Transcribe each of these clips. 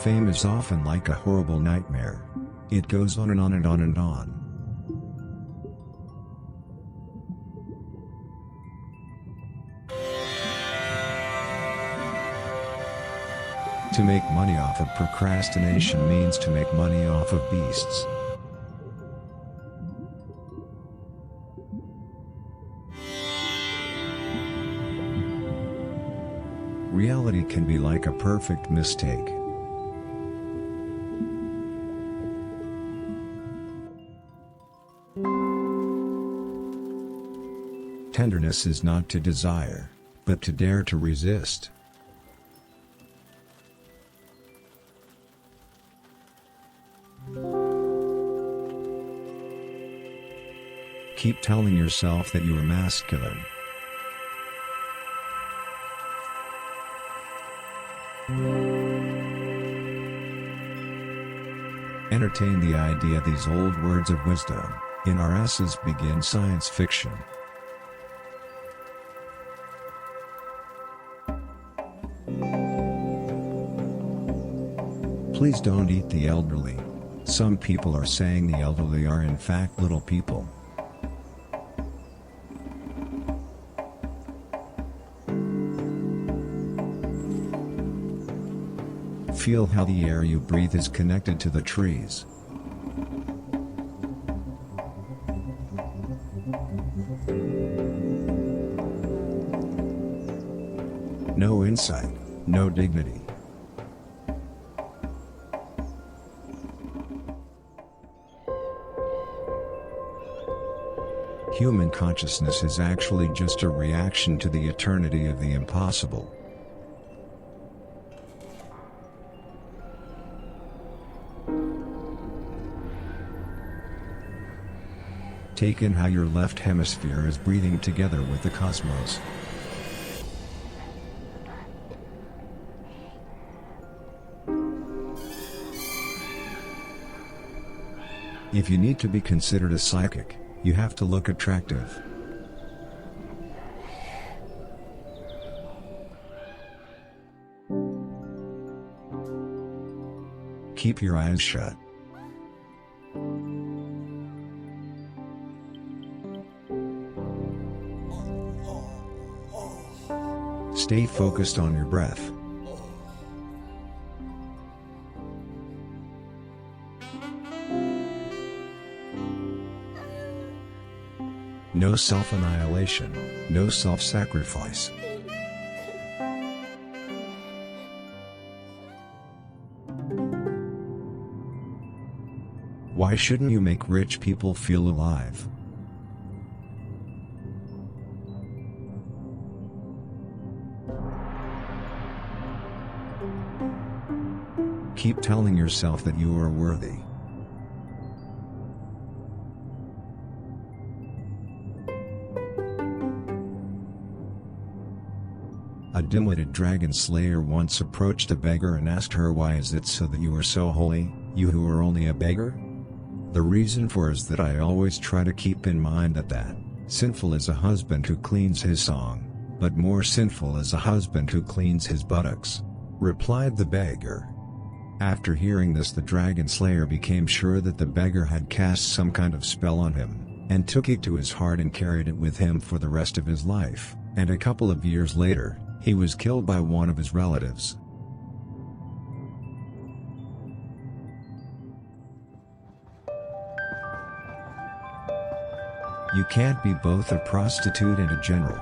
Fame is often like a horrible nightmare. It goes on and on and on and on. To make money off of procrastination means to make money off of beasts. Reality can be like a perfect mistake. Tenderness is not to desire, but to dare to resist. Keep telling yourself that you are masculine. Entertain the idea these old words of wisdom, in our essence begin science fiction. Please don't eat the elderly. Some people are saying the elderly are in fact little people. Feel how the air you breathe is connected to the trees. No insight, no dignity. Human consciousness is actually just a reaction to the eternity of the impossible. Take in how your left hemisphere is breathing together with the cosmos. If you need to be considered a psychic, you have to look attractive. Keep your eyes shut. Stay focused on your breath. No self-annihilation, no self-sacrifice. Why shouldn't you make rich people feel alive? Keep telling yourself that you are worthy. A dim-witted dragon slayer once approached a beggar and asked her, "Why is it so that you are so holy, you who are only a beggar?" The reason for is that I always try to keep in mind that sinful is a husband who cleans his song, but more sinful is a husband who cleans his buttocks, replied the beggar. After hearing this, the dragon slayer became sure that the beggar had cast some kind of spell on him, and took it to his heart and carried it with him for the rest of his life, and a couple of years later, he was killed by one of his relatives. You can't be both a prostitute and a general.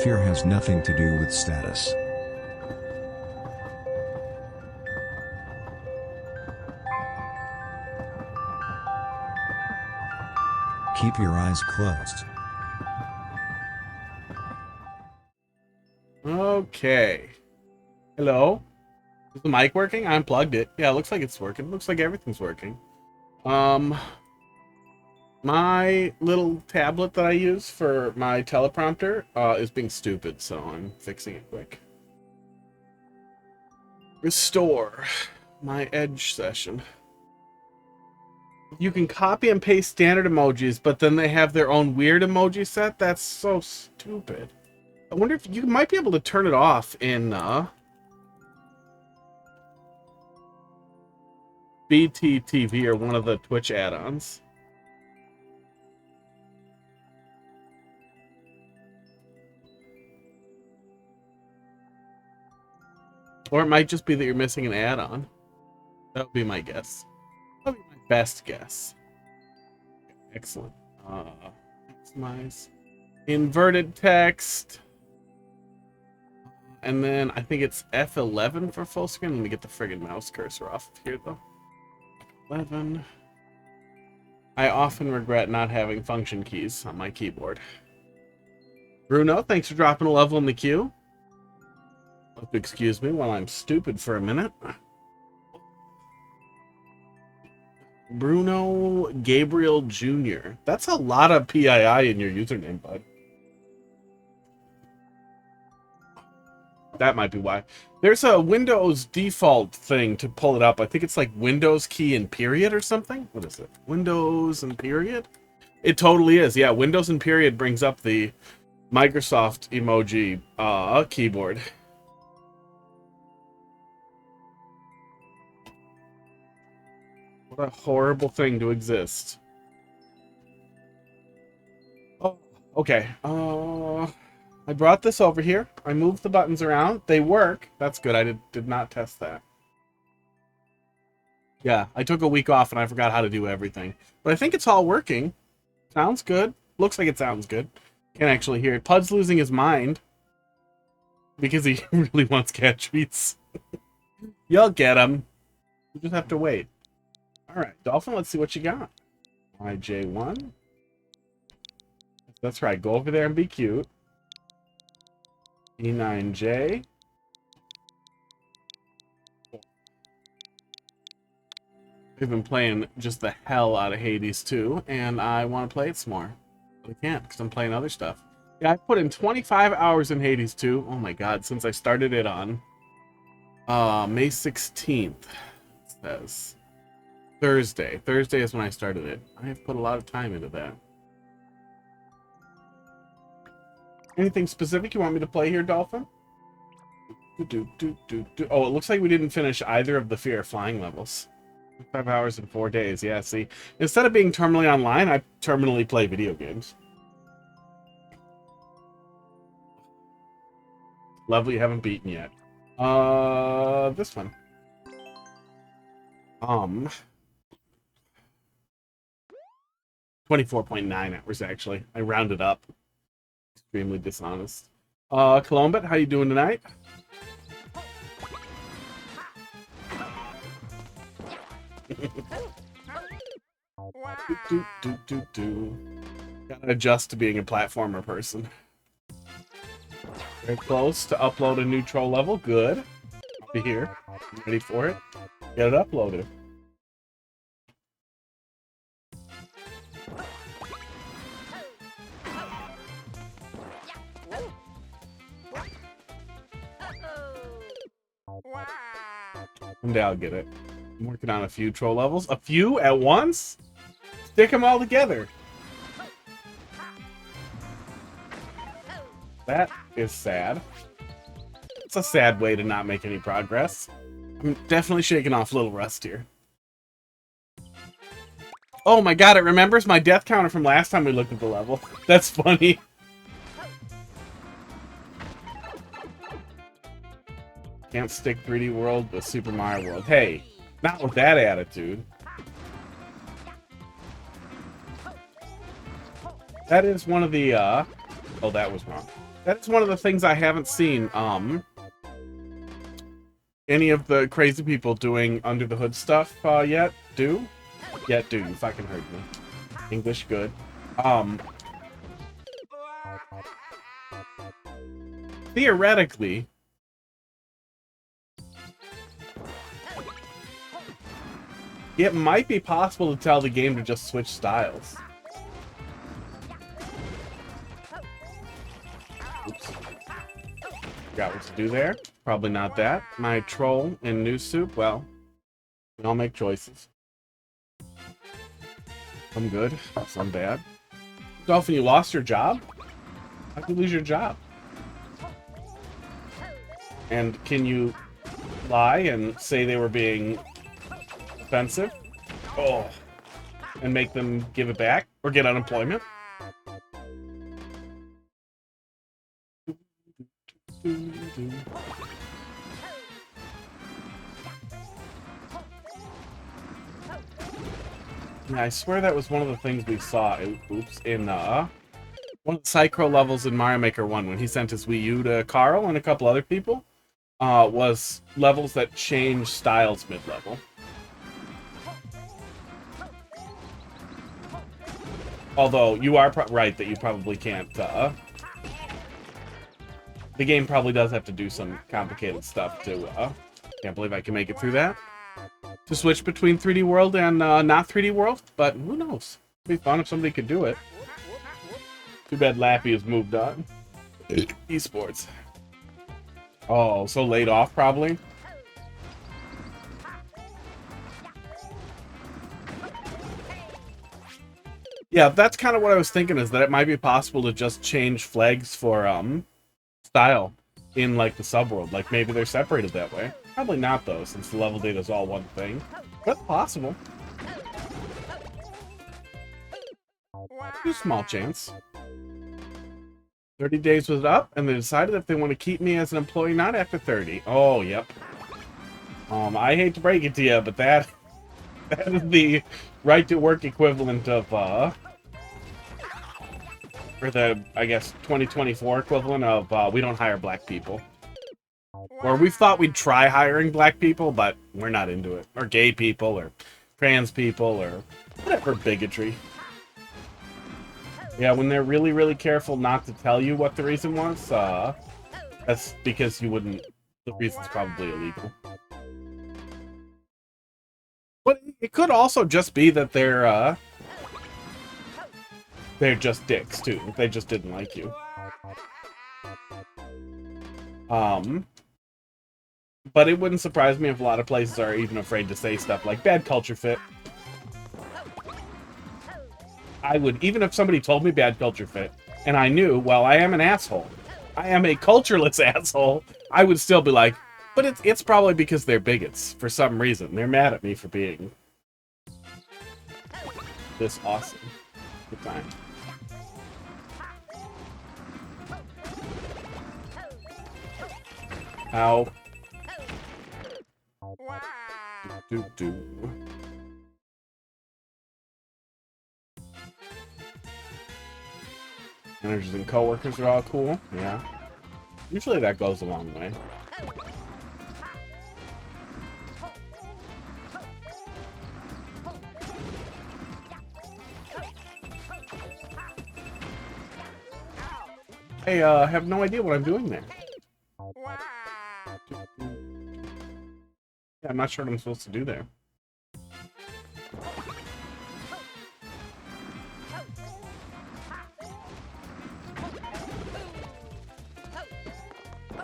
Fear has nothing to do with status. Keep your eyes closed. Okay. Hello? Is the mic working? I unplugged it. Yeah, it looks like it's working. Looks like everything's working. My little tablet that I use for my teleprompter is being stupid, so I'm fixing it quick. Restore my Edge session. You can copy and paste standard emojis, but then they have their own weird emoji set. That's so stupid. I wonder if you might be able to turn it off in BTTV or one of the Twitch add-ons. Or it might just be that you're missing an add-on. That would be my guess. That would be my best guess. Excellent. Maximize. Inverted text. And then I think it's F11 for full screen. Let me get the friggin' mouse cursor off of here, though. 11. I often regret not having function keys on my keyboard. Bruno, thanks for dropping a level in the queue. Excuse me while I'm stupid for a minute. Bruno Gabriel Jr. That's a lot of PII in your username, bud. That might be why. There's a Windows default thing to pull it up. I think it's like Windows key and period or something. What is it? Windows and period? It totally is. Yeah, Windows and period brings up the Microsoft emoji keyboard. What a horrible thing to exist. Oh, okay. I brought this over here. I moved the buttons around. They work. That's good. I did not test that. Yeah, I took a week off and I forgot how to do everything. But I think it's all working. Sounds good. Looks like it sounds good. Can't actually hear it. Pud's losing his mind. Because he really wants cat treats. You'll get him. You just have to wait. Alright, Dolphin, let's see what you got. IJ1. That's right. Go over there and be cute. E9J. I've been playing just the hell out of Hades 2, and I want to play it some more. But I can't, because I'm playing other stuff. Yeah, I put in 25 hours in Hades 2. Oh my god, since I started it on May 16th. It says Thursday. Thursday is when I started it. I have put a lot of time into that. Anything specific you want me to play here, Dolphin? Oh, it looks like we didn't finish either of the Fear of Flying levels. 5 hours in 4 days. Yeah, see. Instead of being terminally online, I terminally play video games. Level you haven't beaten yet. This one. 24.9 hours, actually. I rounded up. Extremely dishonest. Colombit, how you doing tonight? Gotta adjust to being a platformer person. Very close to upload a new troll level. Good. I'll be here. I'm ready for it. Get it uploaded. Someday I'll get it. I'm working on a few troll levels. A few at once? Stick them all together. That is sad. It's a sad way to not make any progress. I'm definitely shaking off a little rust here. Oh my god, it remembers my death counter from last time we looked at the level. That's funny. Can't stick 3D World with Super Mario World. Hey, not with that attitude. That is one of the, oh, that was wrong. That's one of the things I haven't seen, any of the crazy people doing under the hood stuff, yet. Do? Yet do. You fucking heard me. English good. Theoretically, it might be possible to tell the game to just switch styles. Oops. Forgot what to do there. Probably not that. My troll in new soup, well, we all make choices. I'm good. Some bad. Dolphin, you lost your job? How'd you lose your job? And can you lie and say they were being offensive? Oh. And make them give it back? Or get unemployment? Yeah, I swear that was one of the things we saw, oops, in one of the Psycho levels in Mario Maker 1 when he sent his Wii U to Carl and a couple other people, was levels that change styles mid-level. Although, you are right that you probably can't, the game probably does have to do some complicated stuff to, can't believe I can make it through that. To switch between 3D World and not 3D World, but who knows? It'd be fun if somebody could do it. Too bad Lappy has moved on. Esports. Oh, so laid off probably? Yeah, that's kind of what I was thinking, is that it might be possible to just change flags for style in like the subworld. Like maybe they're separated that way. Probably not though, since the level data is all one thing. But possible. Too small chance. 30 days was up, and they decided if they want to keep me as an employee, not after 30. Oh, yep. I hate to break it to you, but that is the right to work equivalent of, or the, I guess, 2024 equivalent of, we don't hire black people. Or we thought we'd try hiring black people, but we're not into it. Or gay people, or trans people, or whatever bigotry. Yeah, when they're really, really careful not to tell you what the reason was, that's because you wouldn't... The reason's probably illegal. But it could also just be that they're just dicks, too. They just didn't like you. But it wouldn't surprise me if a lot of places are even afraid to say stuff like bad culture fit. I would, even if somebody told me bad culture fit, and I knew, well, I am an asshole. I am a cultureless asshole. I would still be like, but it's probably because they're bigots for some reason. They're mad at me for being this awesome. Good time. Ow. Do. Managers and coworkers are all cool. Yeah. Usually that goes a long way. I have no idea what I'm doing there. Yeah, I'm not sure what I'm supposed to do there.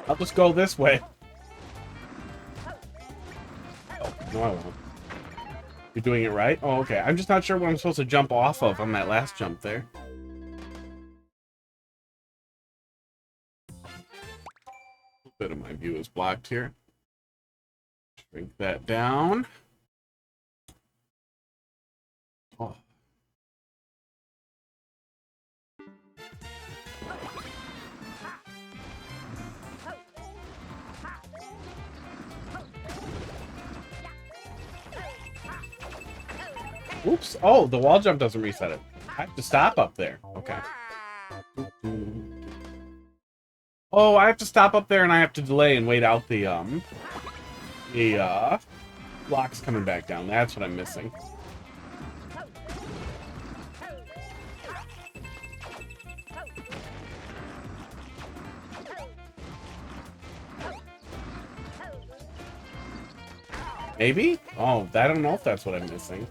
I'll just go this way. Oh, no, I won't. You're doing it right? Oh, okay. I'm just not sure what I'm supposed to jump off of on that last jump there. A bit of my view is blocked here. Shrink that down. Oh. Oops. Oh, the wall jump doesn't reset it. I have to stop up there. Okay. Oh, I have to stop up there and I have to delay and wait out the blocks coming back down. That's what I'm missing. Maybe? Oh, I don't know if that's what I'm missing.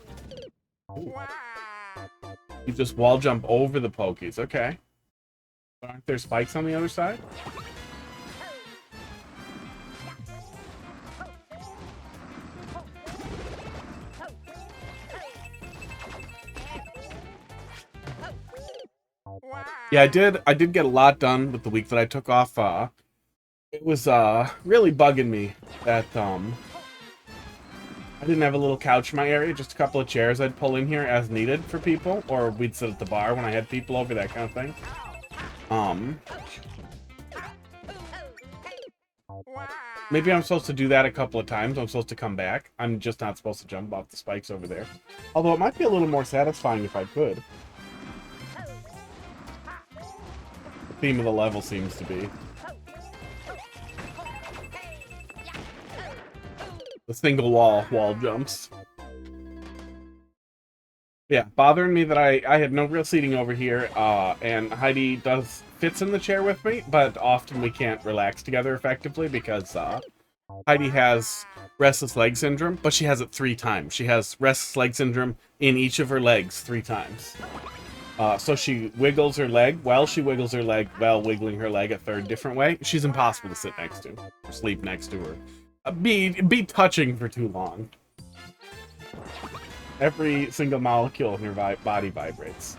Ooh. You just wall jump over the pokies. Okay. Aren't there spikes on the other side? Yeah, I did get a lot done with the week that I took off. It was really bugging me that I didn't have a little couch in my area, just a couple of chairs I'd pull in here as needed for people, or we'd sit at the bar when I had people over, that kind of thing. Maybe I'm supposed to do that a couple of times. I'm supposed to come back. I'm just not supposed to jump off the spikes over there. Although it might be a little more satisfying if I could. The theme of the level seems to be the single wall jumps. Yeah, bothering me that I had no real seating over here, and Heidi fits in the chair with me, but often we can't relax together effectively because Heidi has restless leg syndrome, but she has it 3 times. She has restless leg syndrome in each of her legs 3 times. So she wiggles her leg while she wiggles her leg while wiggling her leg a 3rd different way. She's impossible to sit next to or sleep next to her. Be touching for too long. Every single molecule in her body vibrates.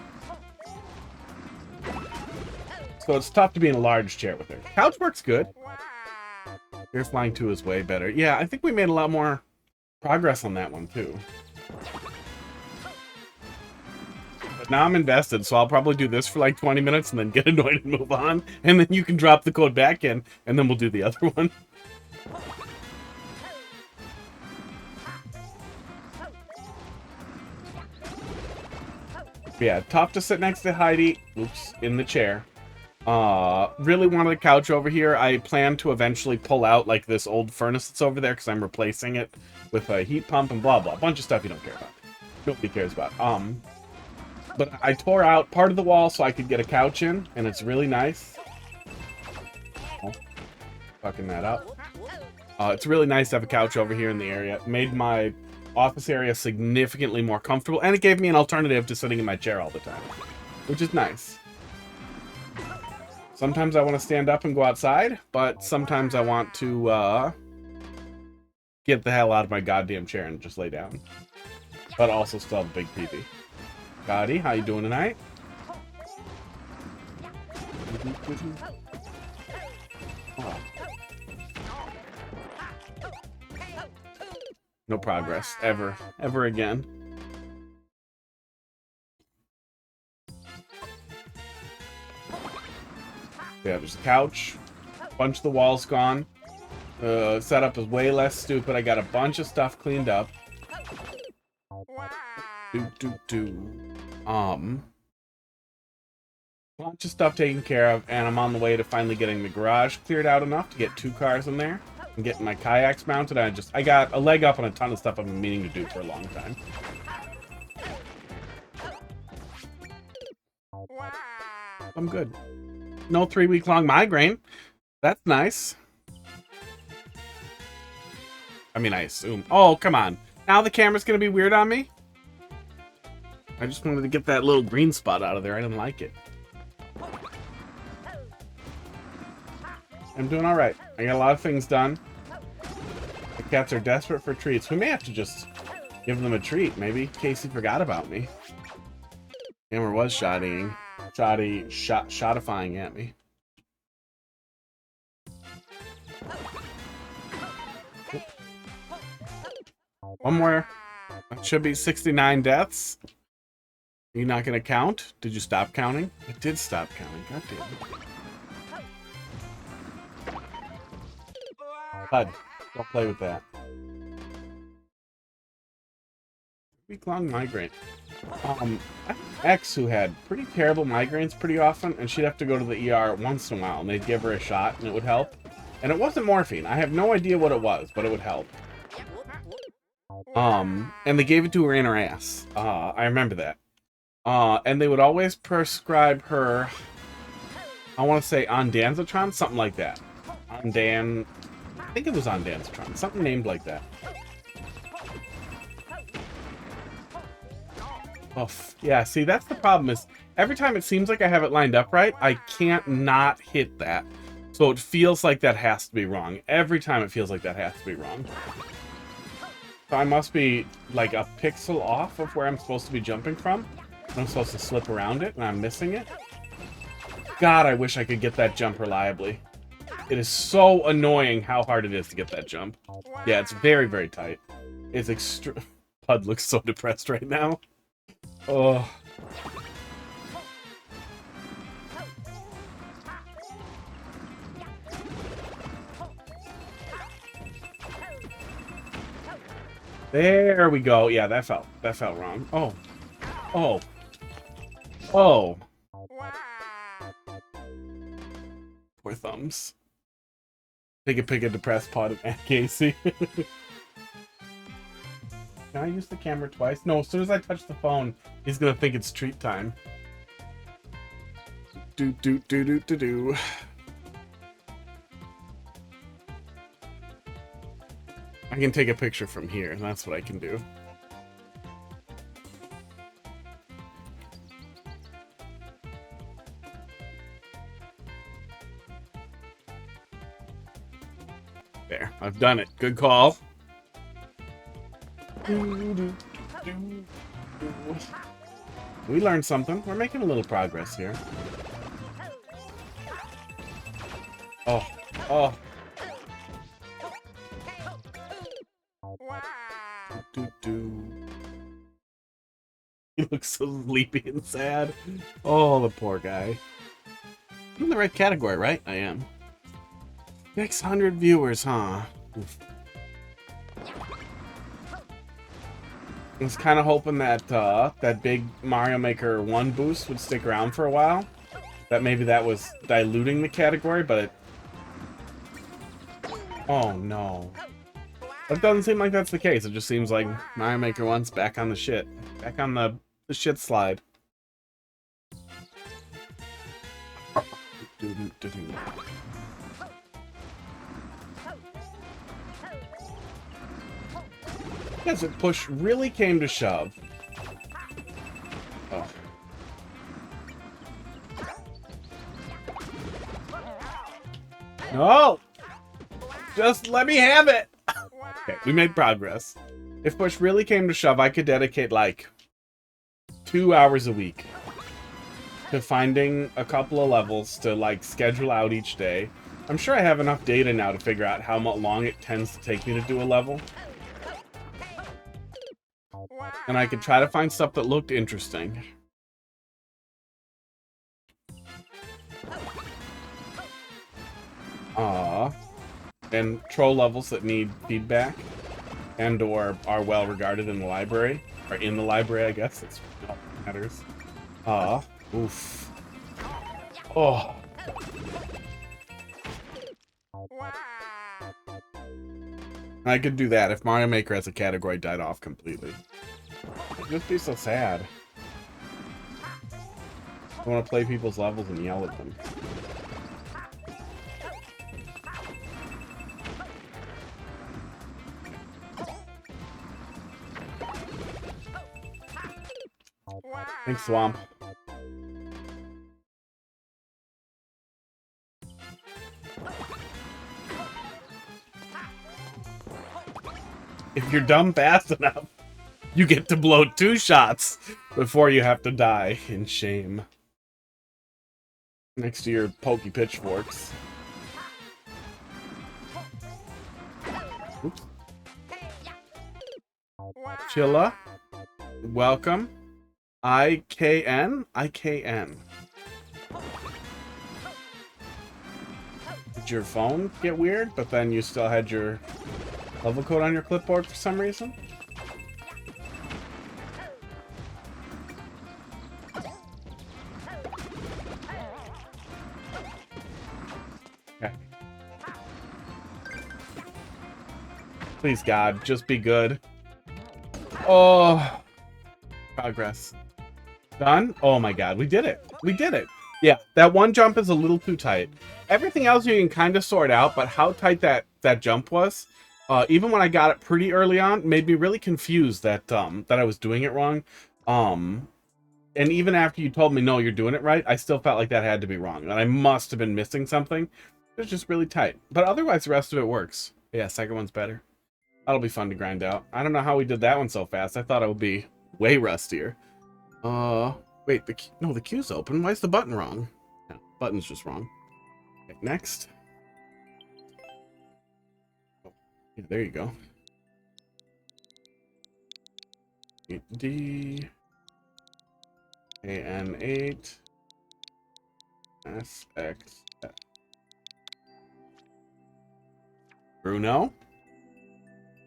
So it's tough to be in a large chair with her. Couch works good. Air Flying 2 is way better. Yeah, I think we made a lot more progress on that one, too. But now I'm invested, so I'll probably do this for like 20 minutes and then get annoyed and move on. And then you can drop the code back in, and then we'll do the other one. Yeah, tough to sit next to Heidi. Oops, in the chair. Really wanted a couch over here. I plan to eventually pull out like this old furnace that's over there because I'm replacing it with a heat pump and blah blah. A bunch of stuff you don't care about. Nobody cares about. But I tore out part of the wall so I could get a couch in, and it's really nice. Oh, fucking that up. It's really nice to have a couch over here in the area. It made my office area significantly more comfortable, and it gave me an alternative to sitting in my chair all the time, which is nice. Sometimes I want to stand up and go outside, but sometimes I want to get the hell out of my goddamn chair and just lay down. But also still have a big TV. Gotti, how you doing tonight? Oh. No progress, ever again. Yeah, there's a couch. A bunch of the walls gone. Setup is way less stupid. I got a bunch of stuff cleaned up. Bunch of stuff taken care of, and I'm on the way to finally getting the garage cleared out enough to get 2 cars in there. And getting my kayaks mounted. I got a leg up on a ton of stuff I've been meaning to do for a long time. I'm good. No 3-week-long migraine. That's nice. I mean, I assume. Oh, come on. Now the camera's gonna be weird on me? I just wanted to get that little green spot out of there. I didn't like it. I'm doing alright. I got a lot of things done. The cats are desperate for treats. We may have to just give them a treat. Maybe Casey forgot about me. Hammer was shotifying at me. One more. That should be 69 deaths. Are you not going to count? Did you stop counting? It did stop counting. God damn it. Bud, don't play with that. Week-long migraine. I have an ex who had pretty terrible migraines pretty often, and she'd have to go to the ER once in a while, and they'd give her a shot, and it would help. And it wasn't morphine. I have no idea what it was, but it would help. And they gave it to her in her ass. I remember that. And they would always prescribe her, I want to say ondansetron, something like that. I think it was ondansetron, something named like that. Oh, yeah, see, that's the problem is every time it seems like I have it lined up right, I can't not hit that. So it feels like that has to be wrong. Every time it feels like that has to be wrong. So I must be like a pixel off of where I'm supposed to be jumping from. I'm supposed to slip around it and I'm missing it. God, I wish I could get that jump reliably. It is so annoying how hard it is to get that jump. Yeah, it's very, very tight. It's extra. Pud looks so depressed right now. Oh. There we go. Yeah, that felt wrong. Oh. Oh. Oh. Poor thumbs. Take a pic of depressed Pod and Casey. Can I use the camera twice? No, as soon as I touch the phone, he's gonna think it's treat time. Do do do do do do. I can take a picture from here, and that's what I can do. There, I've done it. Good call. We learned something. We're making a little progress here. Oh, oh. He looks so sleepy and sad. Oh, the poor guy. I'm in the right category, right? I am. 600 viewers, huh? Oof. I was kind of hoping that that big Mario Maker 1 boost would stick around for a while. That maybe that was diluting the category, but it... Oh, no. It doesn't seem like that's the case. It just seems like Mario Maker 1's back on the shit. Back on the shit slide. Yes, if push really came to shove. Oh. No! Just let me have it! Okay, we made progress. If push really came to shove, I could dedicate, like, 2 hours a week to finding a couple of levels to, like, schedule out each day. I'm sure I have enough data now to figure out how long it tends to take me to do a level. And I could try to find stuff that looked interesting. And troll levels that need feedback and or are well regarded in the library. Or in the library, I guess. That's all that matters. Oof. Oh. I could do that if Mario Maker as a category died off completely. It'd just be so sad. I want to play people's levels and yell at them. Thanks, Swamp. If you're dumb fast enough, you get to blow 2 shots before you have to die in shame. Next to your pokey pitchforks. Oops. Chilla. Welcome. IKN? IKN. Did your phone get weird, but then you still had your level code on your clipboard for some reason? Okay. Please, God, just be good. Oh. Progress. Done? Oh my God, we did it. We did it. Yeah, that one jump is a little too tight. Everything else you can kind of sort out, but how tight that jump was, even when I got it pretty early on, made me really confused that that I was doing it wrong. And even after you told me, no, you're doing it right, I still felt like that had to be wrong. And I must have been missing something. It was just really tight. But otherwise, the rest of it works. Yeah, second one's better. That'll be fun to grind out. I don't know how we did that one so fast. I thought it would be way rustier. Wait, the queue's open. Why is the button wrong? Button's just wrong. Okay, next. Oh, yeah, there you go. D AN8 SX. Bruno?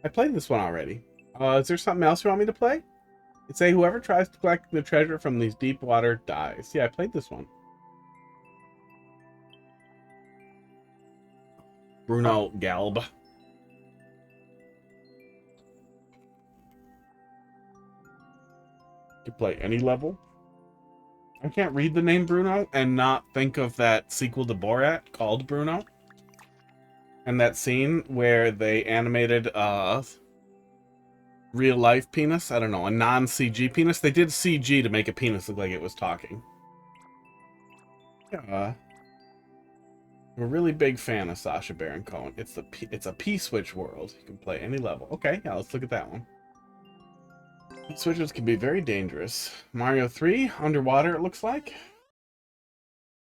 I played this one already. Is there something else you want me to play? It say whoever tries to collect the treasure from these deep water dies. Yeah, I played this one. Brunogalb. You play any level. I can't read the name Bruno and not think of that sequel to Borat called Bruno. And that scene where they animated real life penis. I don't know, a non-CG penis. They did CG to make a penis look like it was talking. Yeah. I'm a really big fan of Sacha Baron Cohen. It's a P-switch world. You can play any level. Okay, yeah, let's look at that one. Switches can be very dangerous. Mario 3, underwater it looks like.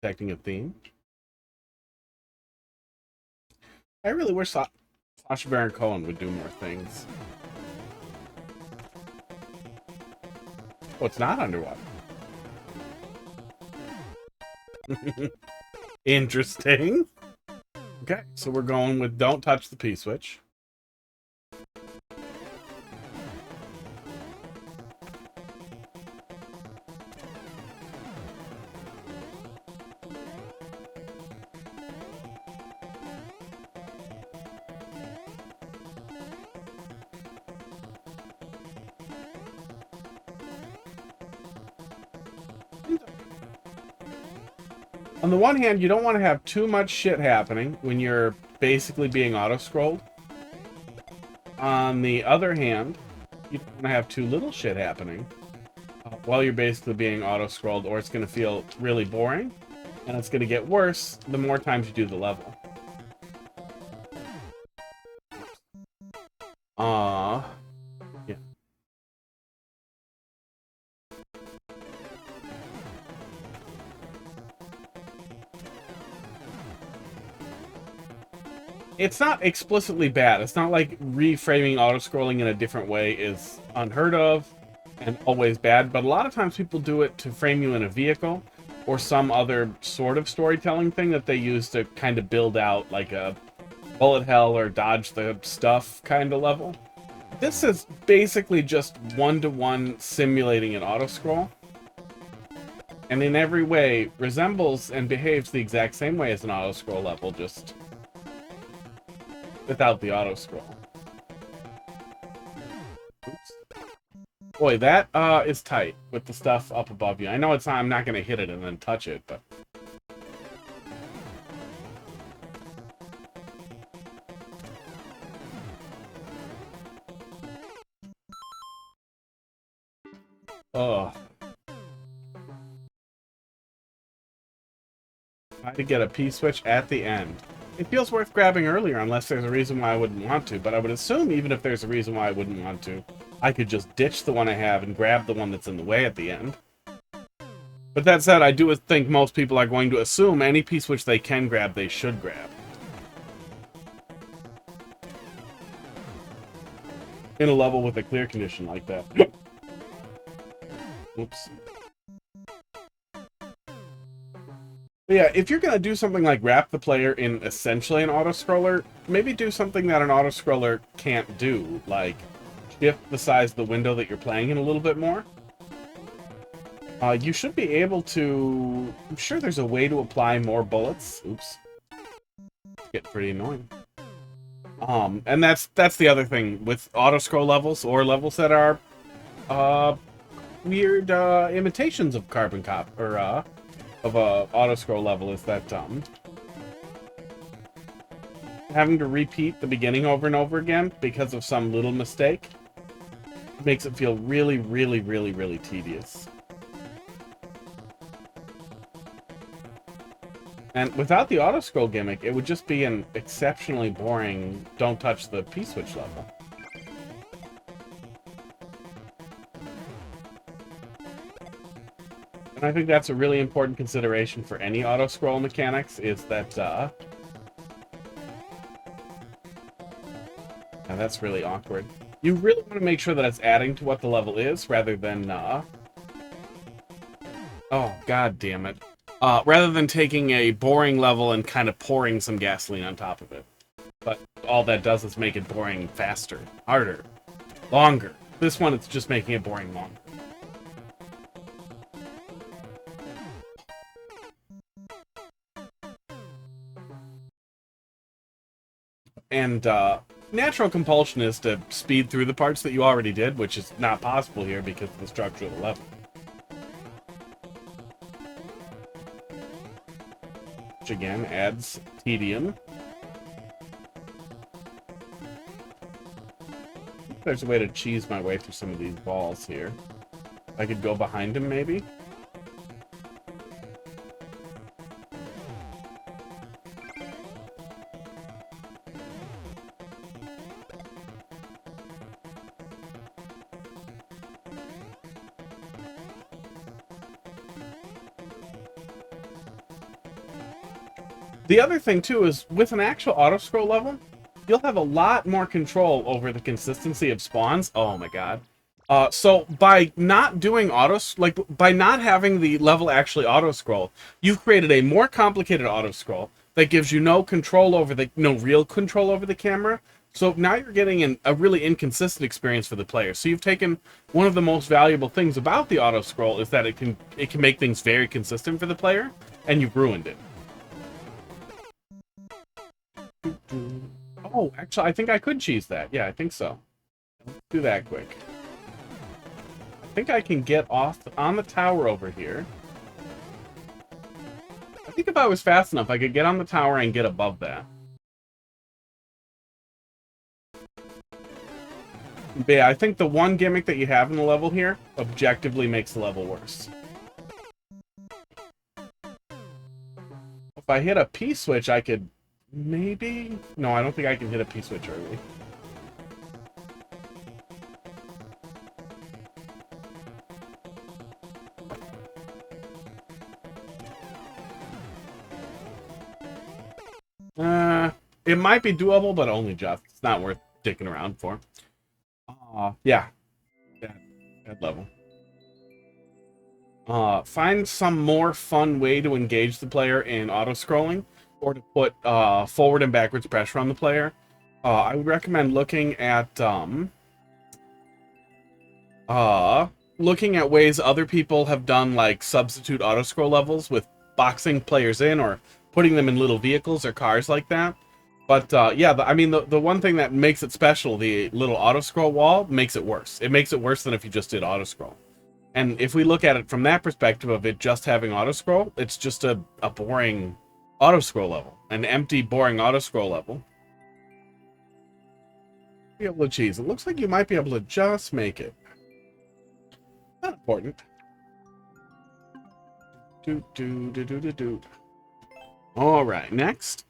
Detecting a theme. I really wish Sacha Baron Cohen would do more things. Oh, it's not underwater. Interesting. Okay, so we're going with don't touch the P-switch. On the one hand, you don't want to have too much shit happening when you're basically being auto-scrolled. On the other hand, you don't want to have too little shit happening while you're basically being auto-scrolled, or it's going to feel really boring, and it's going to get worse the more times you do the level. Yeah. It's not explicitly bad. It's not like reframing auto-scrolling in a different way is unheard of and always bad, but a lot of times people do it to frame you in a vehicle or some other sort of storytelling thing that they use to kind of build out like a bullet hell or dodge the stuff kind of level. This is basically just one-to-one simulating an auto-scroll, and in every way resembles and behaves the exact same way as an auto-scroll level, just without the auto-scroll. Oops. Boy, that is tight with the stuff up above you. I know it's not, I'm not going to hit it and then touch it, but... Ugh. I had to get a P-switch at the end. It feels worth grabbing earlier unless there's a reason why I wouldn't want to, but I would assume even if there's a reason why I wouldn't want to, I could just ditch the one I have and grab the one that's in the way at the end. But that said, I do think most people are going to assume any P-switch they can grab, they should grab. In a level with a clear condition like that. Oops. But yeah, if you're going to do something like wrap the player in essentially an auto-scroller, maybe do something that an auto-scroller can't do, like shift the size of the window that you're playing in a little bit more. You should be able to... I'm sure there's a way to apply more bullets. Oops. It's getting pretty annoying. And that's the other thing with auto-scroll levels, or levels that are weird imitations of Carbon Cop, or of a auto-scroll level, is that having to repeat the beginning over and over again because of some little mistake makes it feel really, really, really, really tedious. And without the auto-scroll gimmick, it would just be an exceptionally boring don't touch the P-switch level. And I think that's a really important consideration for any auto-scroll mechanics, is that, now that's really awkward. You really want to make sure that it's adding to what the level is, rather than, oh, god damn it. Rather than taking a boring level and kind of pouring some gasoline on top of it. But all that does is make it boring faster, harder, longer. This one, it's just making it boring longer. And natural compulsion is to speed through the parts that you already did, which is not possible here because of the structure of the level. Which again adds tedium. There's a way to cheese my way through some of these balls here. I could go behind him, maybe? The other thing, too, is with an actual auto-scroll level, you'll have a lot more control over the consistency of spawns. Oh my god. So by not doing by not having the level actually auto-scroll, you've created a more complicated auto-scroll that gives you no real control over the camera. So now you're getting a really inconsistent experience for the player. So you've taken one of the most valuable things about the auto-scroll is that it can make things very consistent for the player, and you've ruined it. Oh, actually, I think I could cheese that. Yeah, I think so. Let's do that quick. I think I can get off on the tower over here. I think if I was fast enough, I could get on the tower and get above that. But yeah, I think the one gimmick that you have in the level here objectively makes the level worse. If I hit a P-switch, I could maybe... No, I don't think I can hit a P-switch early. It might be doable, but only just. It's not worth sticking around for. Yeah. Bad level. Find some more fun way to engage the player in auto-scrolling, or to put forward and backwards pressure on the player. I would recommend looking at ways other people have done, like substitute auto-scroll levels with boxing players in or putting them in little vehicles or cars like that. But yeah, I mean, the one thing that makes it special, the little auto-scroll wall, makes it worse. It makes it worse than if you just did auto-scroll. And if we look at it from that perspective of it just having auto-scroll, it's just a boring auto-scroll level. An empty, boring auto-scroll level. Be able to cheese. It looks like you might be able to just make it. Not important. Alright, next.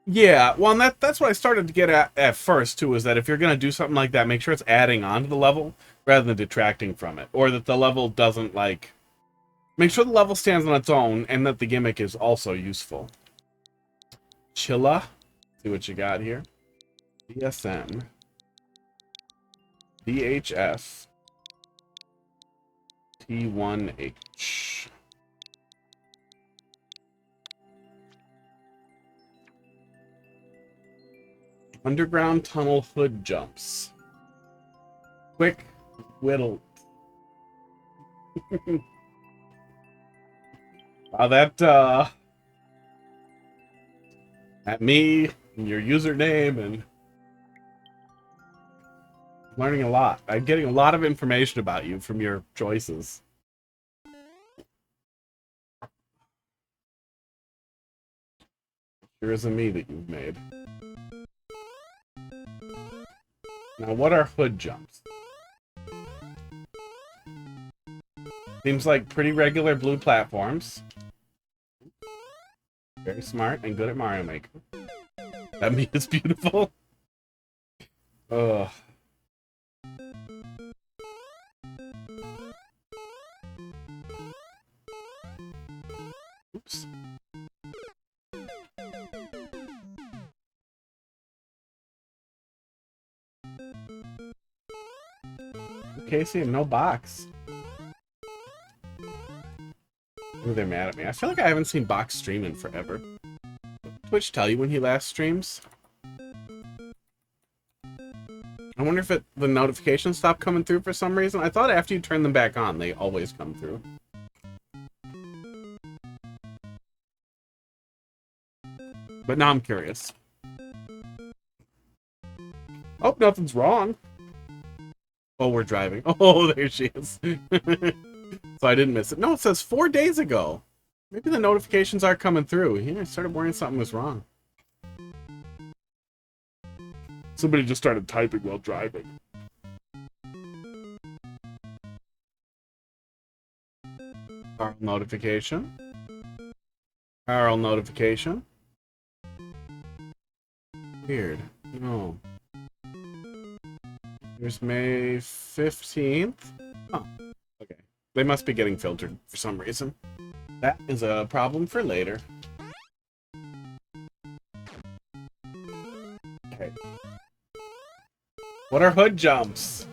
Yeah, well, and that's what I started to get at first, too, is that if you're going to do something like that, make sure it's adding on to the level rather than detracting from it. Or that the level doesn't, like... Make sure the level stands on its own and that the gimmick is also useful. Chilla. See what you got here. DSM. VHS. T1H. Underground tunnel hood jumps. QuickWitlt. Wow, that me and your username, and learning a lot. I'm getting a lot of information about you from your choices. Here is a me that you've made. Now, what are hood jumps? Seems like pretty regular blue platforms. Very smart and good at Mario Maker. That me is beautiful. Ugh. Casey, and no box. Ooh, they're mad at me. I feel like I haven't seen Box stream in forever. Twitch tell you when he last streams? I wonder if the notifications stopped coming through for some reason. I thought after you turn them back on, they always come through. But now I'm curious. Oh, nothing's wrong. Oh, we're driving. Oh, there she is. So I didn't miss it. No, it says 4 days ago. Maybe the notifications are coming through. Yeah, I started worrying something was wrong. Somebody just started typing while driving. Carl notification. Carl notification. Weird. No. Here's May 15th. Oh, okay. They must be getting filtered for some reason. That is a problem for later. Okay. What are hood jumps?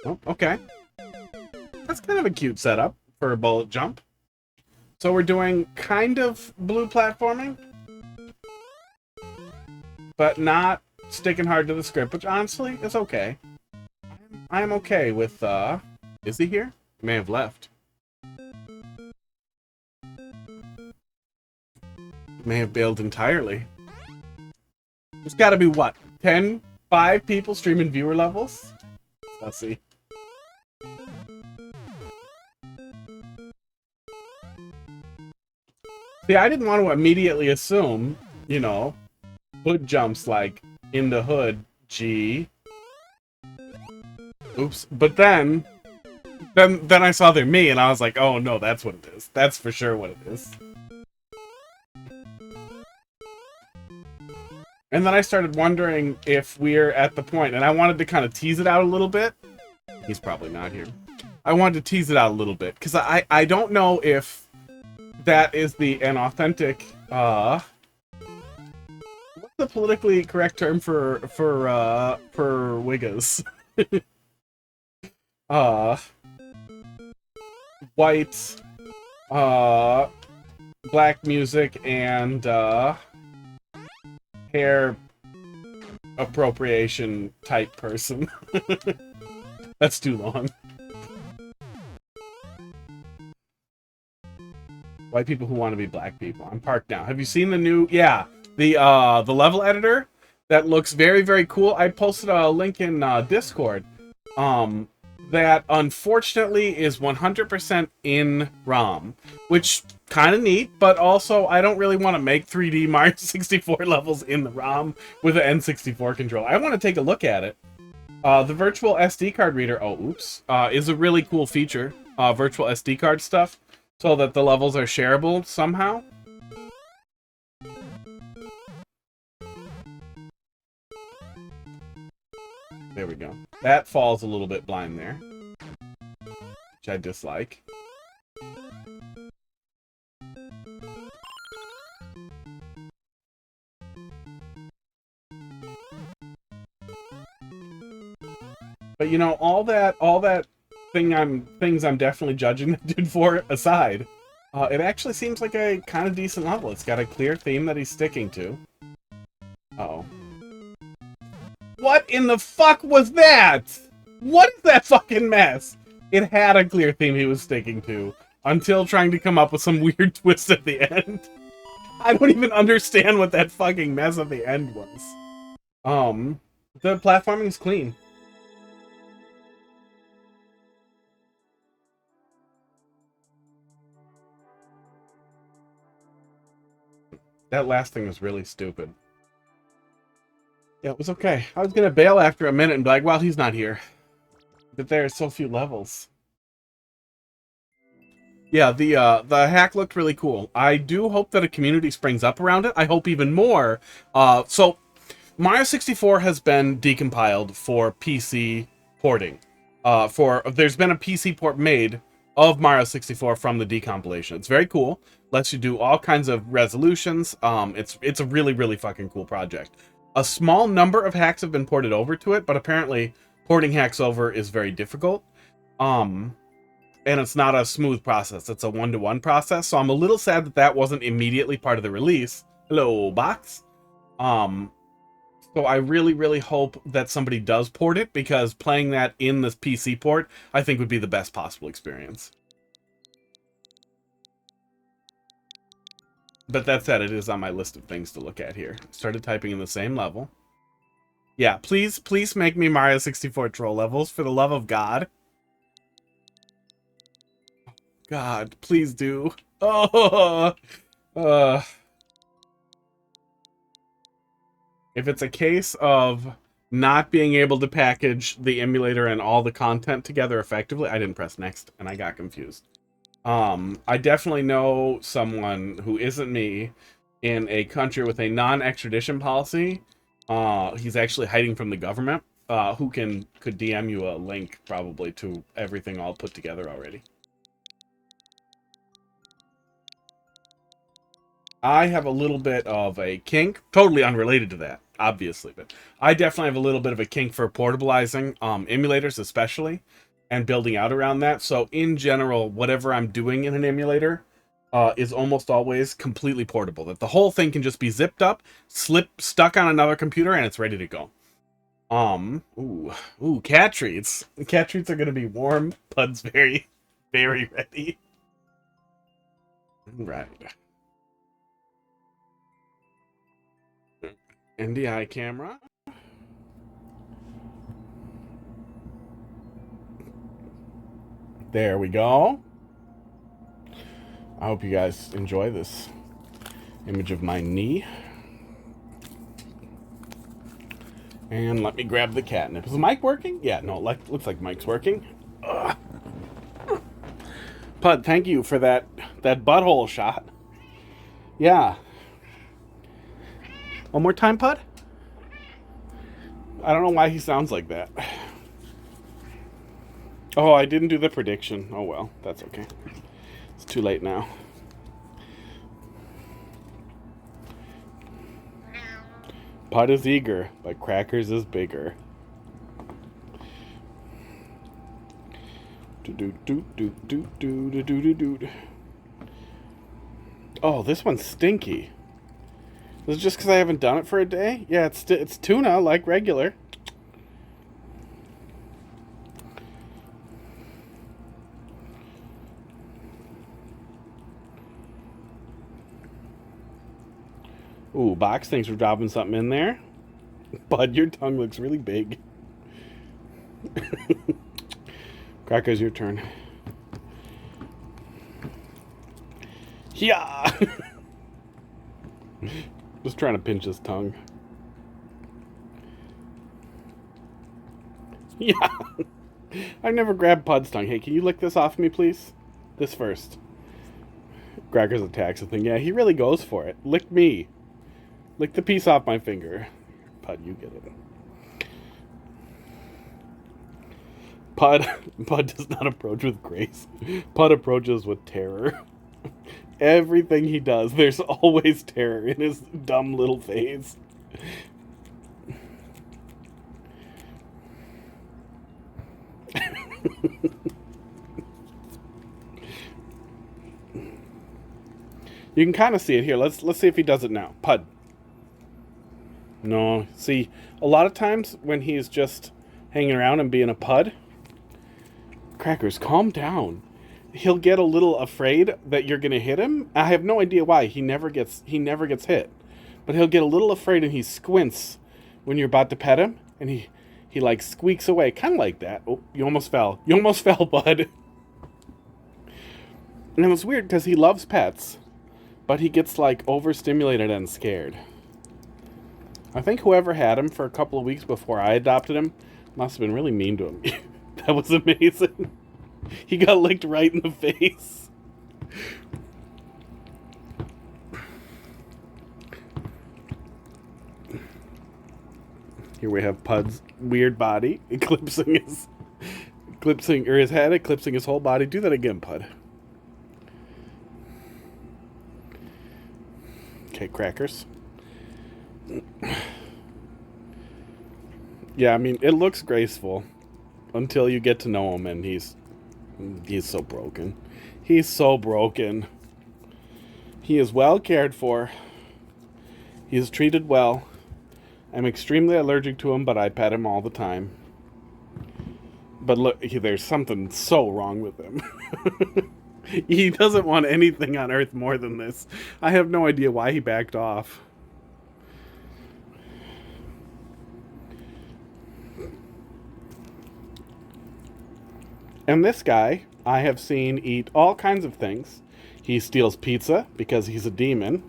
Oh, okay. That's kind of a cute setup for a bullet jump. So we're doing kind of blue platforming, but not sticking hard to the script, which honestly is okay. I'm okay with, is he here? He may have left. May have bailed entirely. There's gotta be, what, 5 people streaming viewer levels? Let's see. See, I didn't want to immediately assume, you know, hood jumps like in the hood, G. Oops. But then I saw they're me and I was like, oh no, that's what it is. That's for sure what it is. And then I started wondering if we're at the point, and I wanted to kind of tease it out a little bit. He's probably not here. I wanted to tease it out a little bit because I don't know if that is an authentic what's the politically correct term for Wiggas? White black music and hair appropriation type person. That's too long. White people who want to be black people. I'm parked now. Have you seen the new? Yeah, the level editor that looks very, very cool. I posted a link in Discord. That unfortunately is 100% in ROM, which kind of neat. But also, I don't really want to make 3D Mario 64 levels in the ROM with an N64 controller. I want to take a look at it. The virtual SD card reader. Oh, oops. Is a really cool feature. Virtual SD card stuff. So that the levels are shareable somehow. There we go. That falls a little bit blind there. Which I dislike. But you know, all that things I'm definitely judging the dude for aside, it actually seems like a kind of decent level. It's got a clear theme that he's sticking to. Uh-oh. What in the fuck was that? What is that fucking mess? It had a clear theme he was sticking to, until trying to come up with some weird twist at the end. I don't even understand what that fucking mess at the end was. The platforming is clean. That last thing was really stupid. Yeah, it was okay. I was gonna bail after a minute and be like, well, he's not here. But there are so few levels. Yeah, the hack looked really cool. I do hope that a community springs up around it. I hope even more. So, Mario 64 has been decompiled for PC porting. There's been a PC port made of Mario 64 from the decompilation. It's very cool. Lets you do all kinds of resolutions. It's a really, really fucking cool project. A small number of hacks have been ported over to it, but apparently porting hacks over is very difficult. And it's not a smooth process. It's a one-to-one process. So I'm a little sad that that wasn't immediately part of the release. Hello, box. So I really, really hope that somebody does port it, because playing that in this PC port, I think would be the best possible experience. But that said, it is on my list of things to look at here. Started typing in the same level. Yeah, please make me Mario 64 troll levels, for the love of God. God, please do. Oh, if it's a case of not being able to package the emulator and all the content together effectively, I didn't press next and I got confused. I definitely know someone who isn't me in a country with a non-extradition policy. He's actually hiding from the government, who could DM you a link probably to everything all put together already. I have a little bit of a kink, totally unrelated to that, obviously, but I definitely have a little bit of a kink for portabilizing emulators, especially, and building out around that. So in general, whatever I'm doing in an emulator is almost always completely portable. That the whole thing can just be zipped up, stuck on another computer, and it's ready to go. Ooh, cat treats. Cat treats are gonna be warm. Pud's very, very ready. Right. NDI camera. There we go. I hope you guys enjoy this image of my knee. And let me grab the catnip. Is the mic working? Yeah, no, looks like mic's working. Ugh. Pud, thank you for that butthole shot. Yeah. One more time, Pud? I don't know why he sounds like that. Oh, I didn't do the prediction. Oh well, that's okay. It's too late now. Pud is eager, but Crackers is bigger. Oh, this one's stinky. Is it just because I haven't done it for a day? Yeah, it's tuna, like regular. Ooh, Box, thanks for dropping something in there. Bud, your tongue looks really big. Crackers, your turn. Yeah! Just trying to pinch his tongue. Yeah! I've never grabbed Pud's tongue. Hey, can you lick this off me, please? This first. Crackers attacks the thing. Yeah, he really goes for it. Lick me. Lick the piece off my finger. Pud, you get it. Pud does not approach with grace. Pud approaches with terror. Everything he does, there's always terror in his dumb little face. You can kind of see it here. Let's see if he does it now. Pud. No, see, a lot of times when he's just hanging around and being a pud, Crackers, calm down. He'll get a little afraid that you're gonna hit him. I have no idea why. He never gets hit, but he'll get a little afraid and he squints when you're about to pet him, and he like squeaks away, kind of like that. Oh, you almost fell. You almost fell, bud. And it's weird because he loves pets, but he gets like overstimulated and scared. I think whoever had him for a couple of weeks before I adopted him must have been really mean to him. That was amazing. He got licked right in the face. Here we have Pud's weird body eclipsing Eclipsing, or his head eclipsing his whole body. Do that again, Pud. Okay, crackers. Yeah, I mean, it looks graceful until you get to know him, and he's so broken. He's so broken. He is well cared for. He is treated well. I'm extremely allergic to him, but I pet him all the time. But look, there's something so wrong with him. He doesn't want anything on Earth more than this. I have no idea why he backed off. And this guy, I have seen eat all kinds of things. He steals pizza because he's a demon.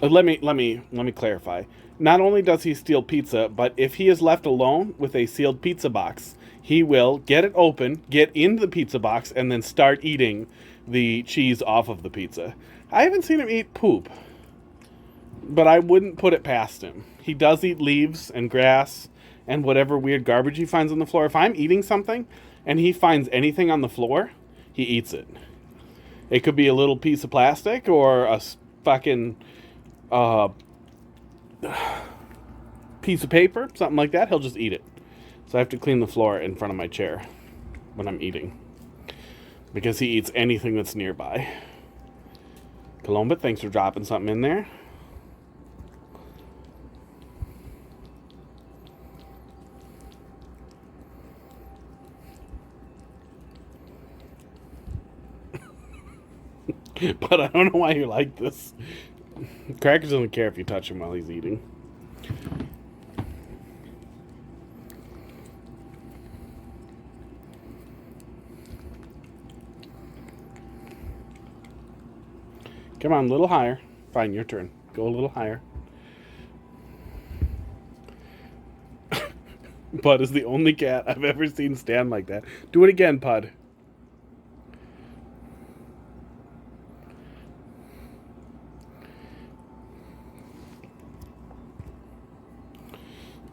Let me clarify. Not only does he steal pizza, but if he is left alone with a sealed pizza box, he will get it open, get into the pizza box, and then start eating the cheese off of the pizza. I haven't seen him eat poop, but I wouldn't put it past him. He does eat leaves and grass and whatever weird garbage he finds on the floor. If I'm eating something and he finds anything on the floor, he eats it. It could be a little piece of plastic or a fucking piece of paper, something like that. He'll just eat it. So I have to clean the floor in front of my chair when I'm eating, because he eats anything that's nearby. Colombit, thanks for dropping something in there. But I don't know why you like this. Crackers doesn't care if you touch him while he's eating. Come on, a little higher. Fine, your turn. Go a little higher. Pud is the only cat I've ever seen stand like that. Do it again, Pud.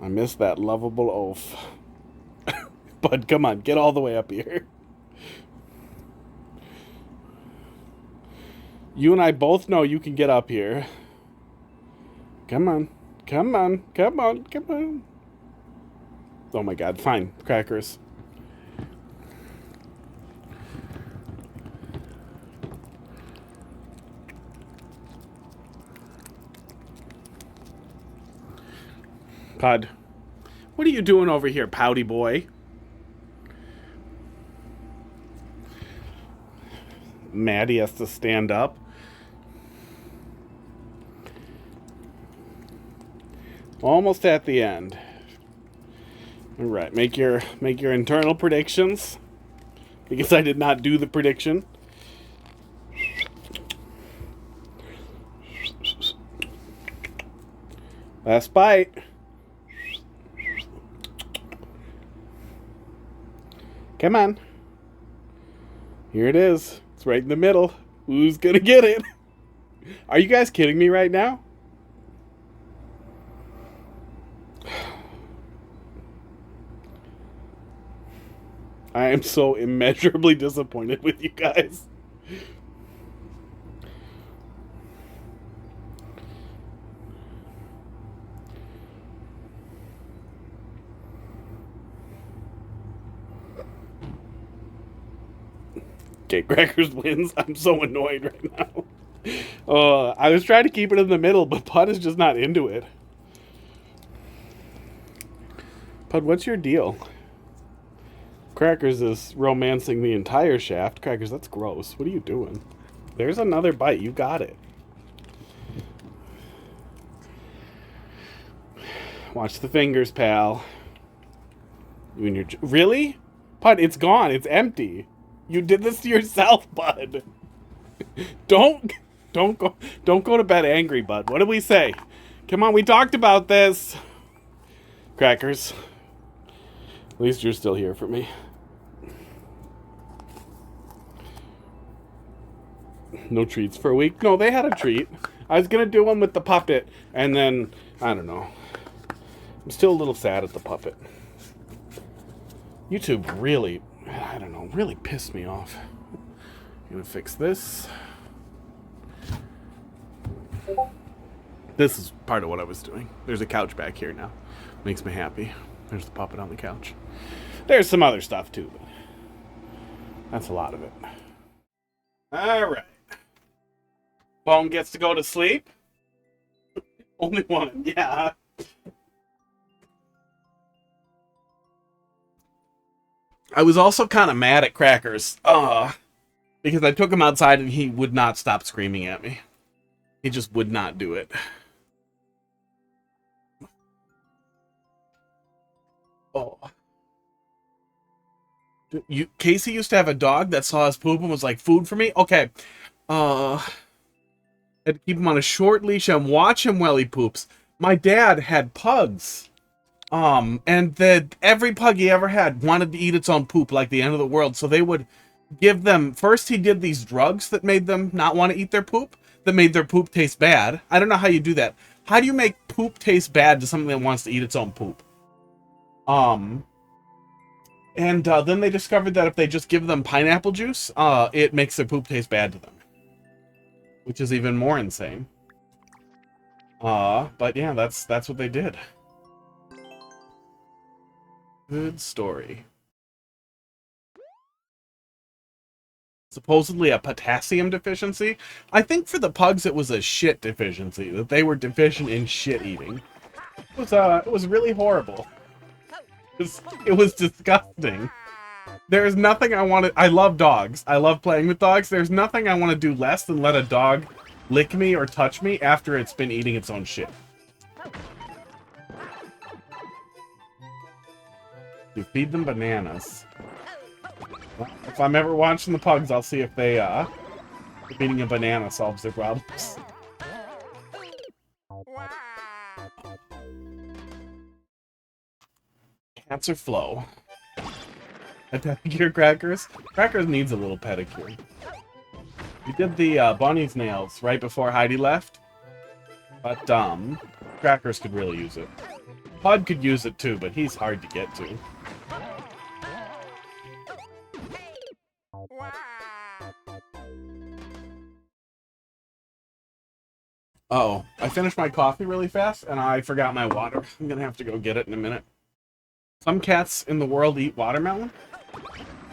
I missed that lovable oaf. Bud, come on, get all the way up here. You and I both know you can get up here. Come on, come on, come on, come on. Oh my god, fine, crackers. Pud, what are you doing over here, pouty boy? Maddie has to stand up. Almost at the end. All right, make your internal predictions, because I did not do the prediction. Last bite. Come on. Here it is. It's right in the middle. Who's gonna get it? Are you guys kidding me right now? I am so immeasurably disappointed with you guys. Okay, Crackers wins. I'm so annoyed right now. I was trying to keep it in the middle, but Pud is just not into it. Pud, what's your deal? Crackers is romancing the entire shaft. Crackers, that's gross. What are you doing? There's another bite. You got it. Watch the fingers, pal. You and your... Really? Pud, it's gone. It's empty. You did this to yourself, Bud. Don't go to bed angry, Bud. What did we say? Come on, we talked about this. Crackers. At least you're still here for me. No treats for a week? No, they had a treat. I was going to do one with the puppet, and then, I don't know. I'm still a little sad at the puppet. YouTube really, I don't know, really pissed me off. I'm gonna fix this. This is part of what I was doing. There's a couch back here now. Makes me happy. There's the puppet on the couch. There's some other stuff too, but that's a lot of it. Alright. Bone gets to go to sleep. Only one, yeah. I was also kind of mad at Crackers. Because I took him outside and he would not stop screaming at me. He just would not do it. Oh. Casey used to have a dog that saw his poop and was like, food for me? Okay. Had to keep him on a short leash and watch him while he poops. My dad had pugs. And every pug he ever had wanted to eat its own poop like the end of the world. So they would give them, first he did these drugs that made them not want to eat their poop, that made their poop taste bad. I don't know how you do that. How do you make poop taste bad to something that wants to eat its own poop? And then they discovered that if they just give them pineapple juice, it makes their poop taste bad to them. Which is even more insane. But yeah, that's what they did. Good story. Supposedly a potassium deficiency. I think for the pugs it was a shit deficiency, that they were deficient in shit eating. It was really horrible. It was disgusting. There's nothing I want to... I love dogs. I love playing with dogs. There's nothing I want to do less than let a dog lick me or touch me after it's been eating its own shit. You feed them bananas. Well, if I'm ever watching the pugs, I'll see if they, if eating a banana solves their problems. Cancer flow. A pedicure, Crackers? Crackers needs a little pedicure. We did the bunny's nails right before Heidi left. But, Crackers could really use it. Pud could use it too, but he's hard to get to. Uh-oh, I finished my coffee really fast, and I forgot my water. I'm gonna have to go get it in a minute. Some cats in the world eat watermelon.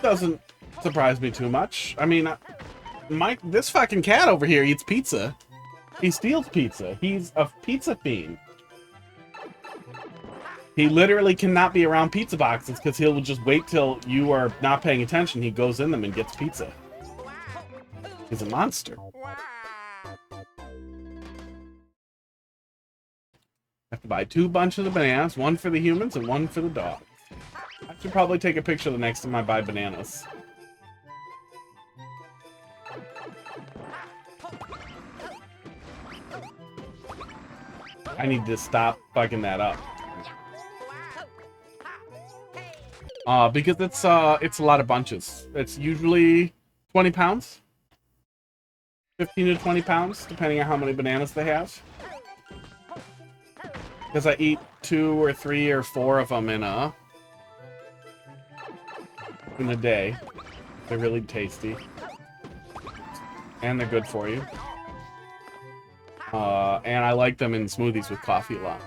Doesn't surprise me too much. I mean, this fucking cat over here eats pizza. He steals pizza. He's a pizza fiend. He literally cannot be around pizza boxes because he'll just wait till you are not paying attention. He goes in them and gets pizza. He's a monster. I have to buy 2 bunches of bananas, one for the humans and one for the dogs. I should probably take a picture the next time I buy bananas. I need to stop fucking that up. Because it's a lot of bunches. It's usually 20 pounds. 15 to 20 pounds, depending on how many bananas they have. Because I eat 2 or 3 or 4 of them in a day. They're really tasty. And they're good for you. And I like them in smoothies with coffee a lot.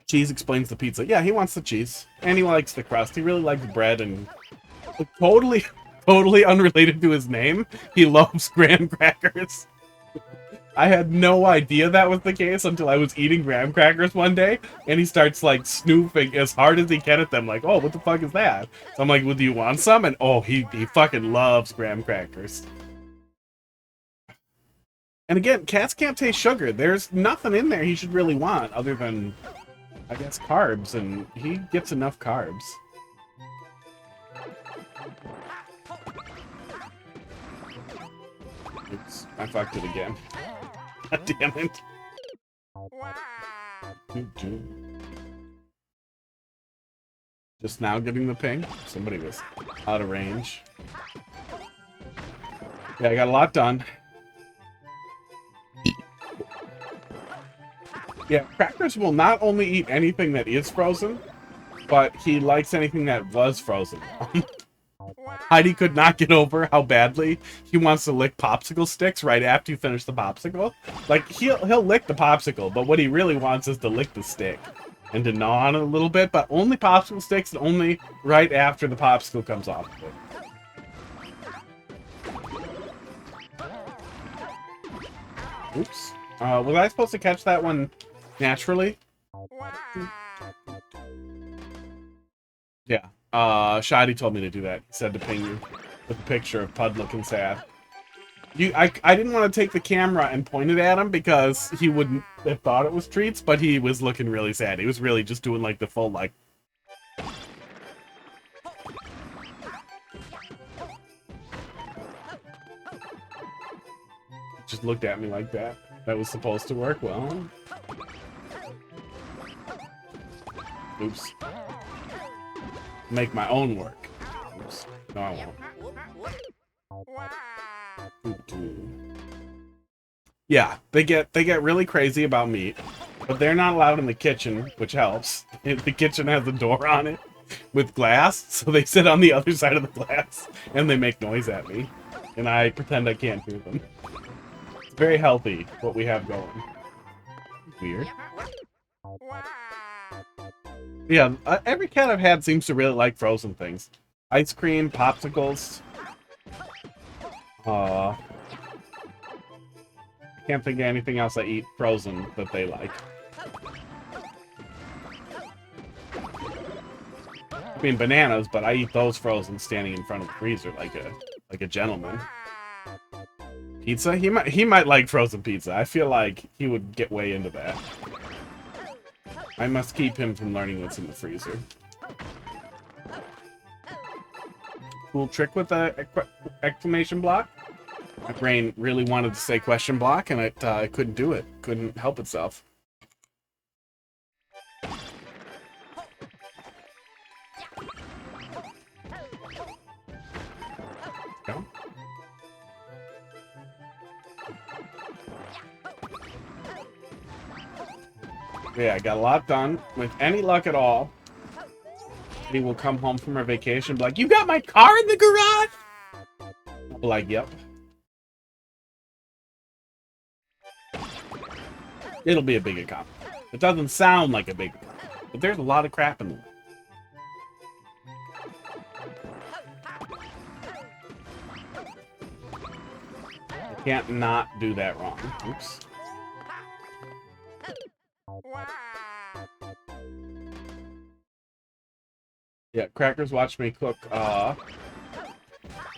Cheese explains the pizza. Yeah, he wants the cheese. And he likes the crust. He really likes bread and... Totally unrelated to his name, he loves graham crackers. I had no idea that was the case until I was eating graham crackers one day, and he starts, like, snooping as hard as he can at them, like, oh, what the fuck is that? So I'm like, well, do you want some? And, oh, he fucking loves graham crackers. And again, cats can't taste sugar. There's nothing in there he should really want other than, I guess, carbs, and he gets enough carbs. Oops, I fucked it again. God damn it. Just now getting the ping? Somebody was out of range. Yeah, I got a lot done. Yeah, Crackers will not only eat anything that is frozen, but he likes anything that was frozen. Heidi could not get over how badly he wants to lick popsicle sticks right after you finish the popsicle. Like, he'll lick the popsicle, but what he really wants is to lick the stick and to gnaw on it a little bit, but only popsicle sticks and only right after the popsicle comes off of it. Oops. Was I supposed to catch that one naturally? Yeah. Shadi told me to do that. He said to ping you with a picture of Pud looking sad. I didn't want to take the camera and point it at him because he wouldn't have thought it was treats, but he was looking really sad. He was really just doing like the full like. Just looked at me like that. That was supposed to work well. Oops. Make my own work. Oops. No, I won't. Yeah, they get really crazy about meat, but they're not allowed in the kitchen, which helps. The kitchen has a door on it with glass, so they sit on the other side of the glass and they make noise at me, and I pretend I can't hear them. It's very healthy what we have going. Weird. Yeah, every cat I've had seems to really like frozen things. Ice cream, popsicles. I can't think of anything else I eat frozen that they like. I mean bananas, but I eat those frozen standing in front of the freezer like a gentleman. Pizza? He might like frozen pizza. I feel like he would get way into that. I must keep him from learning what's in the freezer. Cool trick with the exclamation block. My brain really wanted to say question block, and it couldn't do it. Couldn't help itself. Go. Yeah, I got a lot done. With any luck at all, he will come home from her vacation and be like, "You got my car in the garage?" I'll be like, "Yep." It'll be a big accomplishment. It doesn't sound like a big accomplishment, but there's a lot of crap in there. I can't not do that wrong. Oops. Yeah, Crackers watched me cook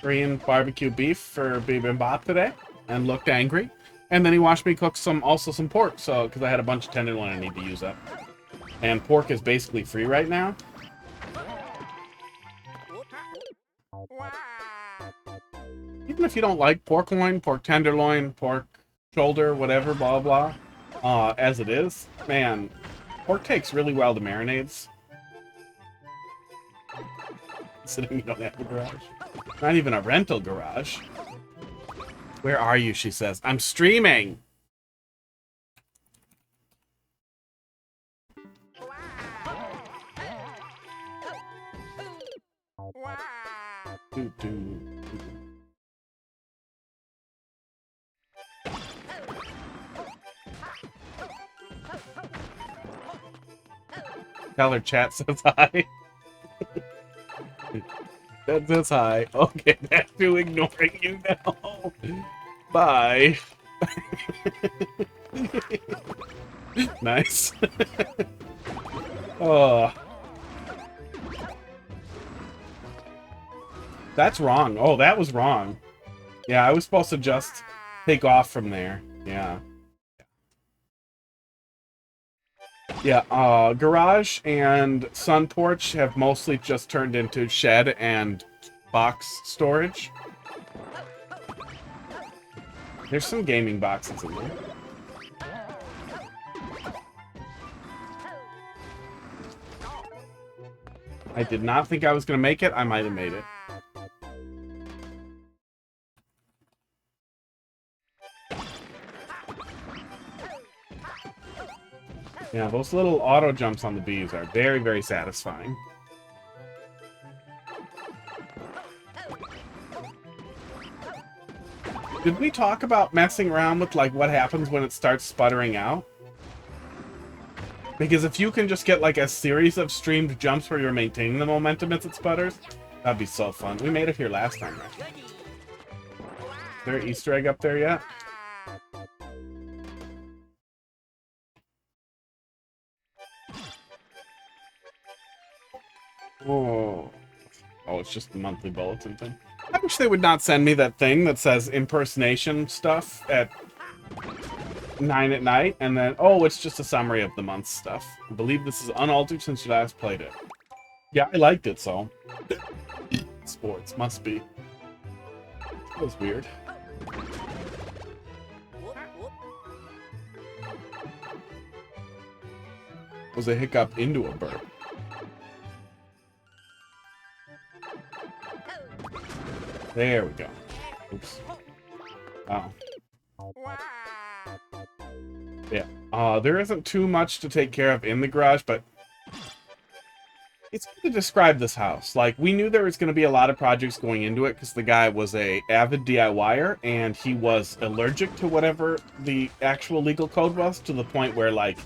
Korean barbecue beef for bibimbap today and looked angry. And then he watched me cook some pork, so because I had a bunch of tenderloin I need to use up. And pork is basically free right now. Even if you don't like pork loin, pork tenderloin, pork shoulder, whatever, blah blah, as it is, man, pork takes really well to marinades. Considering you don't have a garage. Not even a rental garage. Where are you, she says. I'm streaming! Tell her chat says hi. That says hi. Okay, that's to ignoring you now. Bye. Nice. Oh. That's wrong. Oh, that was wrong. Yeah, I was supposed to just take off from there. Yeah. Yeah, garage and sun porch have mostly just turned into shed and box storage. There's some gaming boxes in there. I did not think I was going to make it. I might have made it. Yeah, those little auto jumps on the bees are very, very satisfying. Did we talk about messing around with, like, what happens when it starts sputtering out? Because if you can just get, like, a series of streamed jumps where you're maintaining the momentum as it sputters, that'd be so fun. We made it here last time, right? Is there an Easter egg up there yet? Oh. Oh, it's just the monthly bulletin thing. I wish they would not send me that thing that says impersonation stuff at 9 at night, and then, oh, it's just a summary of the month's stuff. I believe this is unaltered since you last played it. Yeah, I liked it, so. Sports, must be. That was weird. Was a hiccup into a burp. There we go. Oops. Wow. Yeah. There isn't too much to take care of in the garage, but it's good to describe this house. Like, we knew there was going to be a lot of projects going into it because the guy was a avid DIYer and he was allergic to whatever the actual legal code was, to the point where, like,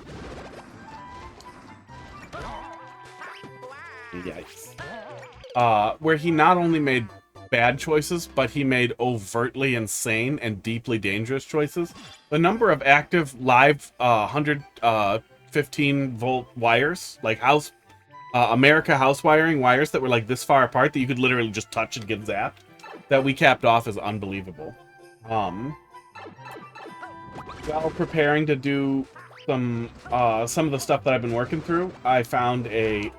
yikes. Where he not only made bad choices, but he made overtly insane and deeply dangerous choices. The number of active live 115 volt wires, like America house wiring wires that were like this far apart that you could literally just touch and get zapped, that we capped off is unbelievable. While preparing to do some of the stuff that I've been working through, I found a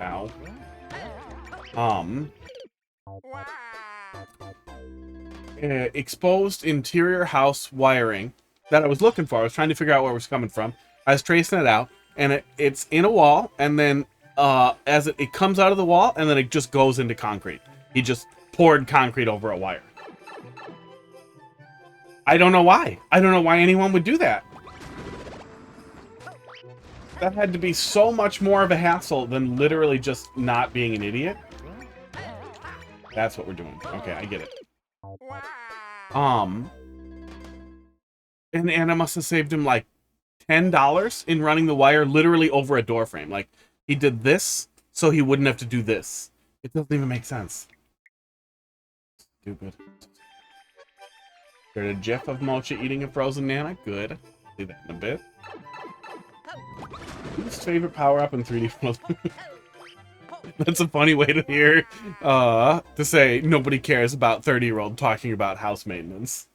exposed interior house wiring that I was looking for. I was trying to figure out where it was coming from. I was tracing it out, and it's in a wall, and then as it comes out of the wall, and then it just goes into concrete. He just poured concrete over a wire. I don't know why. I don't know why anyone would do that. That had to be so much more of a hassle than literally just not being an idiot. That's what we're doing. Okay, I get it. And Anna must have saved him like $10 in running the wire literally over a door frame. Like, he did this so he wouldn't have to do this. It doesn't even make sense. Stupid. There's a gif of Mocha eating a frozen Nana. Good. See that in a bit. Whose favorite power-up in 3D World? That's a funny way to hear, to say nobody cares about 30-year-old talking about house maintenance.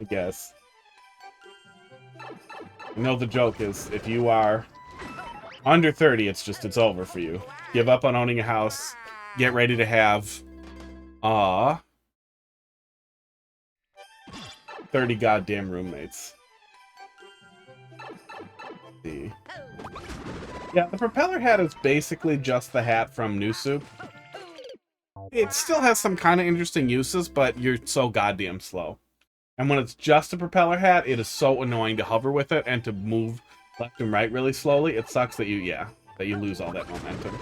I guess. I know the joke is, if you are under 30, it's over for you. Give up on owning a house. Get ready to have, 30 goddamn roommates. See. Yeah, the propeller hat is basically just the hat from New Soup. It still has some kind of interesting uses, but you're so goddamn slow. And when it's just a propeller hat, it is so annoying to hover with it and to move left and right really slowly. It sucks that you lose all that momentum.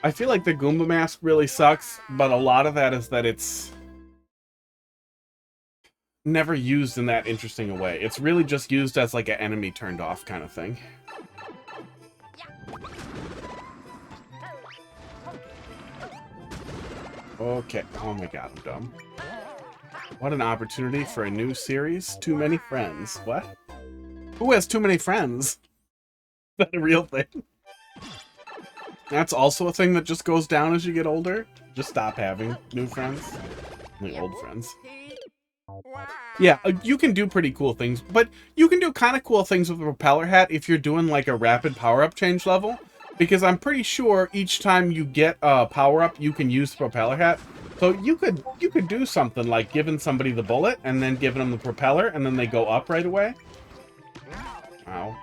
I feel like the Goomba mask really sucks, but a lot of that is that it's never used in that interesting a way. It's really just used as like an enemy turned off kind of thing. Okay. Oh my god, I'm dumb. What an opportunity for a new series. Too many friends. What? Who has too many friends? Is that a real thing? That's also a thing that just goes down as you get older. Just stop having new friends. Only old friends. Yeah, you can do pretty cool things, but you can do kind of cool things with a propeller hat if you're doing like a rapid power-up change level, because I'm pretty sure each time you get a power-up, you can use the propeller hat. So you could do something like giving somebody the bullet and then giving them the propeller, and then they go up right away. Ow.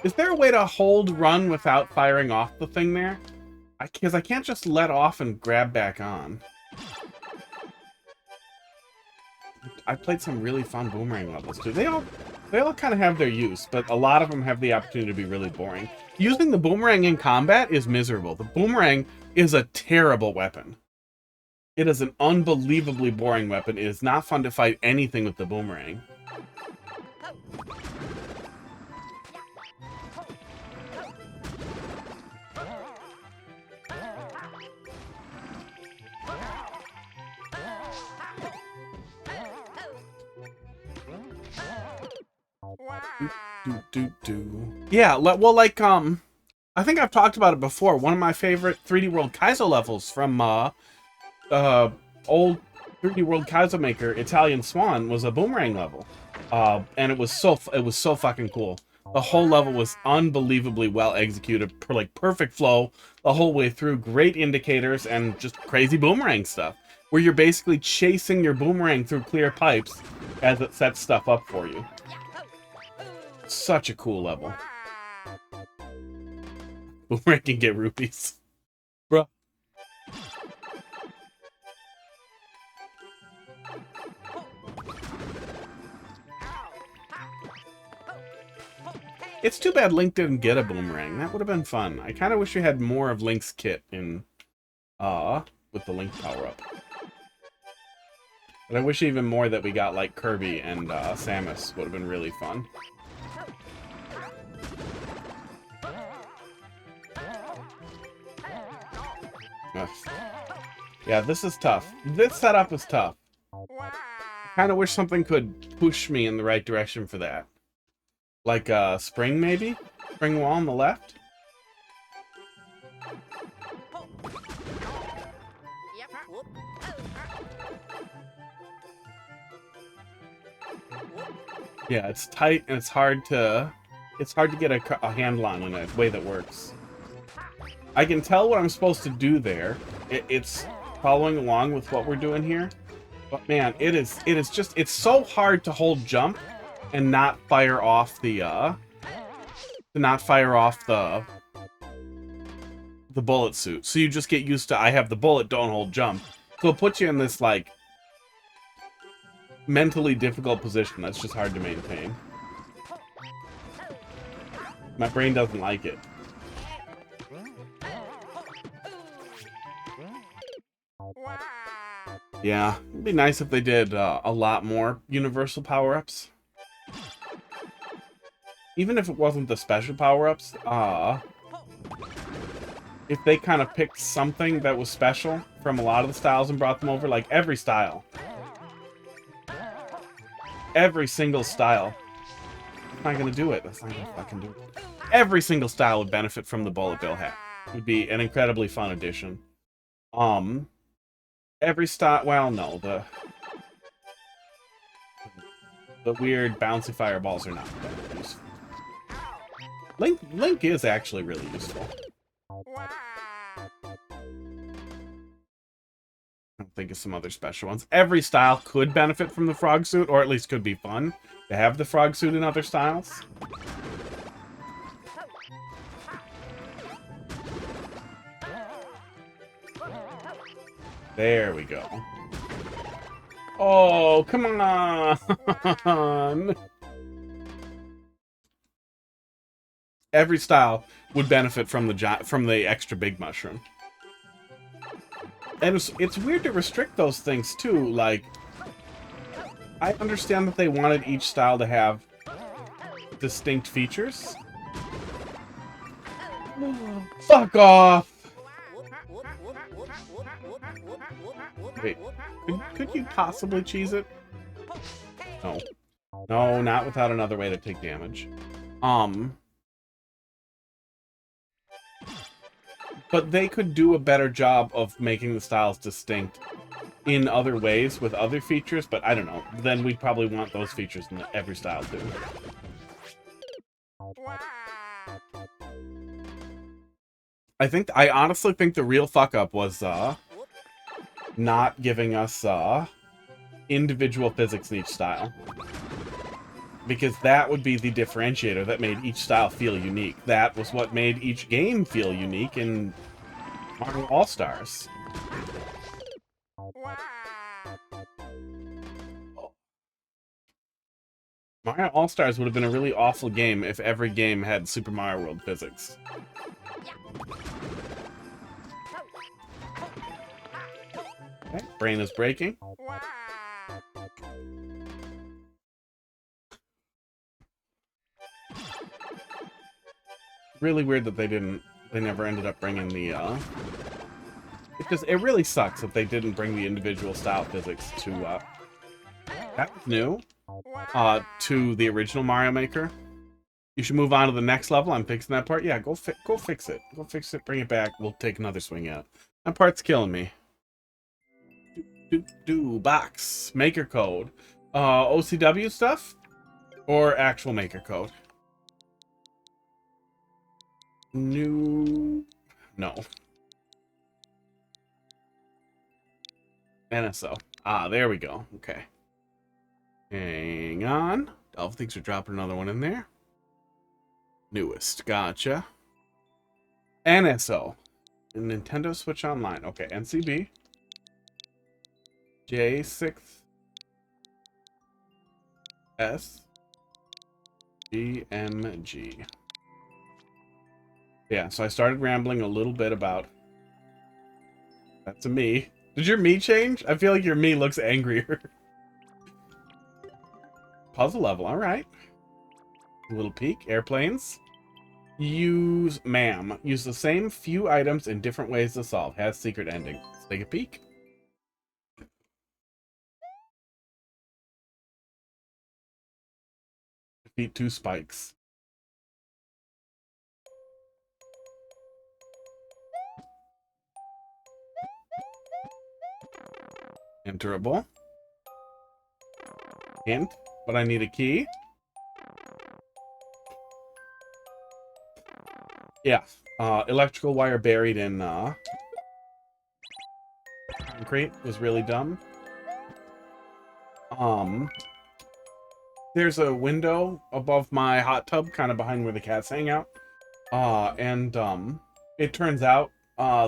Is there a way to hold run without firing off the thing there? Because I can't just let off and grab back on. I played some really fun boomerang levels too. They all kind of have their use, but a lot of them have the opportunity to be really boring. Using the boomerang in combat is miserable. The boomerang is a terrible weapon. It is an unbelievably boring weapon. It is not fun to fight anything with the boomerang. Yeah, well, like, I think I've talked about it before. One of my favorite 3D World Kaizo levels from, old 3D World Kaizo maker, Italian Swan, was a boomerang level. And it was so fucking cool. The whole level was unbelievably well executed, like, perfect flow the whole way through, great indicators, and just crazy boomerang stuff, where you're basically chasing your boomerang through clear pipes as it sets stuff up for you. Such a cool level. Boomerang can get rupees. Bruh. It's too bad Link didn't get a boomerang. That would have been fun. I kind of wish we had more of Link's kit in, with the Link power-up. But I wish even more that we got, like, Kirby and, Samus would have been really fun. Ugh. Yeah, this is tough. This setup is tough. I kind of wish something could push me in the right direction for that. Like, spring, maybe? Spring wall on the left? Yeah, it's tight and it's hard to get a handle on in a way that works. I can tell what I'm supposed to do there. It's following along with what we're doing here. But man, it's so hard to hold jump and not fire off the bullet suit. So you just get used to, I have the bullet, don't hold jump. So it puts you in this, like, mentally difficult position that's just hard to maintain. My brain doesn't like it. Yeah, it'd be nice if they did a lot more universal power-ups. Even if it wasn't the special power-ups, if they kind of picked something that was special from a lot of the styles and brought them over, like every style. Every single style. That's not gonna do it. That's not gonna fucking do it. Every single style would benefit from the Bullet Bill hat. It would be an incredibly fun addition. Every style, well, no, the weird bouncy fireballs are not that useful. Link is actually really useful. I think of some other special ones. Every style could benefit from the frog suit, or at least could be fun to have the frog suit in other styles. There we go. Oh, come on! Every style would benefit from the extra big mushroom. And it's weird to restrict those things, too. Like, I understand that they wanted each style to have distinct features. Fuck off! Wait, could you possibly cheese it? No. No, not without another way to take damage. But they could do a better job of making the styles distinct in other ways with other features, but I don't know. Then we'd probably want those features in every style, too. I honestly think the real fuck-up was, not giving us, individual physics in each style. Because that would be the differentiator that made each style feel unique. That was what made each game feel unique, and Mario All-Stars. Mario All-Stars would have been a really awful game if every game had Super Mario World physics. Okay, brain is breaking. Really weird that they never ended up bringing the, it really sucks that they didn't bring the individual style physics to, that was new, to the original Mario Maker. You should move on to the next level. I'm fixing that part. Yeah, go fix it. Go fix it, bring it back. We'll take another swing at it. That part's killing me. Box. Maker code. OCW stuff? Or actual maker code? New... No. NSO. Ah, there we go. Okay. Hang on. Oh, thinks we're dropping another one in there. Newest. Gotcha. NSO. Nintendo Switch Online. Okay, NCB. J6. S. GMG. Yeah, so I started rambling a little bit about... That's a me. Did your me change? I feel like your me looks angrier. Puzzle level, alright. A little peek. Airplanes. Use the same few items in different ways to solve. Has secret ending. Let's take a peek. Defeat 2 spikes. Enterable. Hint, but I need a key. Yeah. Electrical wire buried in concrete was really dumb. There's a window above my hot tub, kind of behind where the cats hang out. It turns out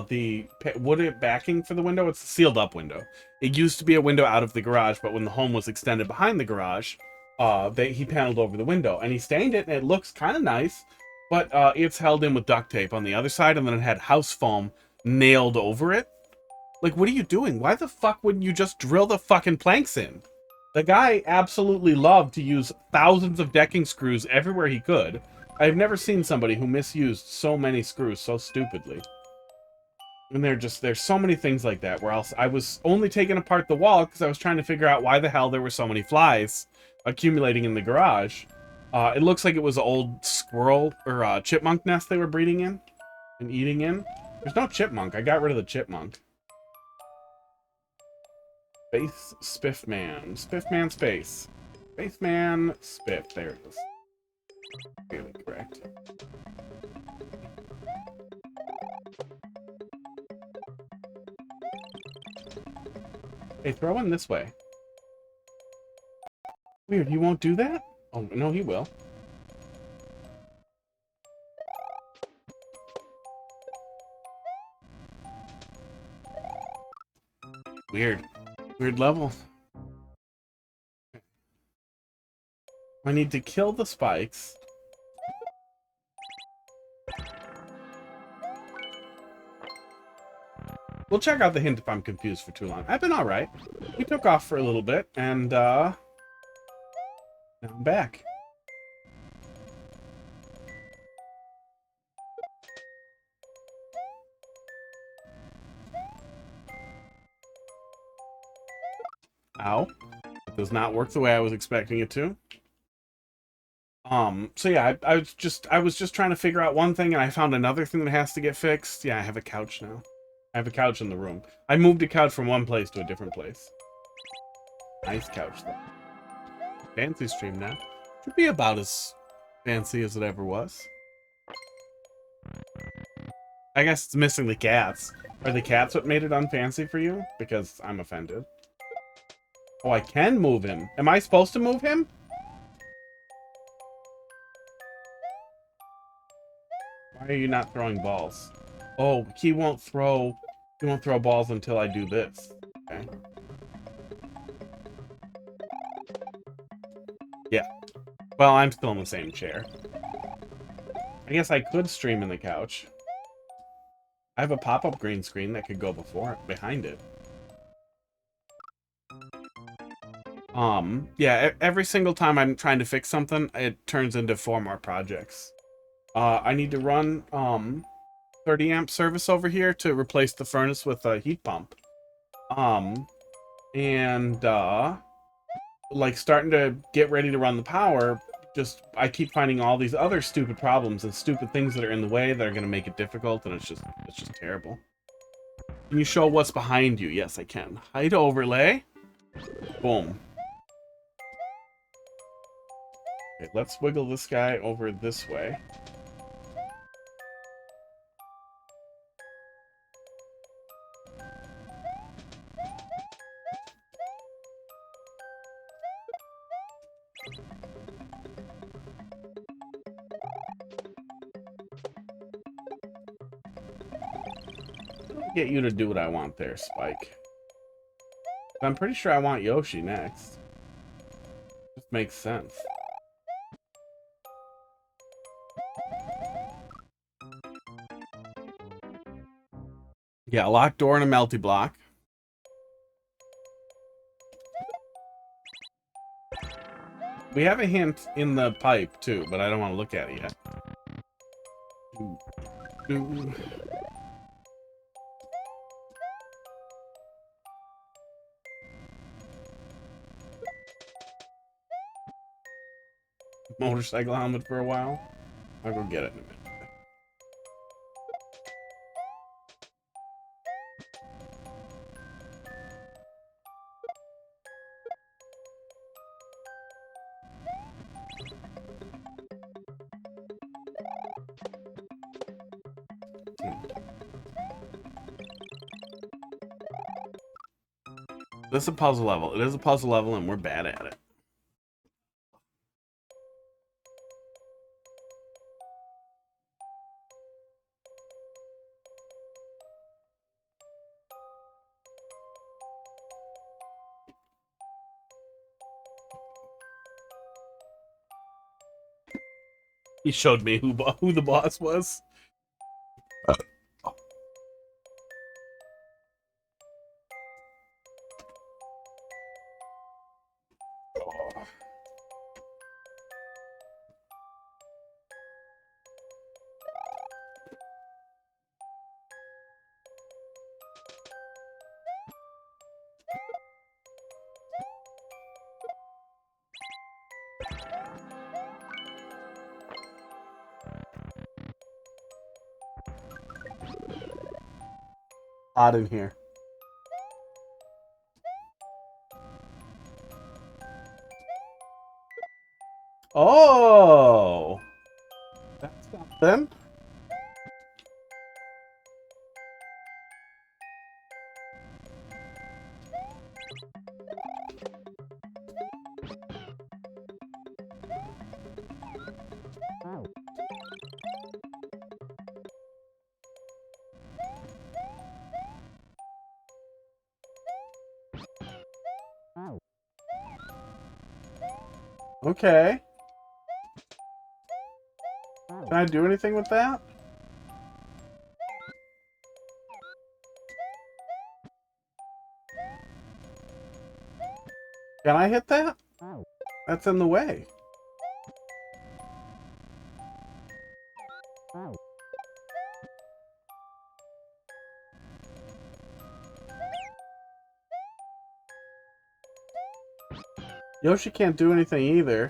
the wood backing for the window, it's a sealed up window. It used to be a window out of the garage, but when the home was extended behind the garage, he paneled over the window and he stained it, and it looks kind of nice, but it's held in with duct tape on the other side, and then it had house foam nailed over it. Like, what are you doing? Why the fuck wouldn't you just drill the fucking planks in? The guy absolutely loved to use thousands of decking screws everywhere he could. I've never seen somebody who misused so many screws so stupidly. And there's so many things like that where I was only taking apart the wall because I was trying to figure out why the hell there were so many flies accumulating in the garage. It looks like it was an old squirrel or chipmunk nest they were breeding in and eating in. There's no chipmunk. I got rid of the chipmunk. Space Spiffman. Spiffman Space. Spaceman Spiff. There it is. Really correct. Hey, throw one this way. Weird, he won't do that? Oh, no, he will. Weird. Weird level. I need to kill the spikes. We'll check out the hint if I'm confused for too long. I've been alright. We took off for a little bit, and, now I'm back. Ow. It does not work the way I was expecting it to. So yeah, I was just trying to figure out one thing, and I found another thing that has to get fixed. Yeah, I have a couch now. I have a couch in the room. I moved a couch from one place to a different place. Nice couch, though. Fancy stream now. Should be about as fancy as it ever was. I guess it's missing the cats. Are the cats what made it unfancy for you? Because I'm offended. Oh, I can move him. Am I supposed to move him? Why are you not throwing balls? Oh, he won't throw balls until I do this. Okay. Yeah. Well, I'm still in the same chair. I guess I could stream in the couch. I have a pop-up green screen that could go behind it. Yeah, every single time I'm trying to fix something, it turns into 4 more projects. I need to run, 30 amp service over here to replace the furnace with a heat pump. Like starting to get ready to run the power, I keep finding all these other stupid problems and stupid things that are in the way that are going to make it difficult, and it's just terrible. Can you show what's behind you? Yes, I can. Height overlay. Boom. Okay, let's wiggle this guy over this way. Get you to do what I want there, Spike. I'm pretty sure I want Yoshi next. Just makes sense. Yeah, a locked door and a melty block. We have a hint in the pipe, too, but I don't want to look at it yet. Motorcycle helmet for a while. I'll go get it in a minute. This is a puzzle level. It is a puzzle level, and we're bad at it. He showed me who the boss was. Hot in here. Oh, that's something. Okay. Can I do anything with that? Can I hit that? That's in the way. Yoshi can't do anything either.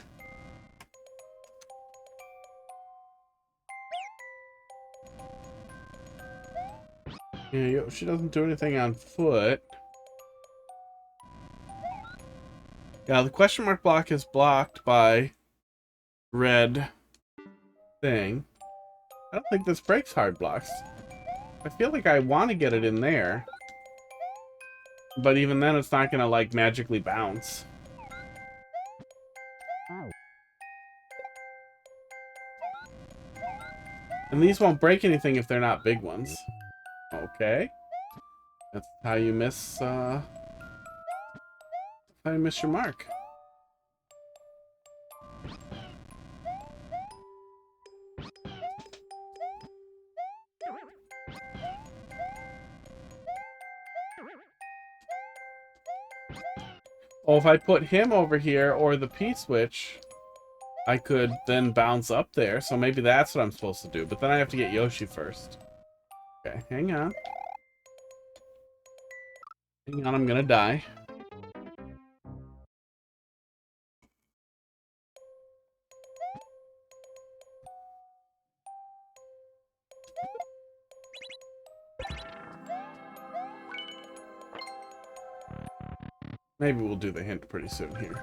Yeah, Yoshi doesn't do anything on foot. Yeah, the question mark block is blocked by red thing. I don't think this breaks hard blocks. I feel like I want to get it in there. But even then, it's not going to, like, magically bounce. And these won't break anything if they're not big ones. Okay. That's how you miss, how you miss your mark. Oh, if I put him over here, or the P-switch, I could then bounce up there, so maybe that's what I'm supposed to do. But then I have to get Yoshi first. Okay, hang on. Hang on, I'm gonna die. Maybe we'll do the hint pretty soon here.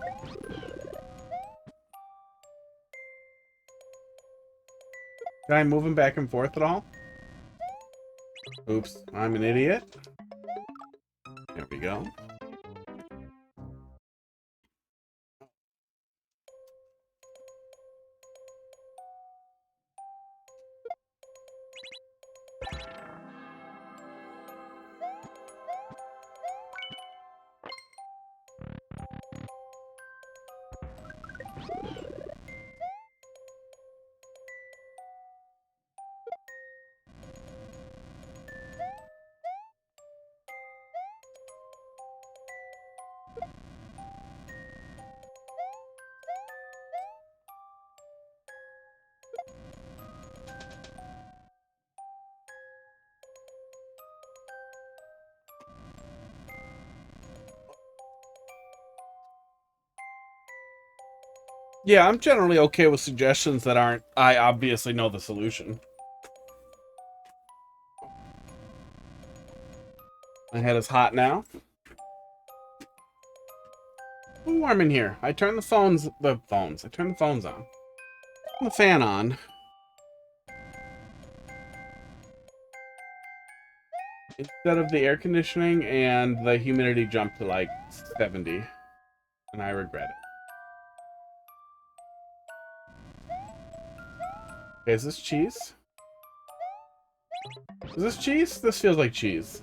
Can I move him back and forth at all? Oops, I'm an idiot. There we go. Yeah, I'm generally okay with suggestions that aren't, I obviously know the solution. My head is hot now. It's warm in here. I turned the phones on. Turn the fan on. Instead of the air conditioning, and the humidity jumped to like 70. And I regret it. Okay, is this cheese? Is this cheese? This feels like cheese.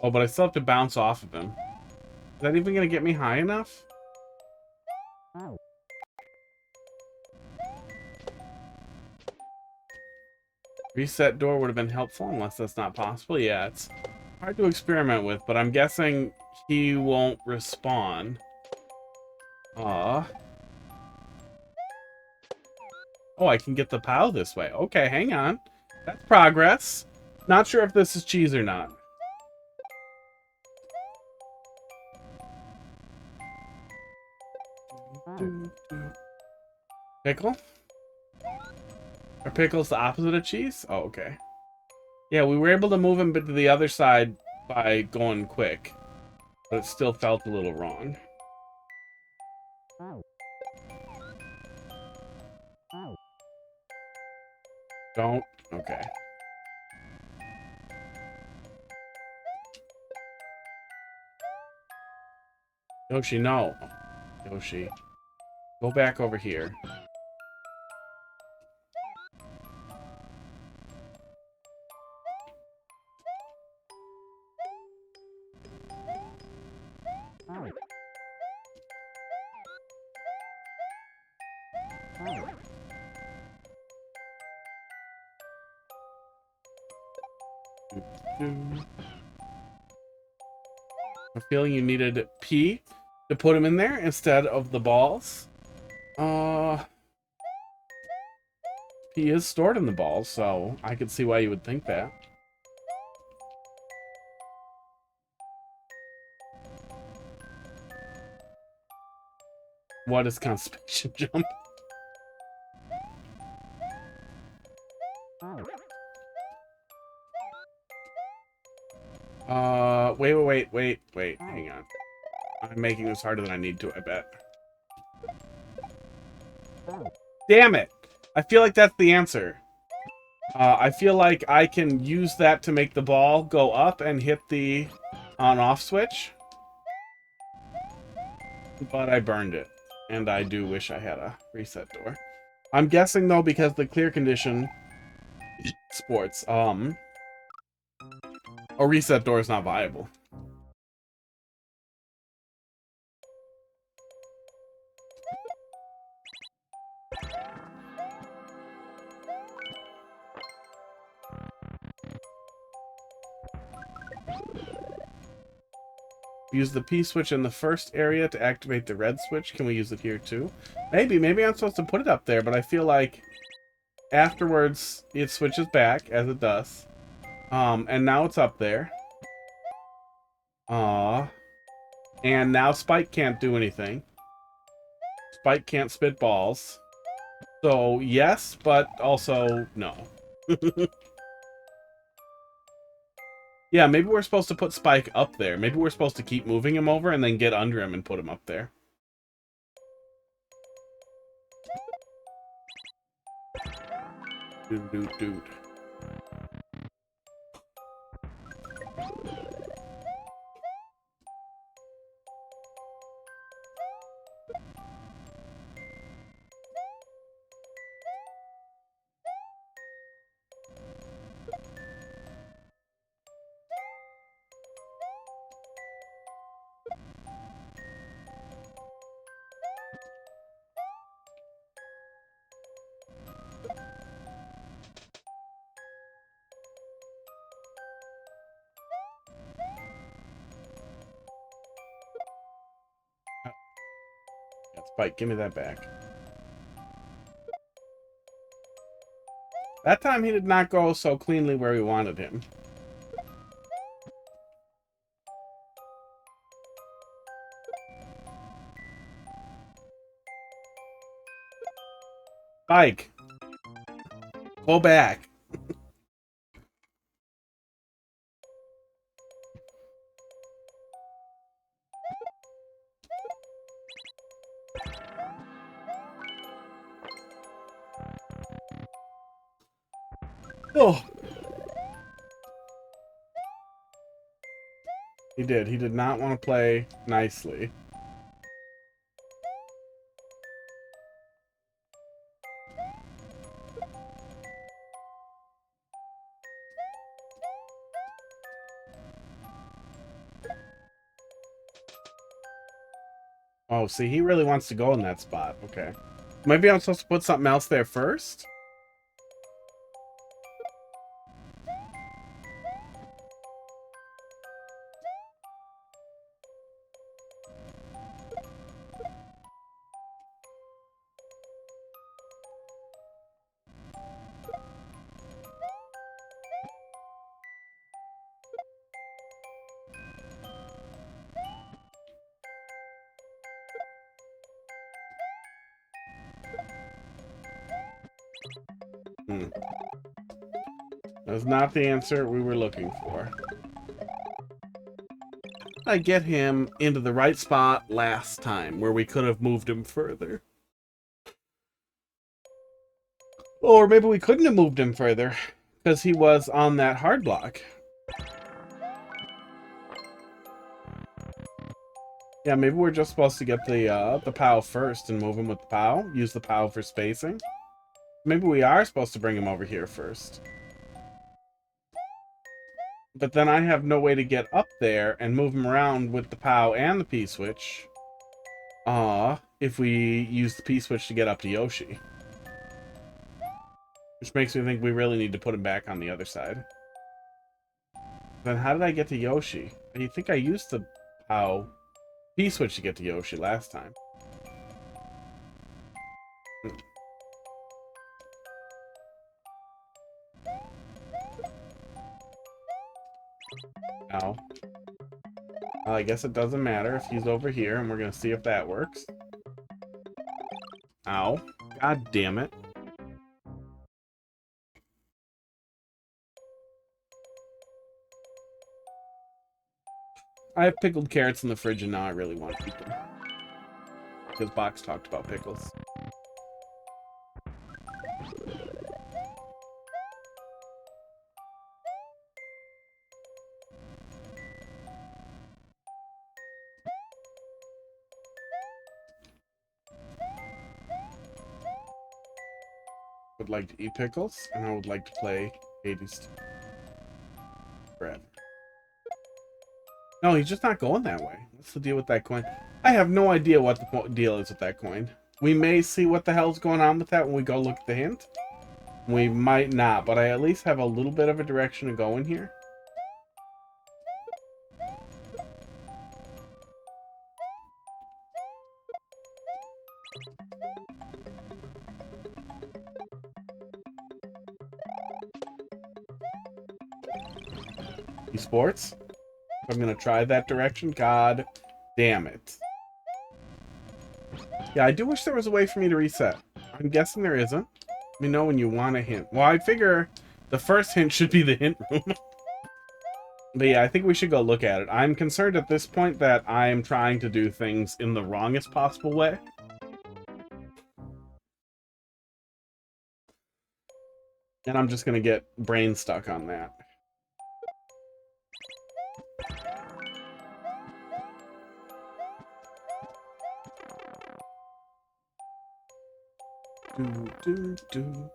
Oh, but I still have to bounce off of him. Is that even going to get me high enough? Reset door would have been helpful, unless that's not possible. Yeah, it's hard to experiment with, but I'm guessing he won't respawn. Oh, I can get the POW this way. Okay, hang on. That's progress. Not sure if this is cheese or not. Pickle? Are pickles the opposite of cheese? Oh, okay. Yeah, we were able to move him to the other side by going quick. But it still felt a little wrong. Don't? Okay. Yoshi, no. Yoshi. Go back over here. I'm feeling you needed P to put him in there instead of the balls. P is stored in the balls, so I could see why you would think that. What is constipation jump? Wait. Hang on. I'm making this harder than I need to, I bet. Damn it! I feel like that's the answer. I feel like I can use that to make the ball go up and hit the on-off switch. But I burned it. And I do wish I had a reset door. I'm guessing, though, because the clear condition sports, a reset door is not viable. Use the P switch in the first area to activate the red switch. Can we use it here too? Maybe I'm supposed to put it up there, but I feel like afterwards it switches back, as it does. And now it's up there. And now Spike can't do anything. Spike can't spit balls. So, yes, but also no. Yeah, maybe we're supposed to put Spike up there. Maybe we're supposed to keep moving him over and then get under him and put him up there. Dude. Spike, give me that back. That time he did not go so cleanly where we wanted him. Spike! Go back! Oh! He did. He did not want to play nicely. Oh, see, he really wants to go in that spot. Okay. Maybe I'm supposed to put something else there first? That's not the answer we were looking for. I get him into the right spot last time, where we could have moved him further. Or maybe we couldn't have moved him further, because he was on that hard block. Yeah, maybe we're just supposed to get the POW first and move him with the POW. Use the POW for spacing. Maybe we are supposed to bring him over here first. But then I have no way to get up there and move him around with the POW and the P-switch. If we use the P-switch to get up to Yoshi. Which makes me think we really need to put him back on the other side. Then how did I get to Yoshi? I think I used the POW P-switch to get to Yoshi last time. Ow. Well, I guess it doesn't matter if he's over here, and we're going to see if that works. Ow. God damn it. I have pickled carrots in the fridge, and now I really want to eat them. Because Box talked about pickles. would like to eat pickles, and I would like to play Hades forever. No, he's just not going that way. What's the deal with that coin? I have no idea what the deal is with that coin. We may see what the hell's going on with that when we go look at the hint. We might not, but I at least have a little bit of a direction to go in here. Esports? I'm gonna try that direction. God damn it. Yeah, I do wish there was a way for me to reset. I'm guessing there isn't. Let me know when you want a hint. Well, I figure the first hint should be the hint room. But yeah, I think we should go look at it. I'm concerned at this point that I'm trying to do things in the wrongest possible way. And I'm just gonna get brain stuck on that. Do.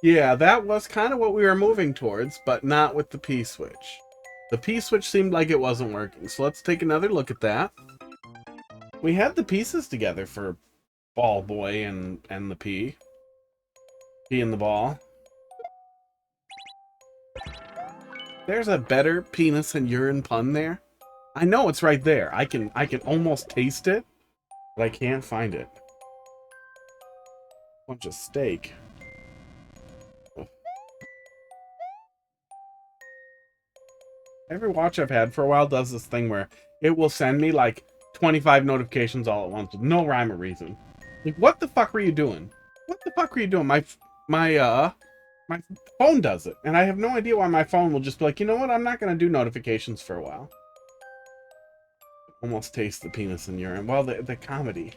Yeah, that was kind of what we were moving towards, but not with the P-switch. The P-switch seemed like it wasn't working, so let's take another look at that. We had the pieces together for Ball Boy and the P. P and the ball. There's a better penis and urine pun there. I know it's right there. I can almost taste it, but I can't find it. Bunch of steak. Every watch I've had for a while does this thing where it will send me like 25 notifications all at once with no rhyme or reason. Like, what the fuck were you doing? What the fuck were you doing? My phone does it, and I have no idea why my phone will just be like, you know what? I'm not gonna do notifications for a while. Almost taste the penis and urine. Well, the comedy.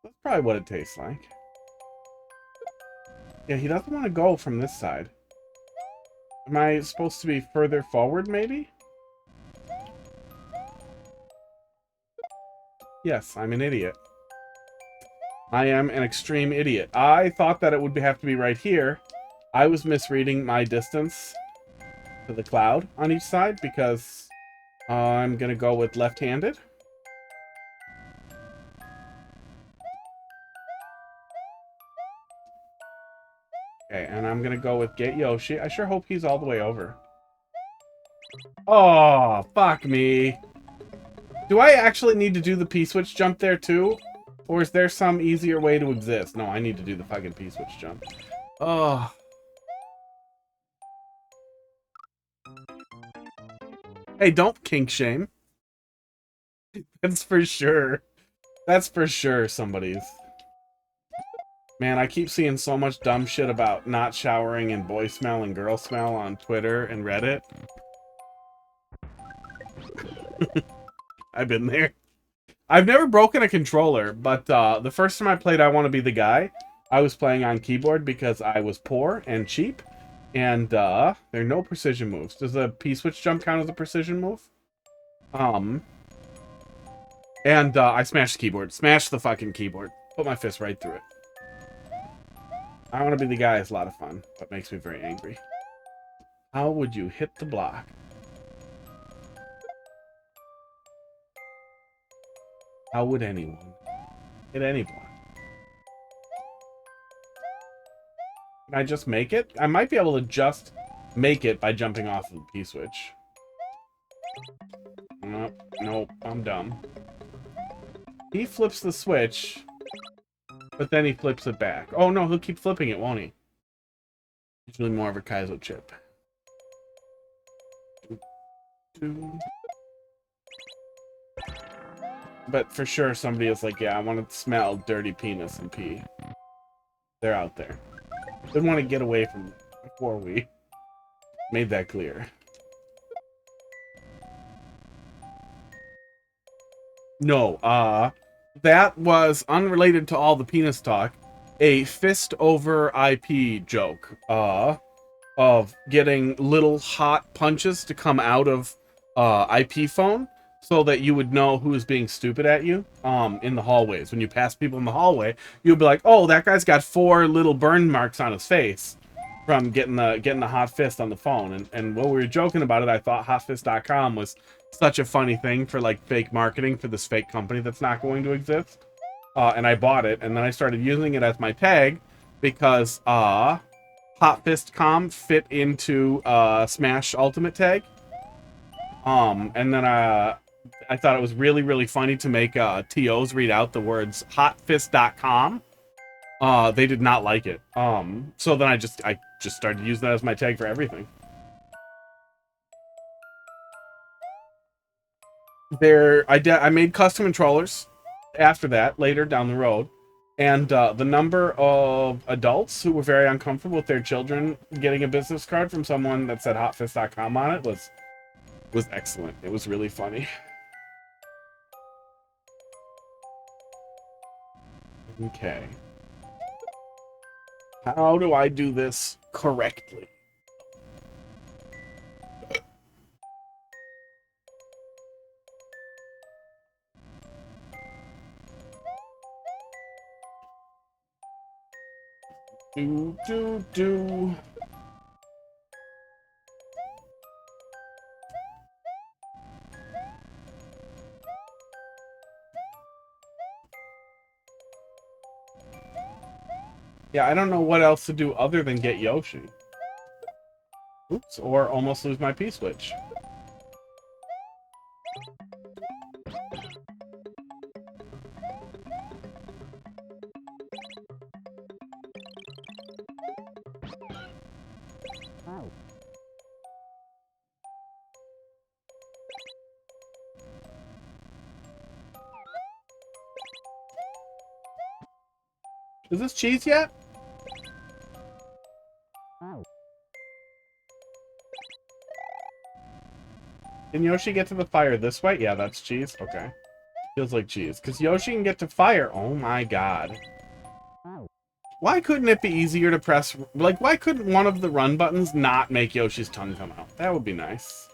That's probably what it tastes like. Yeah, he doesn't want to go from this side. Am I supposed to be further forward, maybe? Yes, I'm an idiot. I am an extreme idiot. I thought that it would have to be right here. I was misreading my distance to the cloud on each side because I'm going to go with left-handed. Okay, and I'm going to go with Get Yoshi. I sure hope he's all the way over. Oh, fuck me. Do I actually need to do the P-switch jump there too? Or is there some easier way to exist? No, I need to do the fucking P-switch jump. Oh. Hey, don't kink shame. That's for sure. That's for sure somebody's. Man, I keep seeing so much dumb shit about not showering and boy smell and girl smell on Twitter and Reddit. I've been there. I've never broken a controller, but the first time I played I Want to Be the Guy, I was playing on keyboard because I was poor and cheap, and there are no precision moves. Does the P-switch jump count as a precision move? And I smashed the keyboard. Smashed the fucking keyboard. Put my fist right through it. I Want to Be the Guy is a lot of fun, but makes me very angry. How would you hit the block? How would anyone hit any block? Can I just make it? I might be able to just make it by jumping off of the P-switch. Nope, I'm dumb. He flips the switch, but then he flips it back. Oh no, he'll keep flipping it, won't he? Usually more of a Kaizo chip. But for sure somebody is like, yeah, I want to smell dirty penis and pee. They're out there. Didn't want to get away from it before we made that clear. No, that was unrelated to all the penis talk. A fist over IP joke, of getting little hot punches to come out of IP phone so that you would know who is being stupid at you in the hallways. When you pass people in the hallway, you'd be like, oh, that guy's got 4 little burn marks on his face from getting the hot fist on the phone. And while we were joking about it, I thought hotfist.com was such a funny thing for like fake marketing for this fake company that's not going to exist. And I bought it, and then I started using it as my tag because hotfist.com fit into Smash Ultimate tag. And then I thought it was really, really funny to make TOs read out the words hotfist.com. They did not like it. So then I just started using that as my tag for everything. I made custom controllers after that, later down the road. And the number of adults who were very uncomfortable with their children getting a business card from someone that said hotfist.com on it was excellent. It was really funny. Okay. How do I do this correctly? Do. Yeah, I don't know what else to do other than get Yoshi. Oops, or almost lose my P-switch. Is this cheese yet? Can Yoshi get to the fire this way? Yeah, that's cheese. Okay. Feels like cheese. Because Yoshi can get to fire. Oh my god. Why couldn't it be easier to press... Like, why couldn't one of the run buttons not make Yoshi's tongue come out? That would be nice.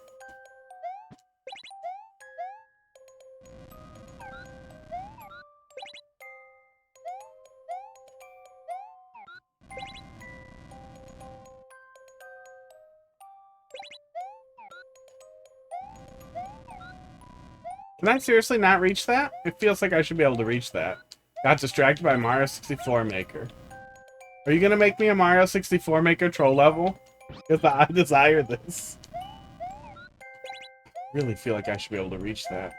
Can I seriously not reach that? It feels like I should be able to reach that. Got distracted by Mario 64 Maker. Are you gonna make me a Mario 64 Maker troll level? Because I desire this. I really feel like I should be able to reach that.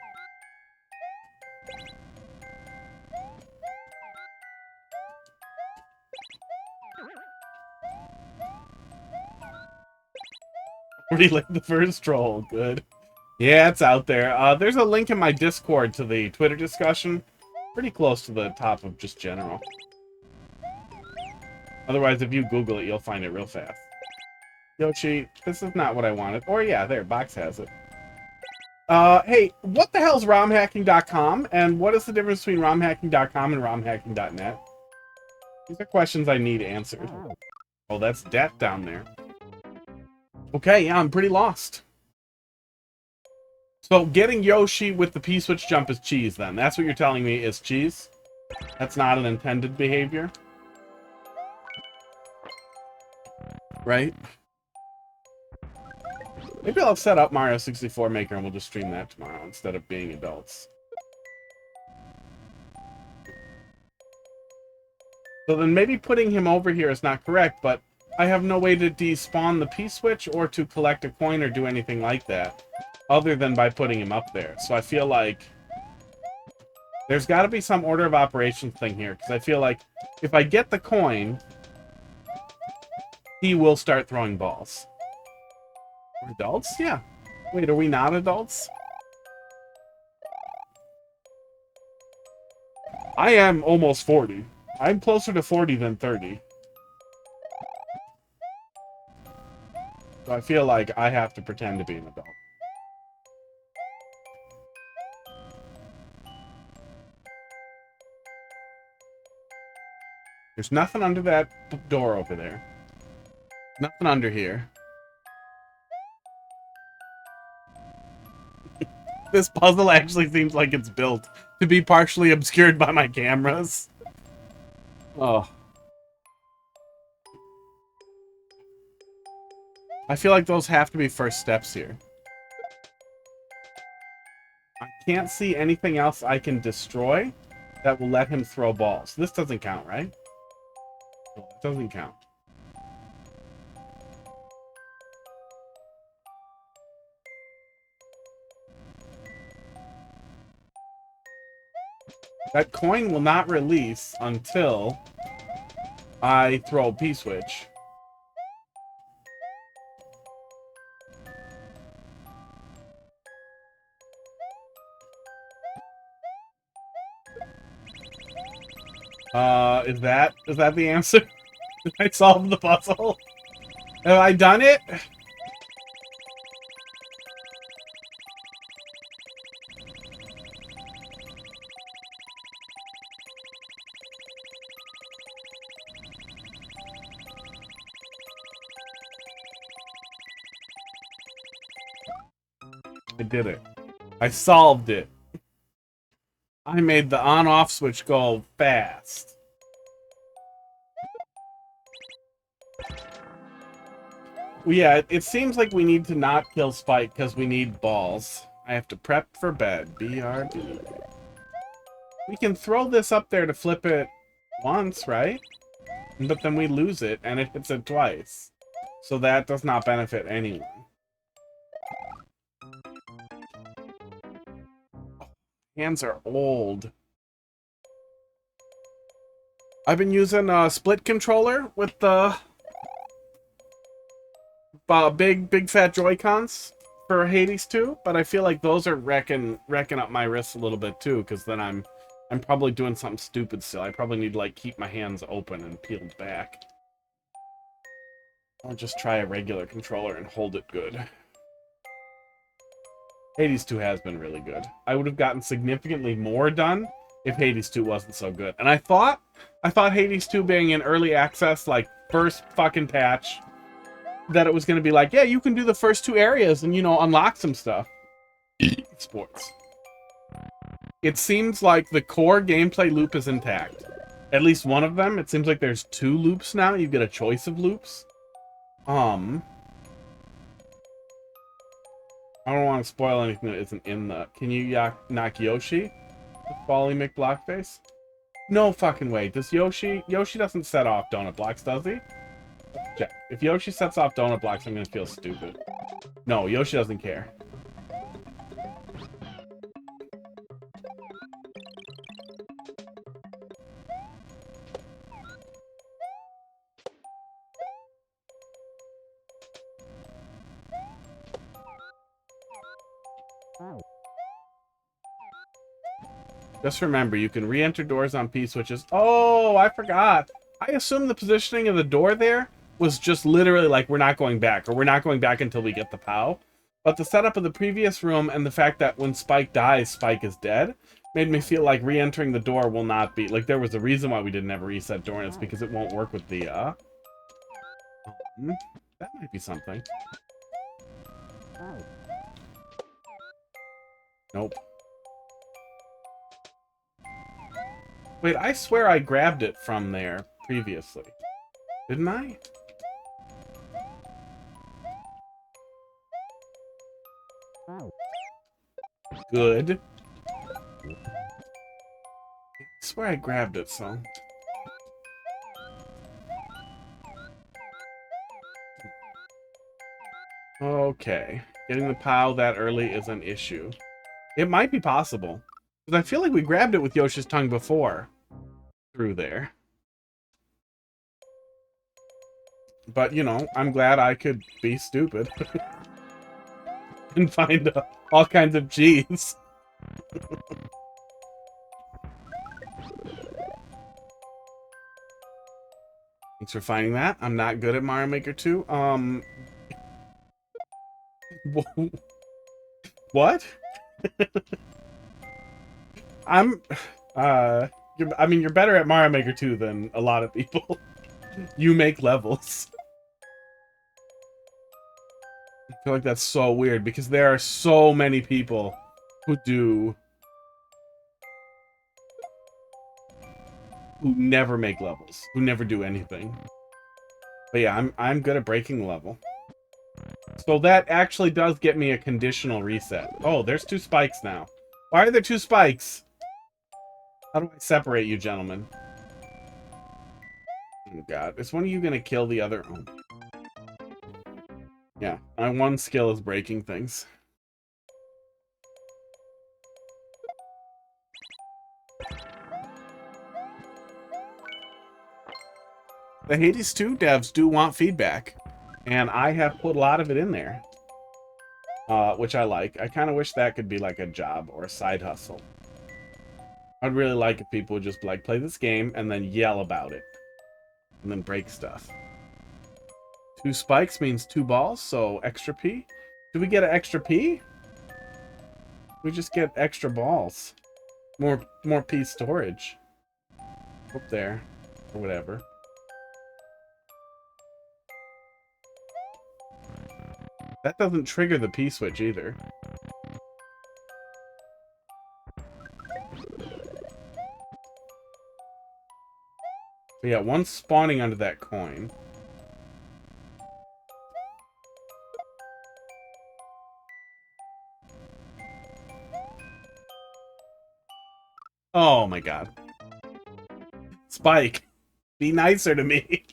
Already like the first troll. Good. Yeah, it's out there. There's a link in my Discord to the Twitter discussion. Pretty close to the top of just general. Otherwise, if you Google it, you'll find it real fast. Yoshi, this is not what I wanted. Or yeah, there, Box has it. Hey, what the hell's romhacking.com? And what is the difference between romhacking.com and romhacking.net? These are questions I need answered. Oh, that's debt down there. Okay, yeah, I'm pretty lost. So getting Yoshi with the P-switch jump is cheese, then. That's what you're telling me is cheese? That's not an intended behavior? Right? Maybe I'll set up Mario 64 Maker and we'll just stream that tomorrow instead of being adults. So then maybe putting him over here is not correct, but I have no way to despawn the P-switch or to collect a coin or do anything like that, other than by putting him up there. So I feel like there's got to be some order of operations thing here, because I feel like if I get the coin, he will start throwing balls. We're adults? Yeah. Wait, are we not adults? I am almost 40. I'm closer to 40 than 30. So I feel like I have to pretend to be an adult. There's nothing under that door over there. Nothing under here. This puzzle actually seems like it's built to be partially obscured by my cameras. Oh. I feel like those have to be first steps here. I can't see anything else I can destroy that will let him throw balls. This doesn't count, right? No, it doesn't count. That coin will not release until I throw a P-switch. Is that the answer? Did I solve the puzzle? Have I done it? I did it. I solved it. I made the on-off switch go fast. Well, yeah, it seems like we need to not kill Spike because we need balls. I have to prep for bed. BRB. We can throw this up there to flip it once, right? But then we lose it, and it hits it twice. So that does not benefit anyone. Hands are old. I've been using a split controller with the big fat Joy-Cons for Hades 2, but I feel like those are wrecking up my wrists a little bit too, because then I'm probably doing something stupid still. I probably need to like keep my hands open and peeled back. I'll just try a regular controller and hold it good. Hades 2 has been really good. I would have gotten significantly more done if Hades 2 wasn't so good. And I thought Hades 2 being in early access, like first fucking patch, that it was going to be like, yeah, you can do the first 2 areas and, you know, unlock some stuff. Sports. It seems like the core gameplay loop is intact. At least one of them. It seems like there's 2 loops now. You get a choice of loops. I don't want to spoil anything that isn't in the... Can you knock Yoshi? Folly McBlockface? No fucking way. Does Yoshi... Yoshi doesn't set off donut blocks, does he? Check. If Yoshi sets off donut blocks, I'm gonna feel stupid. No, Yoshi doesn't care. Just remember, you can re-enter doors on P-switches. Oh, I forgot. I assumed the positioning of the door there was just literally like, we're not going back, or we're not going back until we get the POW. But the setup of the previous room and the fact that when Spike dies, Spike is dead, made me feel like re-entering the door will not be... Like, there was a reason why we didn't have a reset door, and it's because it won't work with the, that might be something. Nope. Wait, I swear I grabbed it from there previously. Didn't I? Good. I swear I grabbed it, so... Okay. Getting the POW that early is an issue. It might be possible. Because I feel like we grabbed it with Yoshi's tongue before. Through there. But, you know, I'm glad I could be stupid. And find all kinds of G's. Thanks for finding that. I'm not good at Mario Maker 2. What? I mean, you're better at Mario Maker 2 than a lot of people. You make levels. I feel like that's so weird because there are so many people who never make levels, who never do anything. But yeah, I'm good at breaking the level. So that actually does get me a conditional reset. Oh, there's 2 spikes now. Why are there 2 spikes? How do I separate you, gentlemen? Oh god, is one of you gonna kill the other? Oh. Yeah, my one skill is breaking things. The Hades 2 devs do want feedback, and I have put a lot of it in there, which I like. I kind of wish that could be like a job or a side hustle. I'd really like if people would just like play this game and then yell about it, and then break stuff. 2 spikes means 2 balls, so extra P. Do we get an extra P? We just get extra balls. More P storage. Up there, or whatever. That doesn't trigger the P switch either. But yeah, one's spawning under that coin. Oh my god. Spike, be nicer to me.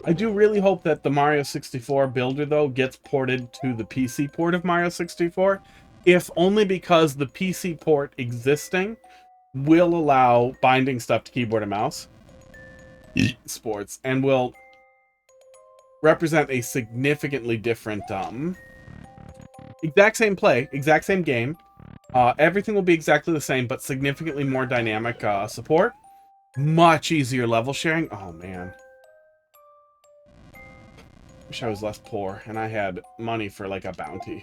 I do really hope that the Mario 64 builder, though, gets ported to the PC port of Mario 64, if only because the PC port existing will allow binding stuff to keyboard and mouse sports, and will represent a significantly different, exact same play, exact same game. Everything will be exactly the same, but significantly more dynamic support. Much easier level sharing. Oh, man. Wish I was less poor and I had money for like a bounty.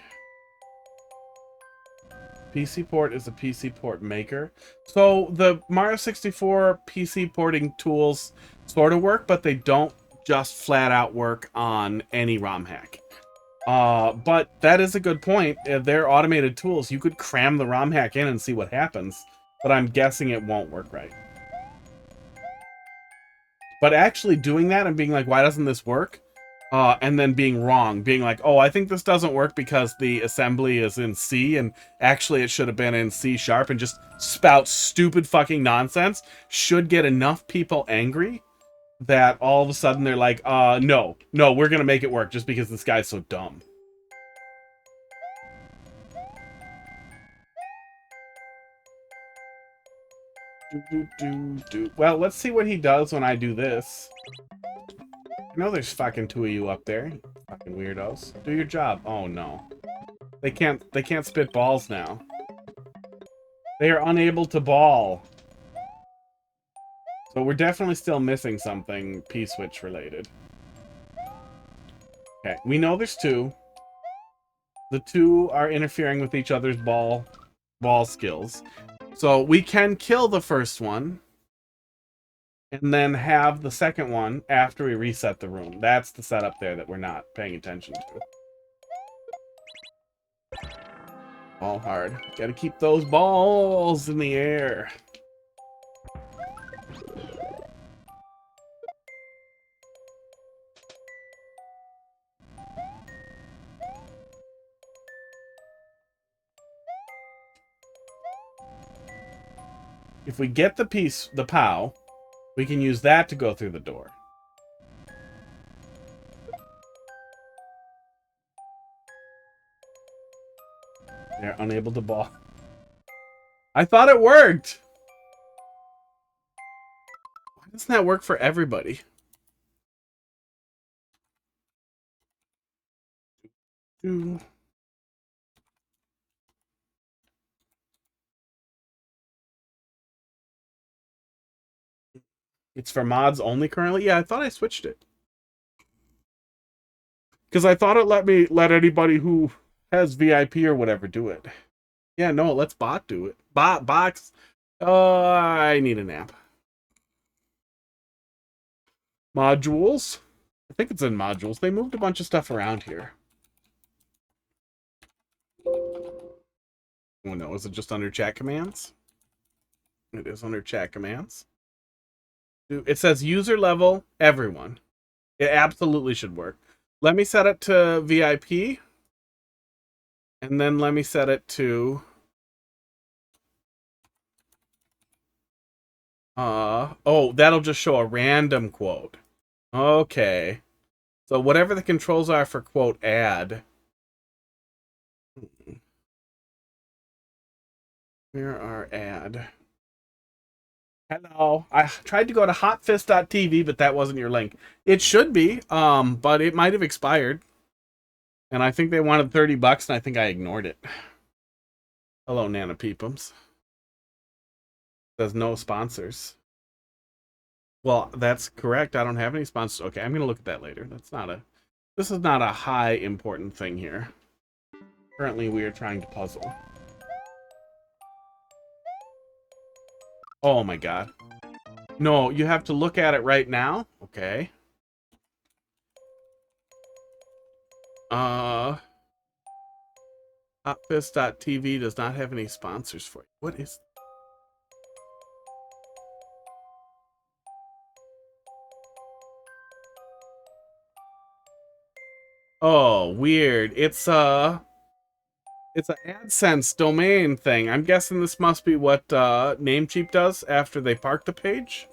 PC port is a PC port maker. So the Mario 64 PC porting tools sort of work, but they don't just flat out work on any ROM hack. But that is a good point. If they're automated tools, you could cram the ROM hack in and see what happens, but I'm guessing it won't work right. But actually doing that and being like, why doesn't this work? And then being wrong, being like, oh, I think this doesn't work because the assembly is in C, and actually it should have been in C#, and just spout stupid fucking nonsense, should get enough people angry that all of a sudden they're like, no, we're gonna make it work just because this guy's so dumb. Well, let's see what he does when I do this. I know there's fucking 2 of you up there, fucking weirdos. Do your job. Oh no. They can't spit balls now. They are unable to ball. So we're definitely still missing something P-switch related. Okay, we know there's 2. The 2 are interfering with each other's ball skills. So we can kill the first one and then have the second one after we reset the room. That's the setup there that we're not paying attention to. Ball hard. Gotta keep those balls in the air. If we get the piece, the POW, we can use that to go through the door. They're unable to ball. I thought it worked! Why doesn't that work for everybody? It's for mods only currently? Yeah, I thought I switched it. Because I thought it let anybody who has VIP or whatever do it. Yeah, no, it lets bot do it. Box. I need a nap. Modules. I think it's in modules. They moved a bunch of stuff around here. Oh no, is it just under chat commands? It is under chat commands. It says user level, everyone. It absolutely should work. Let me set it to VIP. And then let me set it to... oh, that'll just show a random quote. Okay. So whatever the controls are for quote add. Where are add? Hello. I tried to go to hotfist.tv, but that wasn't your link. It should be, but it might have expired. And I think they wanted $30, and I think I ignored it. Hello, Nana Peepums. Says no sponsors. Well, that's correct. I don't have any sponsors. Okay, I'm gonna look at that later. This is not a high important thing here. Currently, we are trying to puzzle. Oh my god. No, you have to look at it right now? Okay. Hotfist.tv does not have any sponsors for you. What is... Oh, weird. It's an AdSense domain thing. I'm guessing this must be what Namecheap does after they park the page.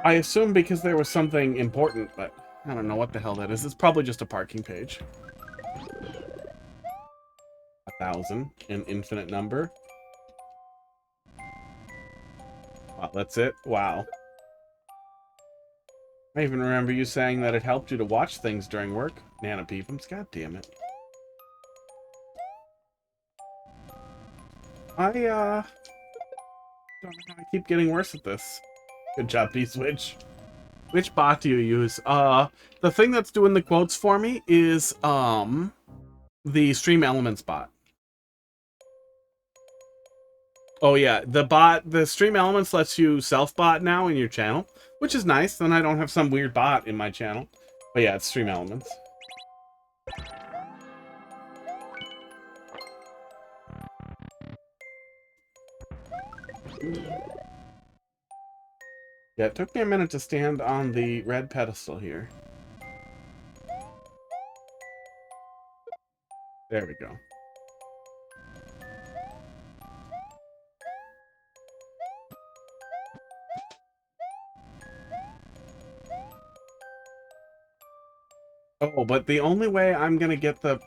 I assume because there was something important, but I don't know what the hell that is. It's probably just a parking page. 1,000, an infinite number. Wow, that's it? Wow. I even remember you saying that it helped you to watch things during work. Nana Peepums, god damn it. I don't know how I keep getting worse at this. Good job, P-Switch. Which bot do you use? The thing that's doing the quotes for me is, the Stream Elements bot. Oh yeah, the Stream Elements lets you self-bot now in your channel, which is nice. Then I don't have some weird bot in my channel. But yeah, it's Stream Elements. Yeah, it took me a minute to stand on the red pedestal here. There we go. Oh, but the only way I'm gonna get the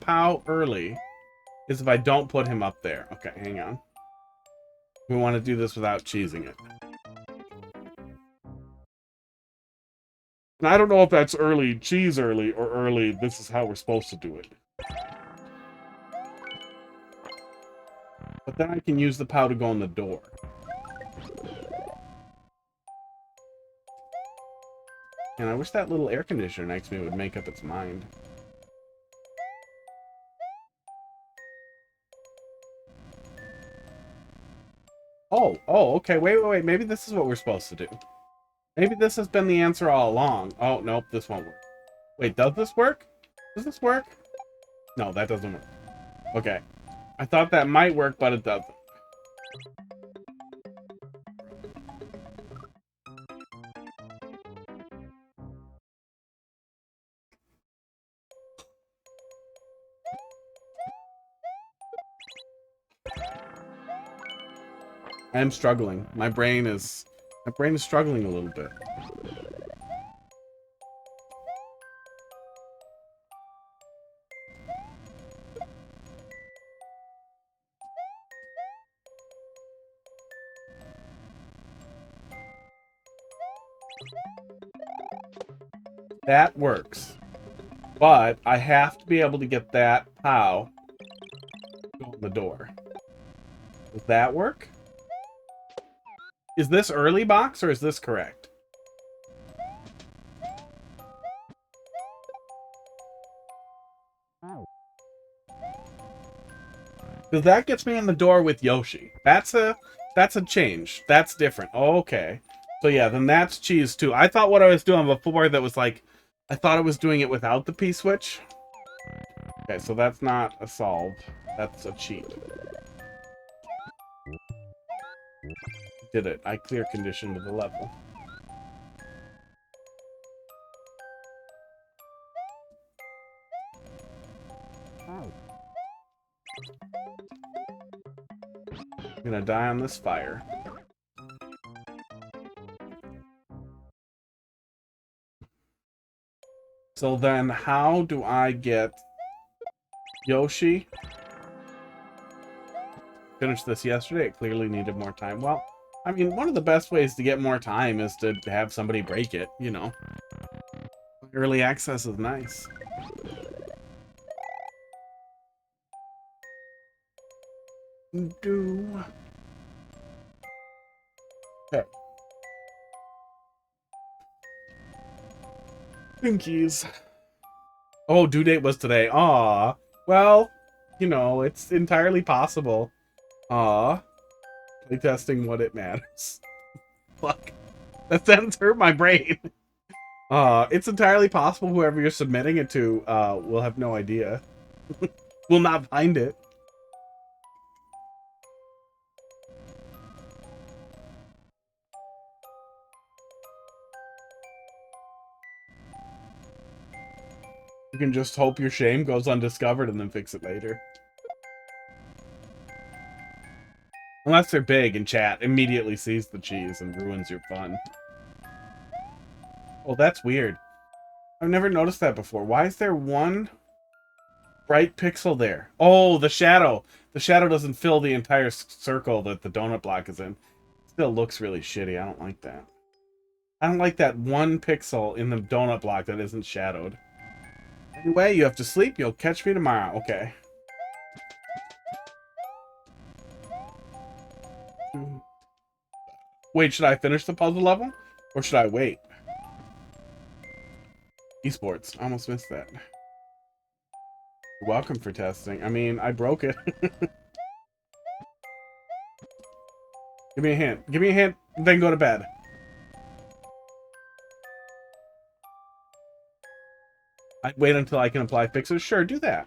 POW early is if I don't put him up there. Okay, hang on. We want to do this without cheesing it. And I don't know if that's early, cheese early, or early, this is how we're supposed to do it. But then I can use the POW to go in the door. And I wish that little air conditioner next to me would make up its mind. Oh, okay, wait. Maybe this is what we're supposed to do. Maybe this has been the answer all along. Oh, nope, this won't work. Wait, does this work? Does this work? No, that doesn't work. Okay. I thought that might work, but it doesn't. I am struggling. My brain is struggling a little bit. That works. But I have to be able to get that POW on the door. Does that work? Is this early box or is this correct? Because that gets me in the door with Yoshi. That's a change. That's different. Oh, okay. So yeah, then that's cheese too. I thought what I was doing before that was like, I thought I was doing it without the P-switch. Okay, so that's not a solve. That's a cheat. Did it. I clear conditioned the level. Oh. I'm gonna die on this fire. So then how do I get Yoshi? Finished this yesterday. It clearly needed more time. Well, I mean, one of the best ways to get more time is to have somebody break it, you know. Early access is nice. Do. Okay. Pinkies. Oh, due date was today. Aw. Well, you know, it's entirely possible. Aw. Playtesting what it matters. Fuck. That sentence hurt my brain. It's entirely possible whoever you're submitting it to, will have no idea. Will not find it. You can just hope your shame goes undiscovered and then fix it later. Unless they're big and chat immediately sees the cheese and ruins your fun. Oh, that's weird. I've never noticed that before. Why is there one bright pixel there? Oh, the shadow. The shadow doesn't fill the entire circle that the donut block is in. Still looks really shitty. I don't like that. I don't like that one pixel in the donut block that isn't shadowed. Anyway, you have to sleep. You'll catch me tomorrow. Okay. Wait, should I finish the puzzle level? Or should I wait? Esports. I almost missed that. You're welcome for testing. I mean, I broke it. Give me a hint. Give me a hint, then go to bed. I wait until I can apply fixes. Sure, do that.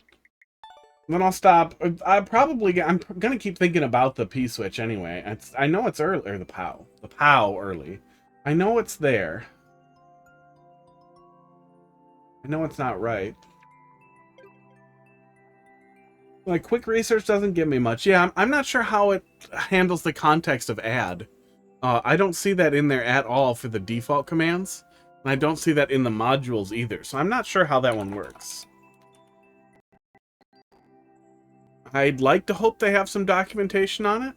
Then I'll stop. I'm gonna keep thinking about the P switch anyway. I know it's early, or the POW early. I know it's there. I know it's not right. Like, quick research doesn't give me much. Yeah, I'm not sure how it handles the context of add. I don't see that in there at all for the default commands. And I don't see that in the modules either. So I'm not sure how that one works. I'd like to hope they have some documentation on it.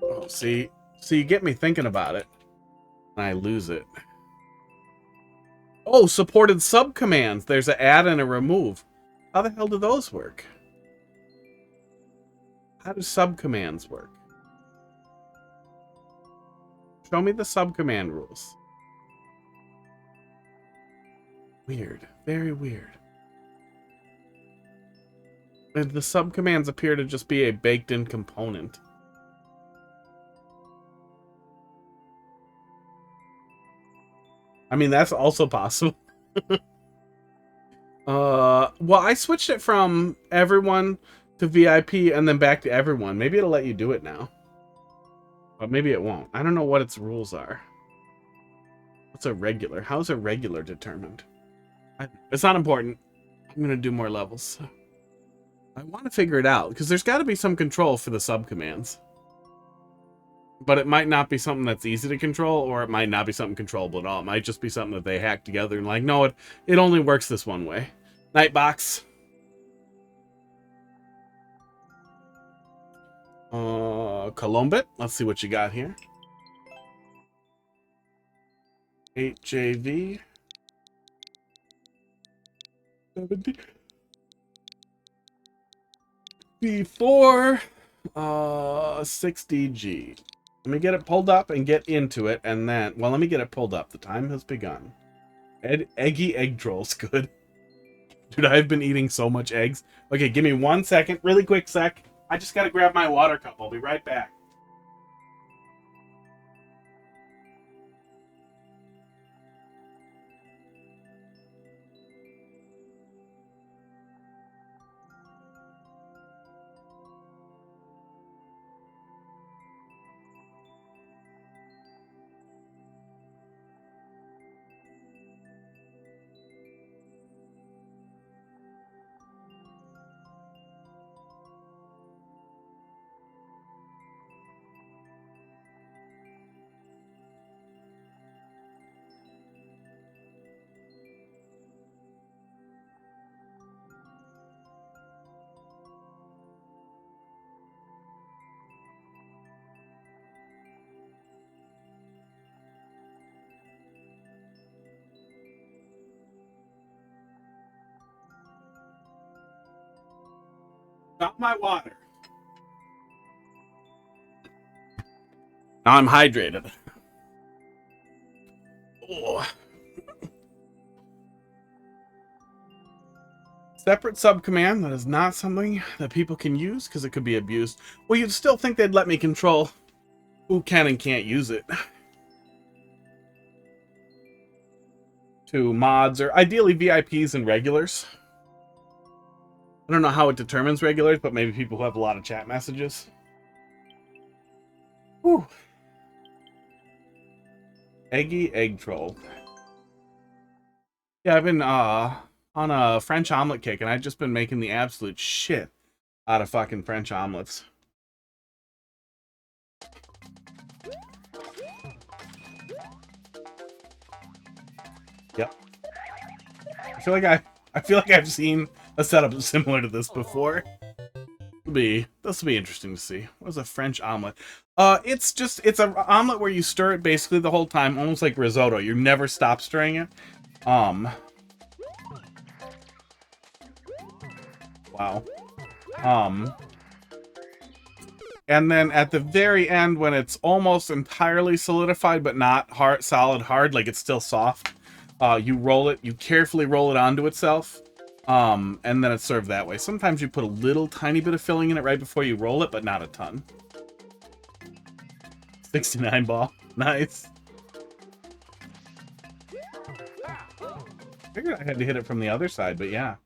Oh, see, you get me thinking about it, and I lose it. Oh, supported subcommands. There's an add and a remove. How the hell do those work? How do subcommands work? Show me the subcommand rules. Weird. Very weird. And the subcommands appear to just be a baked-in component. I mean, that's also possible. Well, I switched it from everyone to VIP and then back to everyone. Maybe it'll let you do it now. But maybe it won't. I don't know what its rules are. What's a regular? How's a regular determined? It's not important. I'm going to do more levels. I want to figure it out, because there's got to be some control for the subcommands. But it might not be something that's easy to control, or it might not be something controllable at all. It might just be something that they hack together and like, no, it only works this one way. Nightbox. Colombit. Let's see what you got here. 8JV. 70. B4. 60G. Let me get it pulled up and get into it, and then... Well, let me get it pulled up. The time has begun. Eggy egg trolls. Good. Dude, I've been eating so much eggs. Okay, give me 1 second. Really quick sec. I just gotta grab my water cup. I'll be right back. Got my water. Now I'm hydrated. Oh. Separate subcommand, that is not something that people can use because it could be abused. Well, you'd still think they'd let me control who can and can't use it. To mods, or ideally VIPs and regulars. I don't know how it determines regulars, but maybe people who have a lot of chat messages. Whew. Eggy egg troll. Yeah, I've been on a French omelet kick, and I've just been making the absolute shit out of fucking French omelets. Yep. I feel like I've seen a setup similar to this before. This will be interesting to see. What is a French omelet? It's an omelet where you stir it basically the whole time, almost like risotto. You never stop stirring it. Wow. And then at the very end, when it's almost entirely solidified but not solid hard, like it's still soft, you roll it. You carefully roll it onto itself. And then it's served that way. Sometimes you put a little tiny bit of filling in it right before you roll it, but not a ton. 69 ball. Nice. Figured I had to hit it from the other side, but yeah.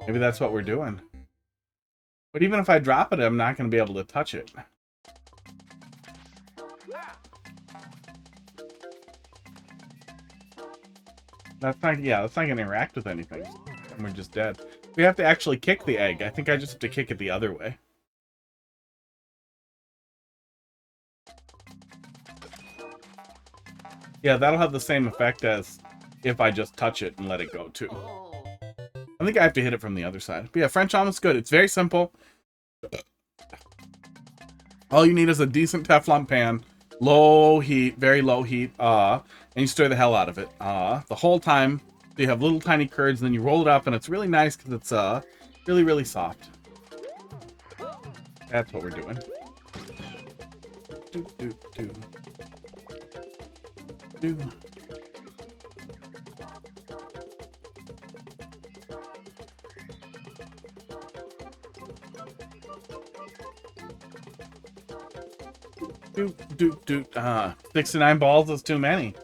Maybe that's what we're doing. But even if I drop it, I'm not going to be able to touch it. That's not going to interact with anything. And we're just dead. We have to actually kick the egg. I think I just have to kick it the other way. Yeah, that'll have the same effect as if I just touch it and let it go, too. I think I have to hit it from the other side. But yeah, French omelet's good. It's very simple. All you need is a decent Teflon pan. Low heat, very low heat. And you stir the hell out of it. The whole time. So you have little tiny curds, and then you roll it up, and it's really nice because it's really, really soft. That's what we're doing. Do. 69 balls is too many.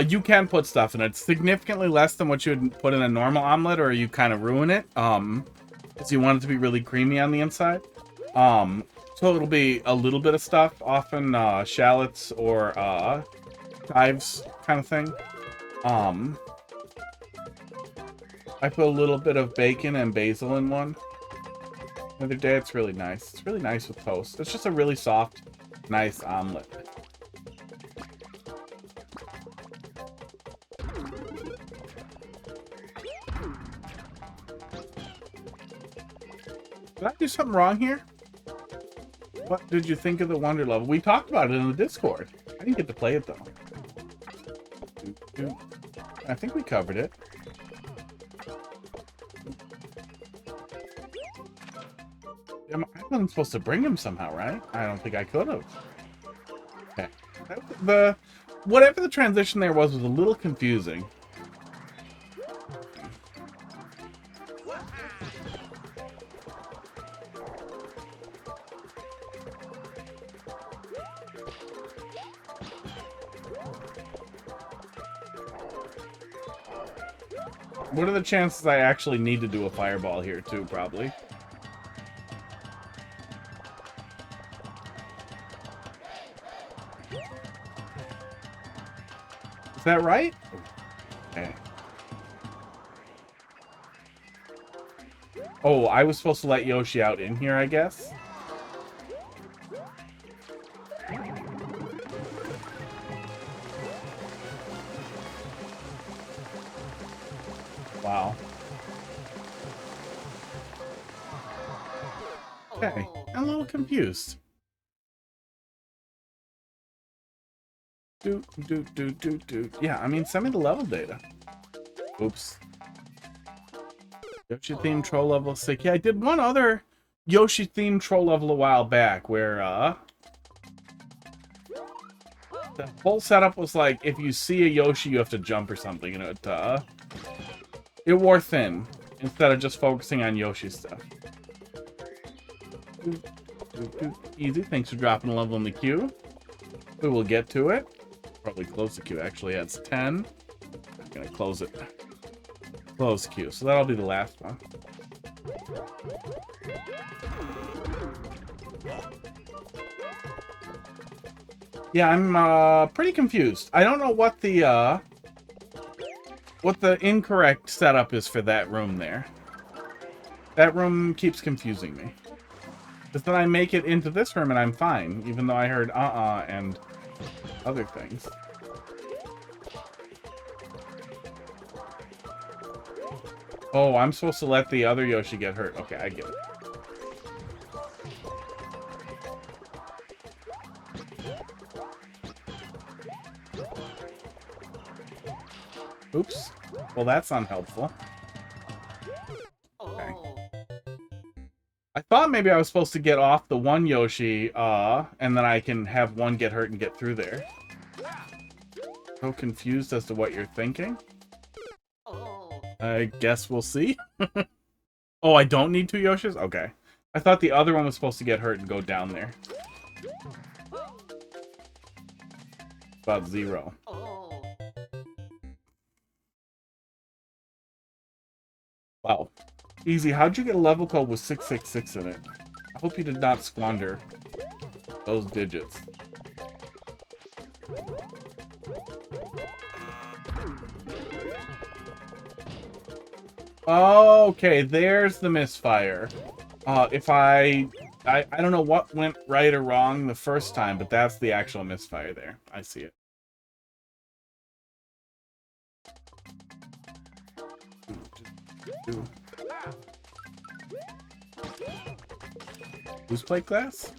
You can put stuff in it. It's significantly less than what you would put in a normal omelet, or you kind of ruin it. Because you want it to be really creamy on the inside. So it'll be a little bit of stuff, often shallots or chives kind of thing. I put a little bit of bacon and basil in one the other day. It's really nice. It's really nice with toast. It's just a really soft, nice omelet. Did I do something wrong here? What did you think of the Wonder Level? We talked about it in the Discord. I didn't get to play it, though. I think we covered it. I wasn't supposed to bring him somehow, right? I don't think I could have. Okay. Whatever the transition there was a little confusing. What are the chances I actually need to do a fireball here, too, probably? Is that right? Okay. Oh, I was supposed to let Yoshi out in here, I guess? Wow. Okay, I'm a little confused. Do. Yeah, I mean, send me the level data. Oops. Yoshi themed troll level 6. Yeah, I did one other Yoshi themed troll level a while back where, the whole setup was like, if you see a Yoshi, you have to jump or something, you know, it wore thin instead of just focusing on Yoshi stuff. Easy, thanks for dropping a level in the queue. We will get to it. Probably close the queue, actually. That's 10. I'm gonna close it. Close queue, so that'll be the last one. Yeah, I'm pretty confused. I don't know what the incorrect setup is for that room there. That room keeps confusing me. Because then I make it into this room and I'm fine, even though I heard and other things. Oh, I'm supposed to let the other Yoshi get hurt. Okay, I get it. Oops. Well, that's unhelpful. Okay. I thought maybe I was supposed to get off the one Yoshi, and then I can have one get hurt and get through there. So confused as to what you're thinking. I guess we'll see. Oh, I don't need two Yoshis? Okay. I thought the other one was supposed to get hurt and go down there. About 0. Wow. Easy, how'd you get a level code with 666 in it? I hope you did not squander those digits. Okay, there's the misfire. If I don't know what went right or wrong the first time, but that's the actual misfire there. I see it. Who's plate glass?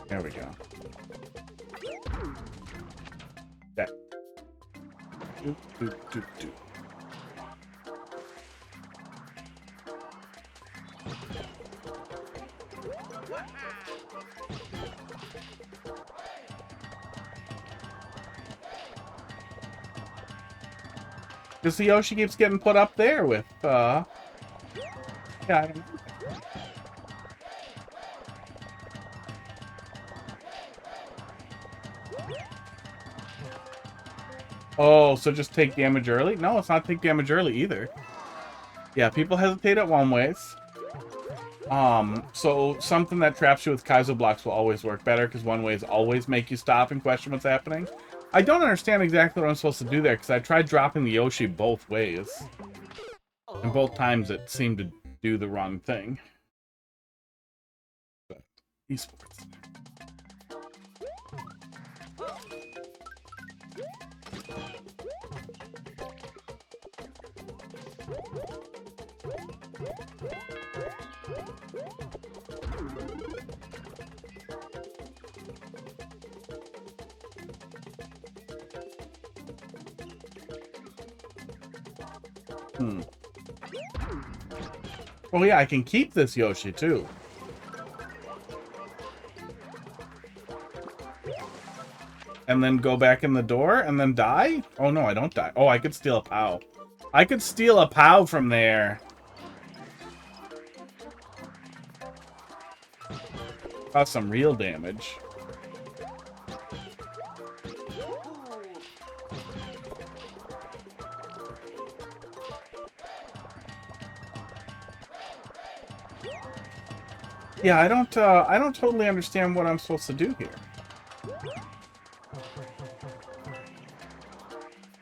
There we go. Okay. Do. Because the Yoshi keeps getting put up there with, yeah, I don't know. Oh, so just take damage early? No, it's not take damage early either. Yeah, people hesitate at one ways. So something that traps you with Kaizo blocks will always work better, because one ways always make you stop and question what's happening. I don't understand exactly what I'm supposed to do there, because I tried dropping the Yoshi both ways. And both times it seemed to do the wrong thing. But, esports. Oh yeah, I can keep this Yoshi too. And then go back in the door and then die? Oh no, I don't die. Oh, I could steal a POW. I could steal a POW from there. Cause some real damage. Yeah, I don't totally understand what I'm supposed to do here.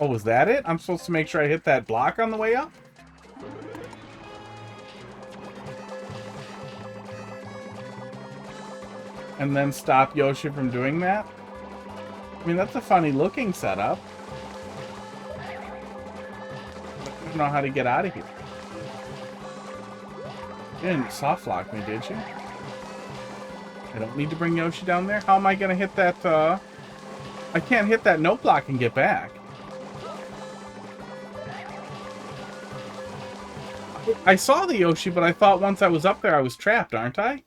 Oh, was that it? I'm supposed to make sure I hit that block on the way up? And then stop Yoshi from doing that? I mean, that's a funny looking setup. I don't know how to get out of here. You didn't soft lock me, did you? I don't need to bring Yoshi down there? How am I gonna hit that, I can't hit that note block and get back. I saw the Yoshi, but I thought once I was up there I was trapped, aren't I?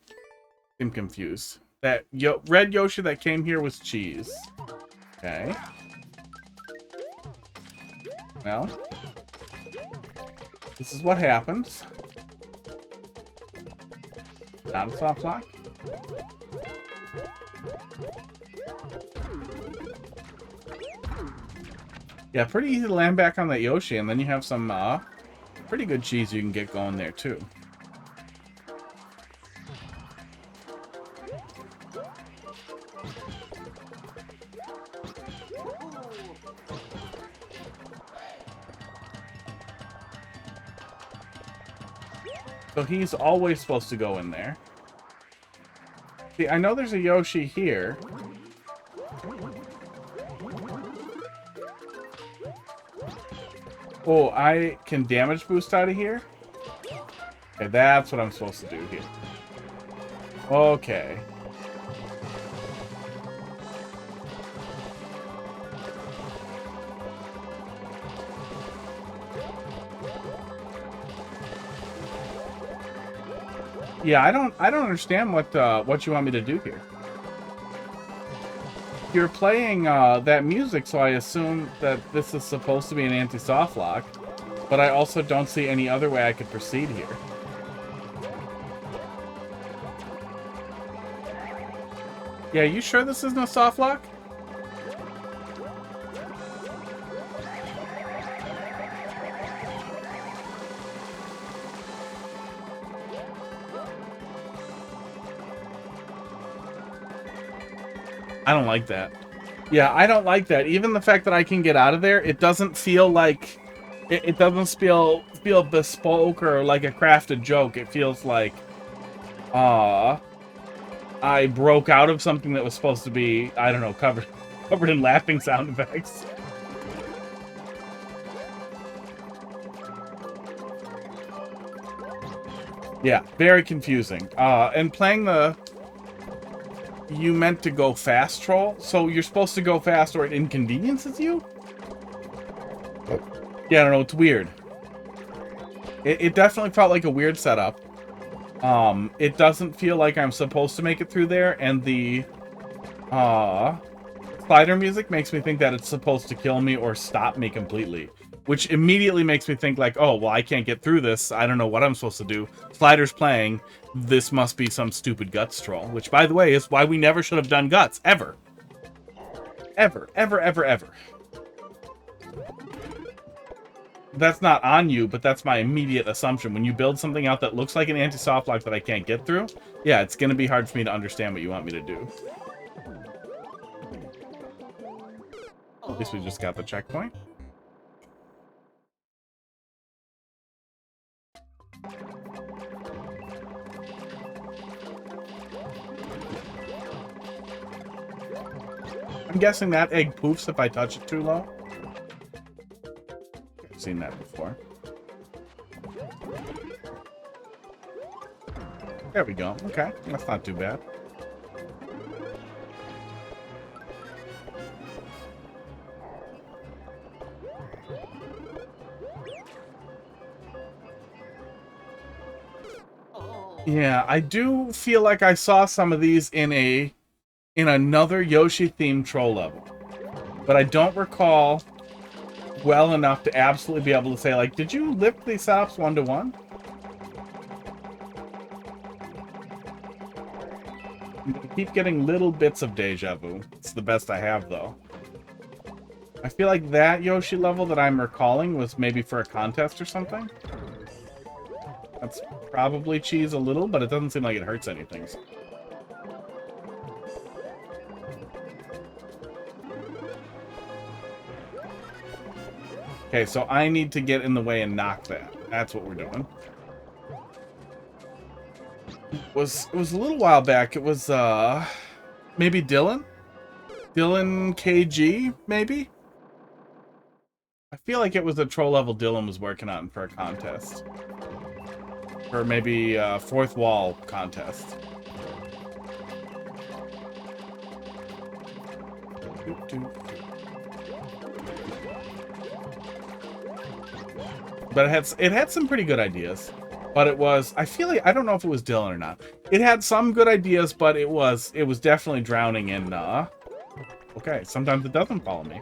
I'm confused. That red Yoshi that came here was cheese. Okay. Well. This is what happens. Not a soft lock. Yeah, pretty easy to land back on that Yoshi, and then you have some pretty good cheese you can get going there too. So he's always supposed to go in there. See, I know there's a Yoshi here. Oh, I can damage boost out of here? Okay, that's what I'm supposed to do here. Okay. Yeah, I don't understand what you want me to do here. You're playing that music, so I assume that this is supposed to be an anti-soft lock, but I also don't see any other way I could proceed here. Yeah, you sure this isn't a soft lock? I don't like that. Yeah, I don't like that. Even the fact that I can get out of there, it doesn't feel like... It doesn't feel bespoke or like a crafted joke. It feels like... I broke out of something that was supposed to be, I don't know, covered in laughing sound effects. Yeah, very confusing. And playing the... You meant to go fast troll? So you're supposed to go fast or it inconveniences you? Yeah, I don't know, it's weird. It definitely felt like a weird setup. It doesn't feel like I'm supposed to make it through there, and the slider music makes me think that it's supposed to kill me or stop me completely. Which immediately makes me think like, oh, well, I can't get through this. I don't know what I'm supposed to do. Slider's playing. This must be some stupid guts troll. Which, by the way, is why we never should have done guts. Ever. Ever. Ever, ever, ever. That's not on you, but that's my immediate assumption. When you build something out that looks like an anti-soft lock that I can't get through, yeah, it's going to be hard for me to understand what you want me to do. At least we just got the checkpoint. I'm guessing that egg poofs if I touch it too low. I've seen that before. There we go. Okay, that's not too bad. Yeah, I do feel like I saw some of these in another Yoshi-themed troll level. But I don't recall well enough to absolutely be able to say, like, did you lift these setups one-to-one? I keep getting little bits of deja vu. It's the best I have, though. I feel like that Yoshi level that I'm recalling was maybe for a contest or something. That's probably cheese a little, but it doesn't seem like it hurts anything. So. Okay, so I need to get in the way and knock that. That's what we're doing. It was a little while back. It was maybe Dylan? Dylan KG, maybe? I feel like it was a troll level Dylan was working on for a contest. Or maybe a fourth wall contest. But it had some pretty good ideas. But it was, I feel like, I don't know if it was Dylan or not. It had some good ideas, but it was definitely drowning in, okay, sometimes it doesn't follow me.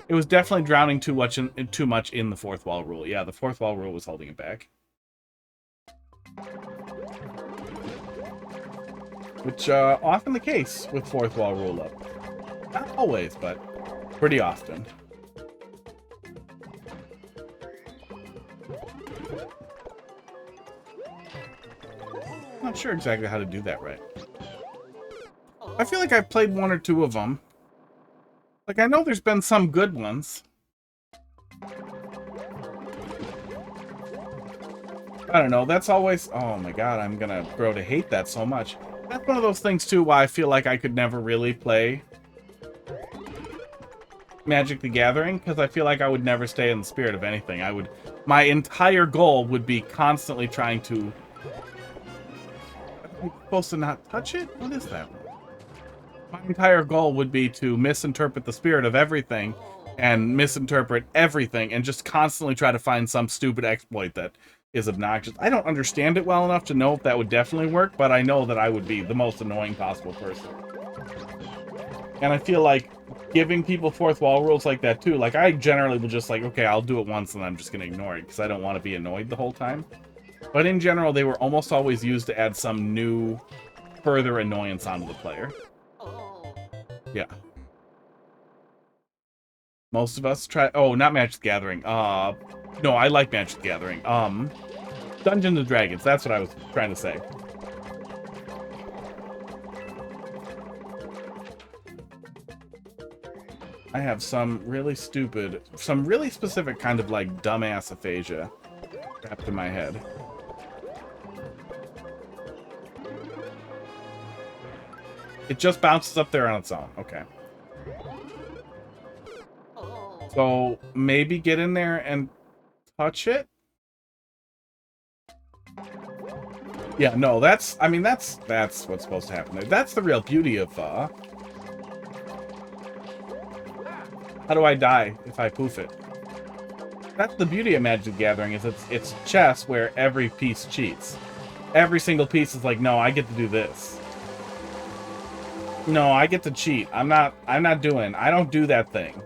It was definitely drowning too much in the fourth wall rule. Yeah, the fourth wall rule was holding it back. Which, often the case with fourth wall rule up. Not always, but pretty often. I'm not sure exactly how to do that right. I feel like I've played one or two of them. Like, I know there's been some good ones. I don't know, that's always... Oh my god, I'm gonna grow to hate that so much. That's one of those things, too, why I feel like I could never really play Magic the Gathering, because I feel like I would never stay in the spirit of anything. My entire goal would be constantly trying to... Am I supposed to not touch it? What is that? My entire goal would be to misinterpret the spirit of everything and misinterpret everything and just constantly try to find some stupid exploit that is obnoxious. I don't understand it well enough to know if that would definitely work, but I know that I would be the most annoying possible person. And I feel like giving people fourth wall rules like that too, like I generally will just like, okay, I'll do it once and I'm just going to ignore it because I don't want to be annoyed the whole time. But in general, they were almost always used to add some new, further annoyance onto the player. Yeah. Most of us try... Oh, not Magic the Gathering. No, I like Magic the Gathering. Dungeons and Dragons. That's what I was trying to say. I have some really stupid... Some really specific kind of, like, dumbass aphasia trapped in my head. It just bounces up there on its own. Okay. So, maybe get in there and touch it? Yeah, no, that's... I mean, that's what's supposed to happen there. That's the real beauty of, How do I die if I poof it? That's the beauty of Magic the Gathering, is it's chess where every piece cheats. Every single piece is like, no, I get to do this. No, I get to cheat. I don't do that thing.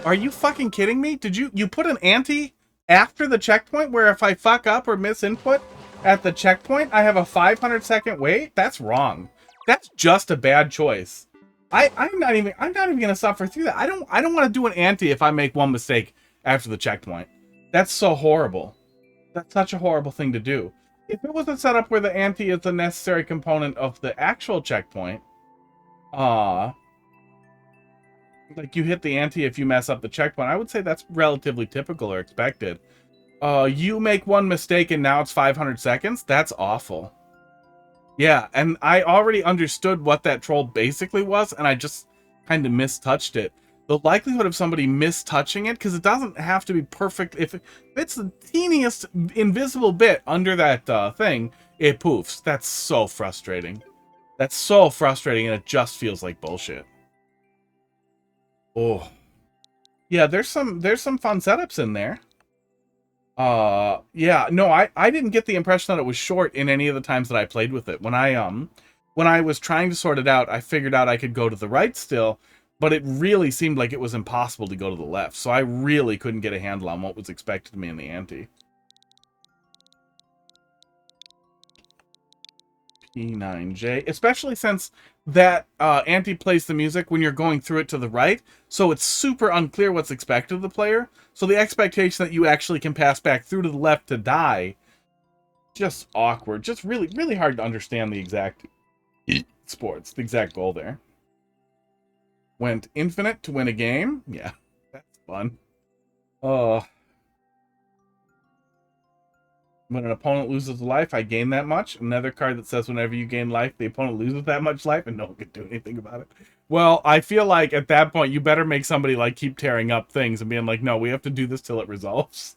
Are you fucking kidding me? Did you put an ante after the checkpoint where if I fuck up or miss input at the checkpoint, I have a 500-second wait? That's wrong. That's just a bad choice. I'm not even gonna suffer through that. I don't want to do an ante if I make one mistake after the checkpoint. That's so horrible. That's such a horrible thing to do. If it was a setup where the ante is the necessary component of the actual checkpoint, like you hit the ante if you mess up the checkpoint, I would say that's relatively typical or expected. You make one mistake and now it's 500 seconds? That's awful. Yeah, and I already understood what that troll basically was, and I just kind of mistouched it. The likelihood of somebody mistouching it, because it doesn't have to be perfect. If it's the teeniest invisible bit under that thing, it poofs. That's so frustrating. That's so frustrating, and it just feels like bullshit. Oh. Yeah, there's some fun setups in there. Yeah, no, I didn't get the impression that it was short in any of the times that I played with it. When I was trying to sort it out, I figured out I could go to the right still, but it really seemed like it was impossible to go to the left, so I really couldn't get a handle on what was expected of me in the ante. E9J, especially since that Anti plays the music when you're going through it to the right, so it's super unclear what's expected of the player. So the expectation that you actually can pass back through to the left to die, just awkward. Just really, really hard to understand the exact sports, the exact goal there. Went infinite to win a game. Yeah, that's fun. When an opponent loses life, I gain that much. Another card that says whenever you gain life, the opponent loses that much life, and no one can do anything about it. Well, I feel like at that point, you better make somebody like keep tearing up things and being like, no, we have to do this till it resolves.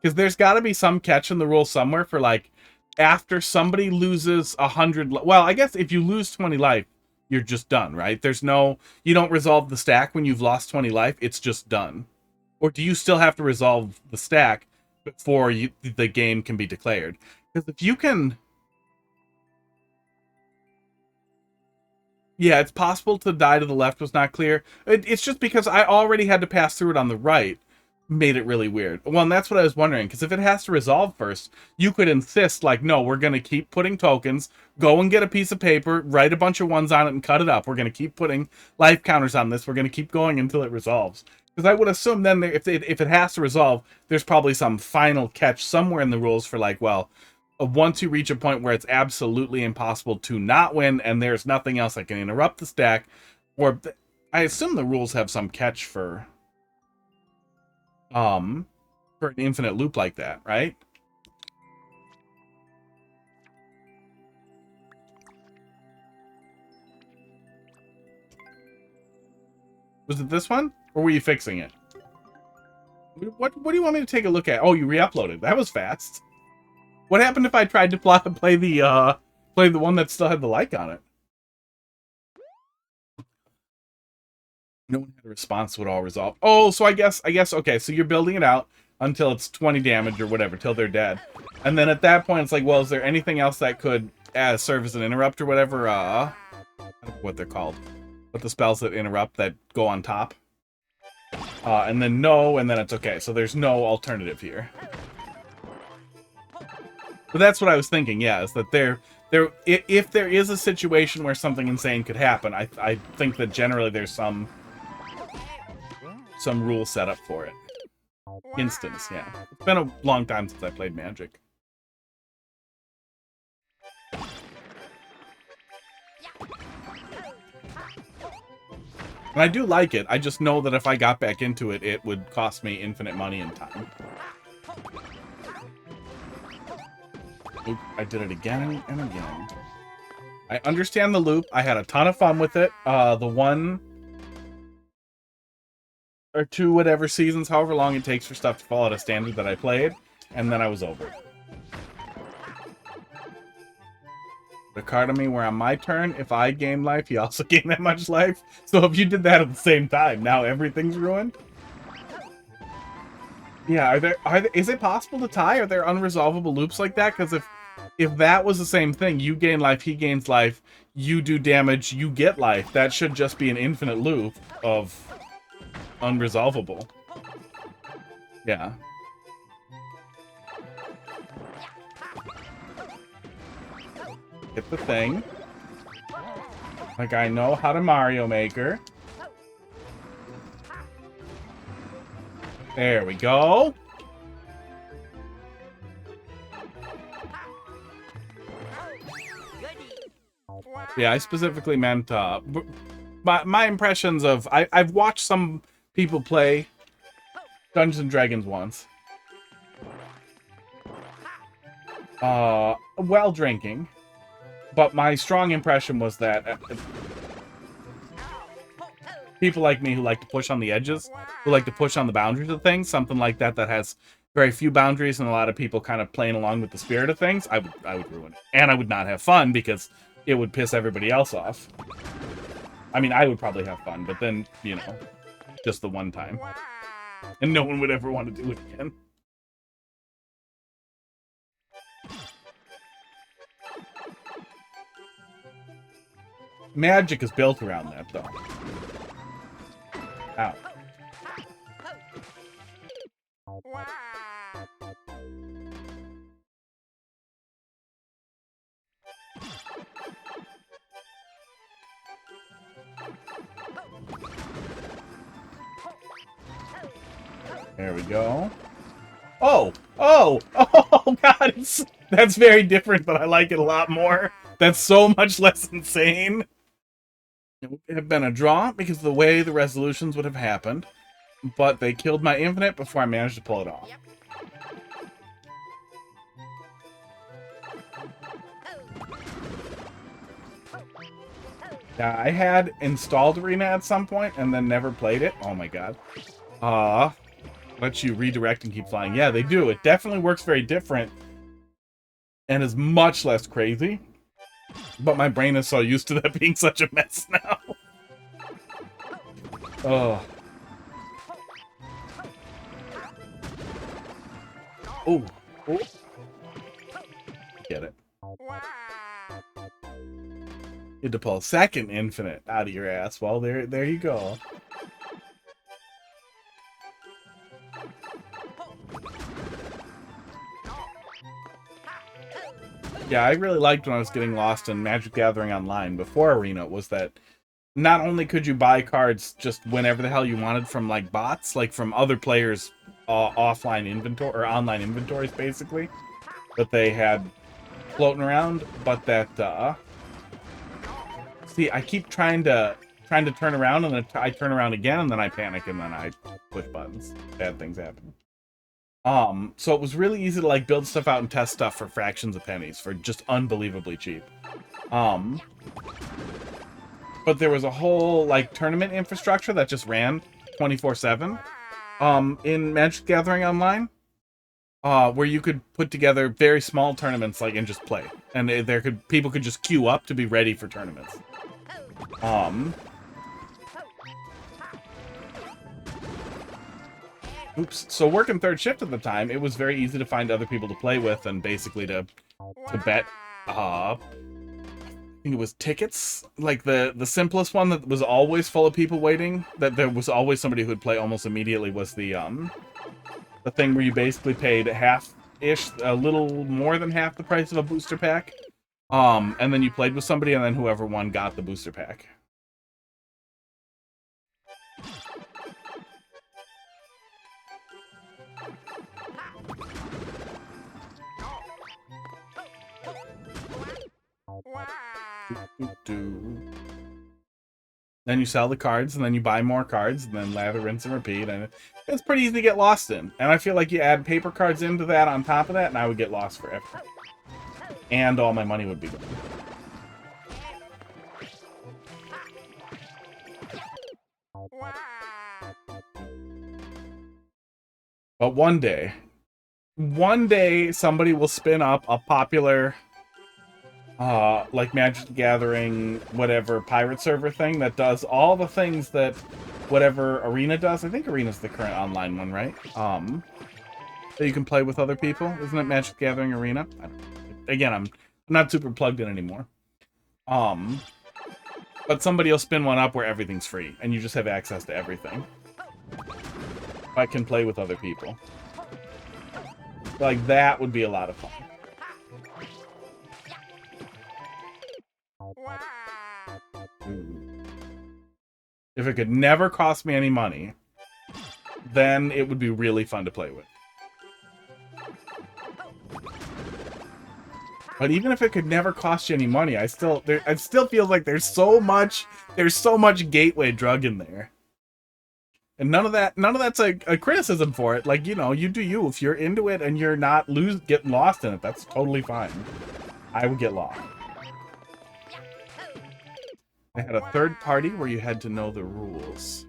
Because there's got to be some catch in the rule somewhere for like, after somebody loses 100, well, I guess if you lose 20 life, you're just done, right? There's no, you don't resolve the stack when you've lost 20 life, it's just done. Or do you still have to resolve the stack before the game can be declared? Because if you can... Yeah, it's possible to die to the left was not clear. It's just because I already had to pass through it on the right. Made it really weird. Well, and that's what I was wondering, because if it has to resolve first, you could insist, like, no, we're going to keep putting tokens, go and get a piece of paper, write a bunch of ones on it, and cut it up. We're going to keep putting life counters on this. We're going to keep going until it resolves. Because I would assume then, if it has to resolve, there's probably some final catch somewhere in the rules for, like, well, once you reach a point where it's absolutely impossible to not win, and there's nothing else that can interrupt the stack, or I assume the rules have some catch for an infinite loop like that, right? Was it this one? Or were you fixing it? What do you want me to take a look at? Oh, you re-uploaded. That was fast. What happened if I tried to play the one that still had the like on it? No one had a response to it all resolved. Oh, so I guess, okay, so you're building it out until it's 20 damage or whatever, till they're dead. And then at that point, it's like, well, is there anything else that could serve as an interrupt or whatever? I don't know what they're called. But the spells that interrupt that go on top. And then no, and then it's okay. So there's no alternative here. But that's what I was thinking, yeah, is that if there is a situation where something insane could happen, I think that generally there's some rule set up for it. Instance, yeah. It's been a long time since I played Magic. And I do like it. I just know that if I got back into it, it would cost me infinite money and time. Oop, I did it again and again. I understand the loop. I had a ton of fun with it. The 1 or 2 whatever seasons, however long it takes for stuff to fall out of standard that I played, and then I was over it. The card on me where on my turn, if I gain life, you also gain that much life. So if you did that at the same time, now everything's ruined. Yeah, is it possible to tie? Are there unresolvable loops like that? Because if that was the same thing, you gain life, he gains life, you do damage, you get life, that should just be an infinite loop of unresolvable. Yeah. Hit the thing. Like I know how to Mario Maker. There we go. Yeah, I specifically meant my impressions of I've watched some people play Dungeons and Dragons once. While drinking. But my strong impression was that people like me who like to push on the edges, who like to push on the boundaries of things, something like that that has very few boundaries and a lot of people kind of playing along with the spirit of things, I would ruin it. And I would not have fun because it would piss everybody else off. I mean, I would probably have fun, but then, you know, just the one time. And no one would ever want to do it again. Magic is built around that, though. Ow. There we go. Oh! Oh! Oh, God! That's very different, but I like it a lot more. That's so much less insane. It would have been a draw because of the way the resolutions would have happened, but they killed my infinite before I managed to pull it off. Yeah, I had installed Arena at some point and then never played it. Oh my god. Lets you redirect and keep flying. Yeah, they do. It definitely works very different and is much less crazy. But my brain is so used to that being such a mess now. Oh. Oh. Oh. Get it. You had to pull a second infinite out of your ass. Well, there you go. Yeah, I really liked when I was getting lost in Magic Gathering Online before Arena was that not only could you buy cards just whenever the hell you wanted from like bots, like from other players' offline inventory or online inventories, basically, that they had floating around, but that see, I keep trying to turn around, and then I turn around again, and then I panic, and then I push buttons. Bad things happen. So it was really easy to like build stuff out and test stuff for fractions of pennies for just unbelievably cheap. But there was a whole like tournament infrastructure that just ran 24/7 in Magic Gathering Online, where you could put together very small tournaments like and just play, and people could just queue up to be ready for tournaments. Oops. So working third shift at the time, it was very easy to find other people to play with and basically to bet. I think it was tickets, like the simplest one that was always full of people waiting. That there was always somebody who would play almost immediately. Was the thing where you basically paid half-ish, a little more than half the price of a booster pack, and then you played with somebody, and then whoever won got the booster pack. Then you sell the cards, and then you buy more cards, and then lather, rinse, and repeat. And it's pretty easy to get lost in. And I feel like you add paper cards into that on top of that, and I would get lost forever. And all my money would be gone. But one day somebody will spin up a popular like Magic the Gathering, whatever, pirate server thing that does all the things that whatever Arena does. I think Arena's the current online one, right? That you can play with other people. Isn't it Magic the Gathering Arena? Again, I'm not super plugged in anymore. But somebody will spin one up where everything's free, and you just have access to everything. I can play with other people. Like, that would be a lot of fun. If it could never cost me any money, then it would be really fun to play with. But even if it could never cost you any money, I still feel like there's so much gateway drug in there. And none of that's a criticism for it. Like, you know, you do you. If you're into it and you're not getting lost in it, that's totally fine. I would get lost. I had a third party where you had to know the rules.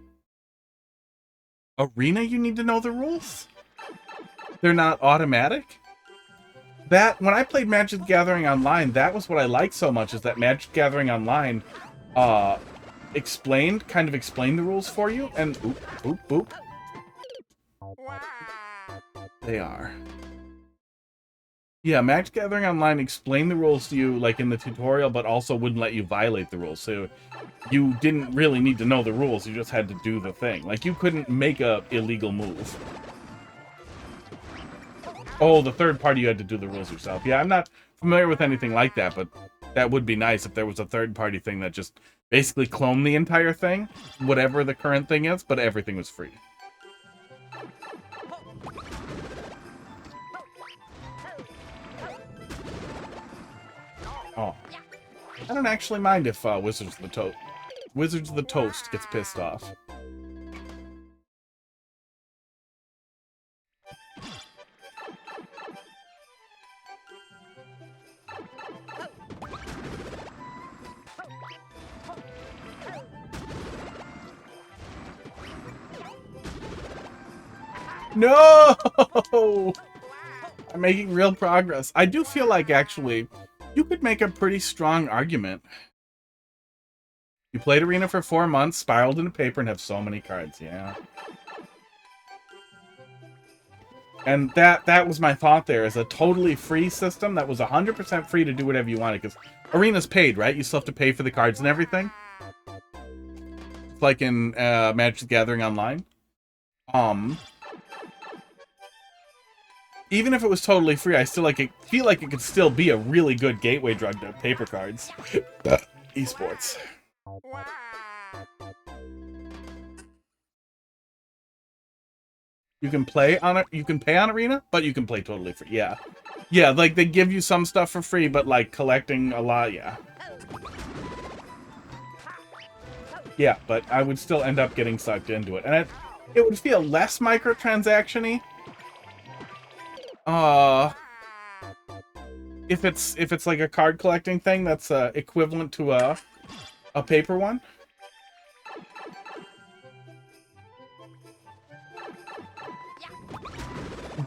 Arena, you need to know the rules? They're not automatic? When I played Magic the Gathering Online, that was what I liked so much, is that Magic the Gathering Online kind of explained the rules for you, and oop. They are. Yeah, Magic the Gathering Online explained the rules to you, like, in the tutorial, but also wouldn't let you violate the rules. So you didn't really need to know the rules, you just had to do the thing. Like, you couldn't make a illegal move. Oh, the third party, you had to do the rules yourself. Yeah, I'm not familiar with anything like that, but that would be nice if there was a third party thing that just basically cloned the entire thing, whatever the current thing is, but everything was free. Oh. I don't actually mind if Wizards of the Toast gets pissed off. No! I'm making real progress. I do feel like, actually, you could make a pretty strong argument. You played Arena for 4 months, spiraled into paper, and have so many cards. Yeah. And that was my thought there, is a totally free system that was 100% free to do whatever you wanted, because Arena's paid, right? You still have to pay for the cards and everything. It's like in Magic the Gathering Online. Even if it was totally free, I still feel like it could still be a really good gateway drug to paper cards. Esports. You can play on it. You can pay on Arena, but you can play totally free. Yeah, yeah. Like they give you some stuff for free, but like collecting a lot, yeah. Yeah, but I would still end up getting sucked into it, and it would feel less microtransaction-y. If it's like a card collecting thing that's equivalent to a paper one.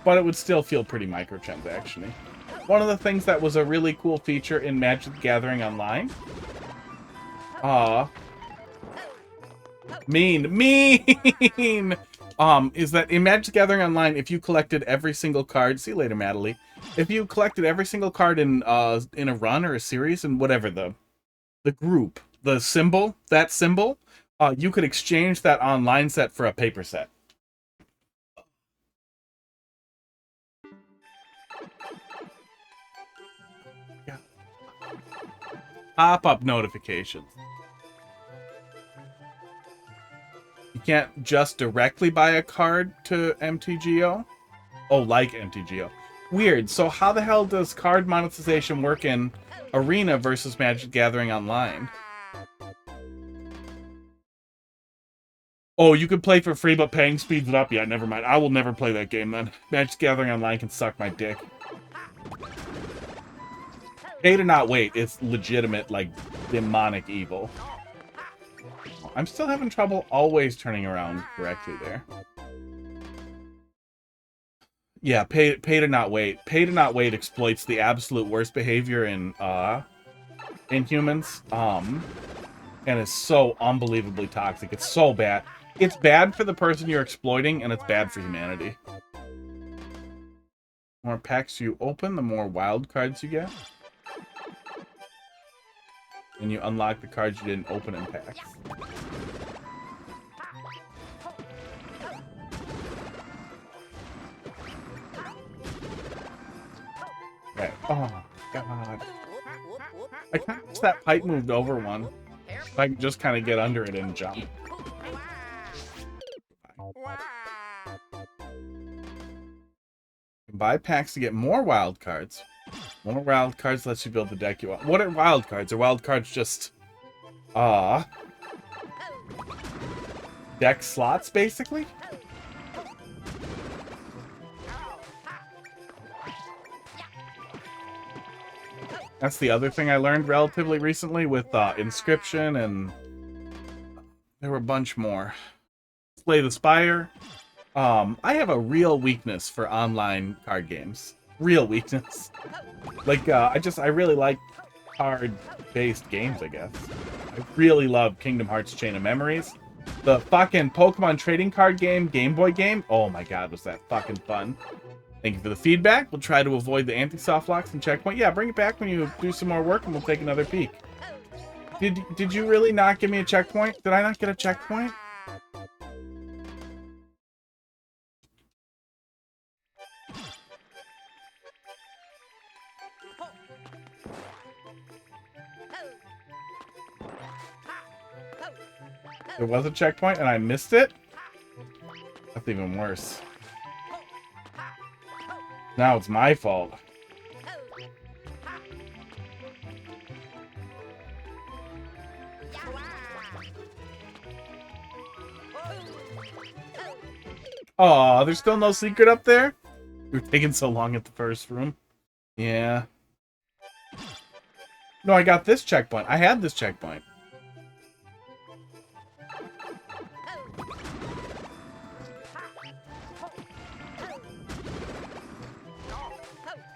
But it would still feel pretty microtransaction-y. One of the things that was a really cool feature in Magic the Gathering Online. Mean! Is that in Magic the Gathering Online, if you collected every single card, see you later, Madeline. If you collected every single card in a run or a series, and whatever the group, the symbol, that symbol, you could exchange that online set for a paper set. Yeah. Pop-up notifications. You can't just directly buy a card to MTGO? Oh, like MTGO. Weird. So how the hell does card monetization work in Arena versus Magic Gathering Online? Oh, you could play for free, but paying speeds it up? Yeah, never mind. I will never play that game then. Magic Gathering Online can suck my dick. Pay to not wait. It's legitimate, like, demonic evil. I'm still having trouble always turning around correctly there. Yeah, pay to not wait. Pay to not wait exploits the absolute worst behavior in humans. And is so unbelievably toxic. It's so bad. It's bad for the person you're exploiting, and it's bad for humanity. The more packs you open, the more wild cards you get. And you unlock the cards you didn't open in packs. Okay. Oh, God. I kind of wish that pipe moved over one. If I can just kind of get under it and jump. Buy packs to get more wild cards. More wild cards lets you build the deck you want. What are wild cards? Are wild cards just deck slots, basically? That's the other thing I learned relatively recently with Inscription, and there were a bunch more. Slay the Spire. I have a real weakness for online card games. Real weakness. Like, I really like card-based games, I guess. I really love Kingdom Hearts Chain of Memories. The fucking Pokemon trading card game, Game Boy game. Oh my god, was that fucking fun. Thank you for the feedback. We'll try to avoid the anti-soft locks and checkpoint. Yeah, bring it back when you do some more work and we'll take another peek. Did you really not give me a checkpoint? Did I not get a checkpoint? There was a checkpoint and I missed it? That's even worse. Now it's my fault. Oh, there's still no secret up there? We were taking so long at the first room. Yeah. No, I got this checkpoint. I had this checkpoint.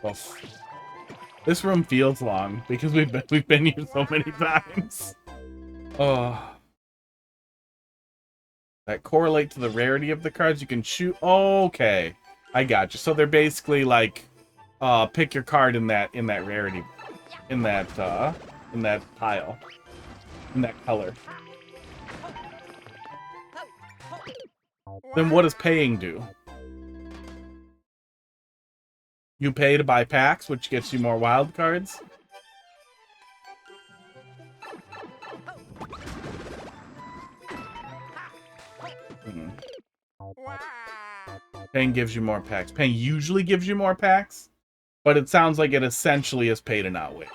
Oof. This room feels long because we've been here so many times. Oh. That correlate to the rarity of the cards you can shoot. Okay. I got you. So they're basically like pick your card in that rarity, in that pile, in that color. Then what does paying do? You pay to buy packs, which gets you more wild cards. Paying gives you more packs. Paying usually gives you more packs, but it sounds like it essentially is pay to not win.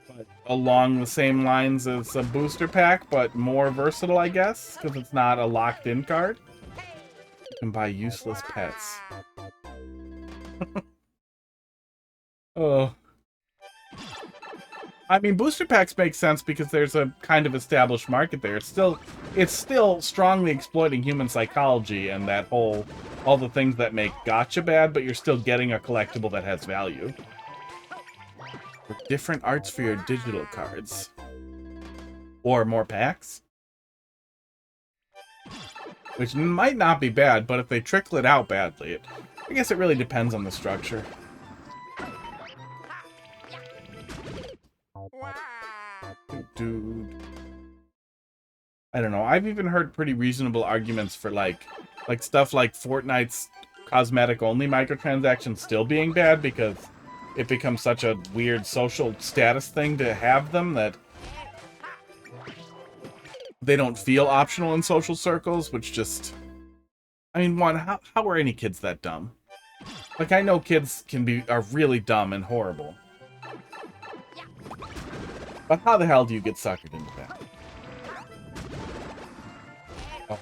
But along the same lines as a booster pack, but more versatile, I guess, because it's not a locked-in card. You can buy useless pets. Oh. I mean, booster packs make sense because there's a kind of established market there. It's still strongly exploiting human psychology and that all the things that make gacha bad, but you're still getting a collectible that has value. Different arts for your digital cards. Or more packs. Which might not be bad, but if they trickle it out badly, I guess it really depends on the structure. Dude. I don't know. I've even heard pretty reasonable arguments for like stuff like Fortnite's cosmetic-only microtransactions still being bad because it becomes such a weird social status thing to have them that they don't feel optional in social circles, which just... I mean, one, how are any kids that dumb? Like, I know kids are really dumb and horrible. But how the hell do you get suckered into that? Oh.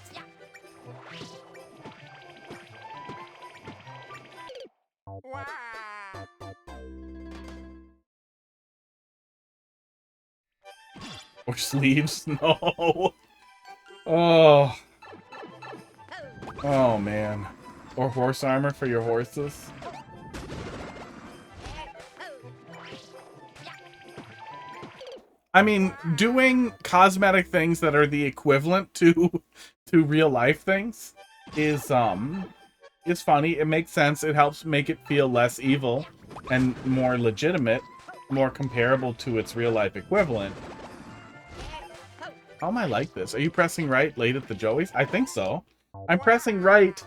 Or sleeves? No. Oh. Oh, man. Or horse armor for your horses? I mean, doing cosmetic things that are the equivalent to real life things is funny. It makes sense. It helps make it feel less evil and more legitimate, more comparable to its real life equivalent. How am I like this? Are you pressing right late at the Joeys? I think so. I'm pressing right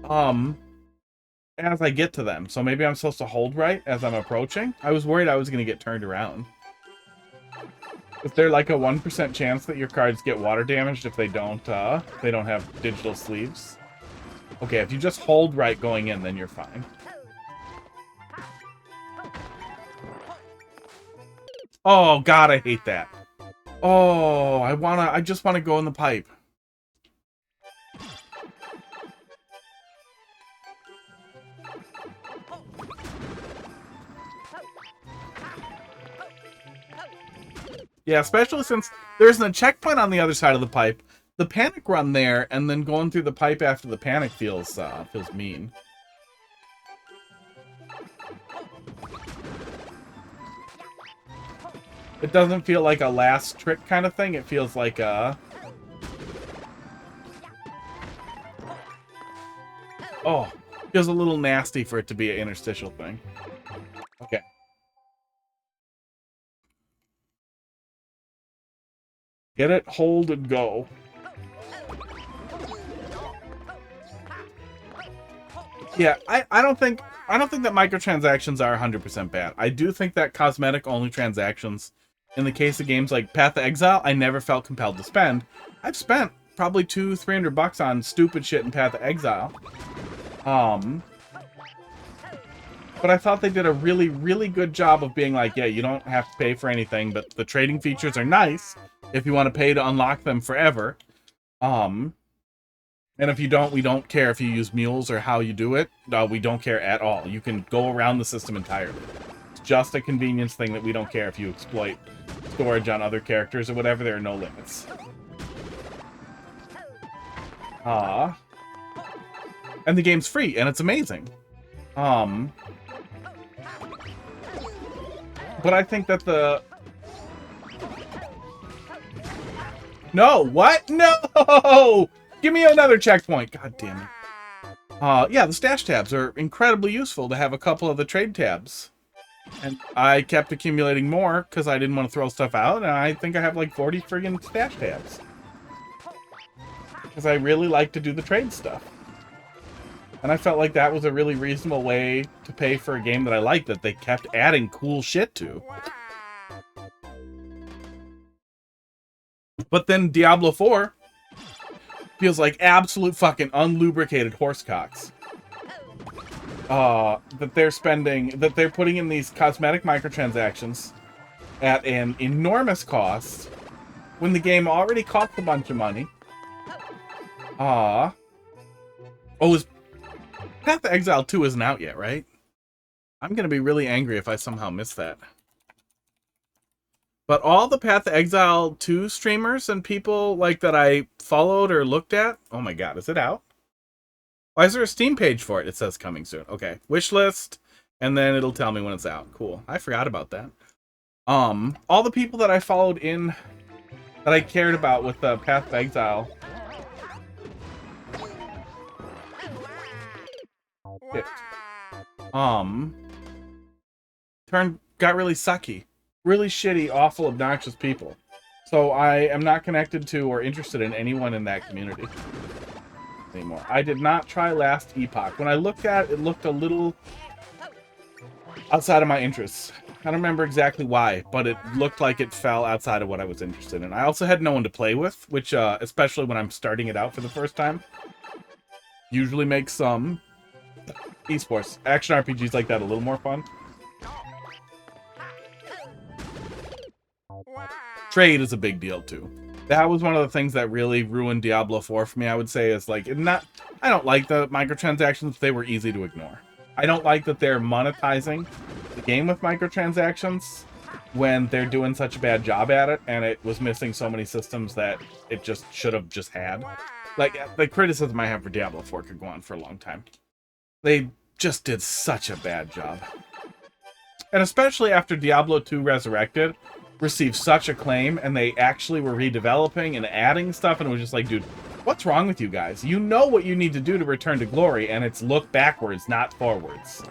as I get to them. So maybe I'm supposed to hold right as I'm approaching? I was worried I was going to get turned around. Is there like a 1% chance that your cards get water damaged if they don't have digital sleeves? Okay, if you just hold right going in, then you're fine. Oh god, I hate that. Oh, I just wanna go in the pipe. Yeah, especially since there isn't a checkpoint on the other side of the pipe. The panic run there, and then going through the pipe after the panic feels mean. It doesn't feel like a last trick kind of thing. It feels like a... Oh, feels a little nasty for it to be an interstitial thing. Okay. Get it, hold, and go. Yeah, I don't think that microtransactions are 100% bad. I do think that cosmetic-only transactions, in the case of games like Path of Exile, I never felt compelled to spend. I've spent probably $200-300 on stupid shit in Path of Exile. But I thought they did a really, really good job of being like, yeah, you don't have to pay for anything, but the trading features are nice if you want to pay to unlock them forever. And if you don't, we don't care if you use mules or how you do it. We don't care at all. You can go around the system entirely. It's just a convenience thing that we don't care if you exploit storage on other characters or whatever. There are no limits. And the game's free, and it's amazing. But I think that the... No! What? No! Give me another checkpoint. God damn it. Yeah, the stash tabs are incredibly useful to have a couple of the trade tabs. And I kept accumulating more because I didn't want to throw stuff out, and I think I have like 40 friggin' stash tabs. Because I really like to do the trade stuff. And I felt like that was a really reasonable way to pay for a game that I liked, that they kept adding cool shit to. But then Diablo 4 feels like absolute fucking unlubricated horsecocks. That they're putting in these cosmetic microtransactions at an enormous cost when the game already cost a bunch of money. Is Path of Exile 2 isn't out yet, right? I'm gonna be really angry if I somehow miss that. But all the Path of Exile 2 streamers and people like that I followed or looked at, oh my god, is it out? Why is there a Steam page for it? It says coming soon. Okay, wish list, and then it'll tell me when it's out. Cool. I forgot about that. All the people that I followed in that I cared about with the Path of Exile. Got really sucky. Really shitty, awful, obnoxious people. So I am not connected to or interested in anyone in that community anymore. I did not try Last Epoch. When I looked at it, it looked a little outside of my interests. I don't remember exactly why, but it looked like it fell outside of what I was interested in. I also had no one to play with, which, especially when I'm starting it out for the first time, usually makes some esports, action RPGs like that a little more fun. Trade is a big deal too. That was one of the things that really ruined Diablo 4 for me, I would say, is like, I don't like the microtransactions, they were easy to ignore. I don't like that they're monetizing the game with microtransactions when they're doing such a bad job at it, and it was missing so many systems that it just should have just had. Like, the criticism I have for Diablo 4 could go on for a long time. They just did such a bad job. And especially after Diablo 2 Resurrected received such acclaim, and they actually were redeveloping and adding stuff, and it was just like, dude, what's wrong with you guys? You know what you need to do to return to glory, and it's look backwards, not forwards.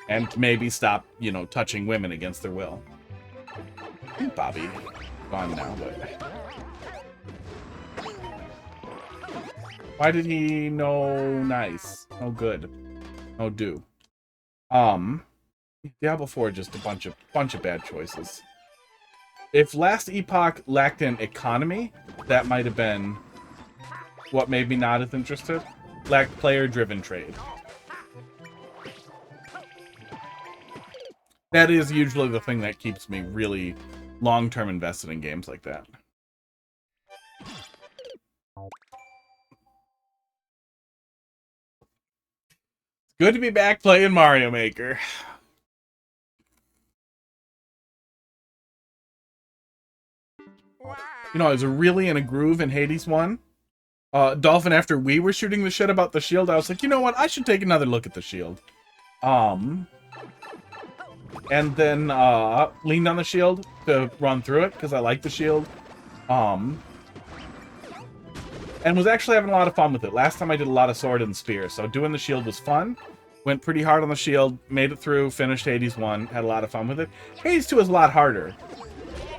And maybe stop, you know, touching women against their will. Bobby, gone now, but... Why did he no nice? No good. No do. Diablo 4 just a bunch of bad choices. If Last Epoch lacked an economy, that might have been what made me not as interested. Lacked player-driven trade. That is usually the thing that keeps me really long-term invested in games like that. Good to be back playing Mario Maker. You know, I was really in a groove in Hades 1. Dolphin, after we were shooting the shit about the shield, I was like, you know what? I should take another look at the shield. And then leaned on the shield to run through it, because I like the shield. And was actually having a lot of fun with it. Last time I did a lot of sword and spear, so doing the shield was fun. Went pretty hard on the shield, made it through, finished Hades 1, had a lot of fun with it. Hades 2 is a lot harder.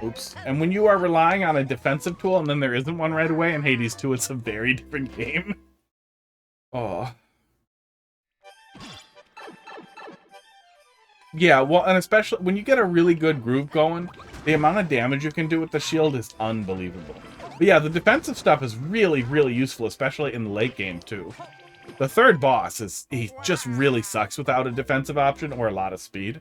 Oops. And when you are relying on a defensive tool and then there isn't one right away in Hades 2, it's a very different game. Oh. Yeah, well, and especially when you get a really good groove going, the amount of damage you can do with the shield is unbelievable. But yeah, the defensive stuff is really, really useful, especially in the late game, too. The third boss he just really sucks without a defensive option or a lot of speed.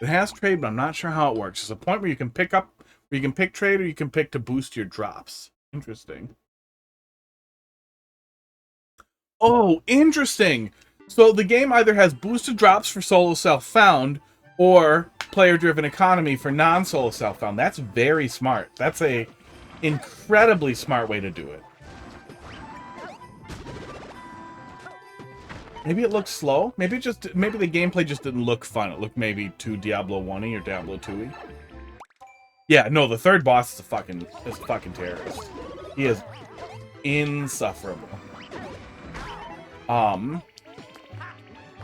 It has trade, but I'm not sure how it works. There's a point where you can pick up You can pick trade, or you can pick to boost your drops. Interesting. Oh, interesting. So the game either has boosted drops for solo self-found, or player-driven economy for non-solo self-found. That's very smart. That's a incredibly smart way to do it. Maybe it looks slow. Maybe the gameplay just didn't look fun. It looked maybe too Diablo 1-y or Diablo 2-y. Yeah, no, the third boss is a fucking terrorist. He is insufferable.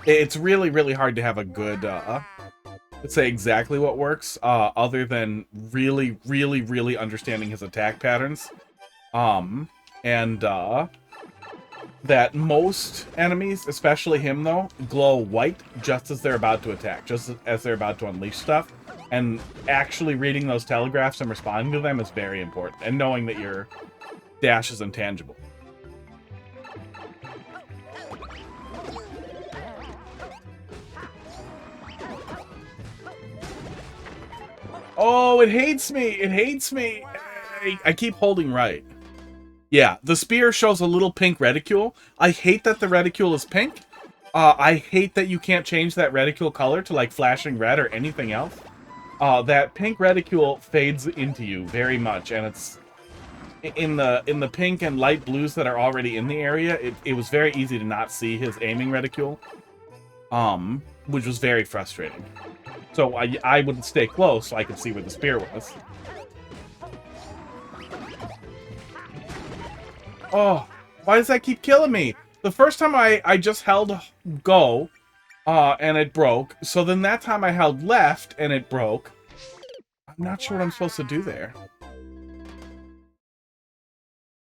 It's really, really hard to have a good let's say exactly what works, other than really, really, really understanding his attack patterns. That most enemies, especially him though, glow white just as they're about to attack, just as they're about to unleash stuff. And actually reading those telegraphs and responding to them is very important. And knowing that your dash is intangible. Oh, it hates me! It hates me! I keep holding right. Yeah, the spear shows a little pink reticule. I hate that the reticule is pink. I hate that you can't change that reticule color to like flashing red or anything else. That pink reticule fades into you very much, and it's in the pink and light blues that are already in the area. It was very easy to not see his aiming reticule, which was very frustrating. So I would stay close so I could see where the spear was. Oh, why does that keep killing me? The first time I just held go, and it broke. So then that time I held left and it broke. I'm not sure what I'm supposed to do there.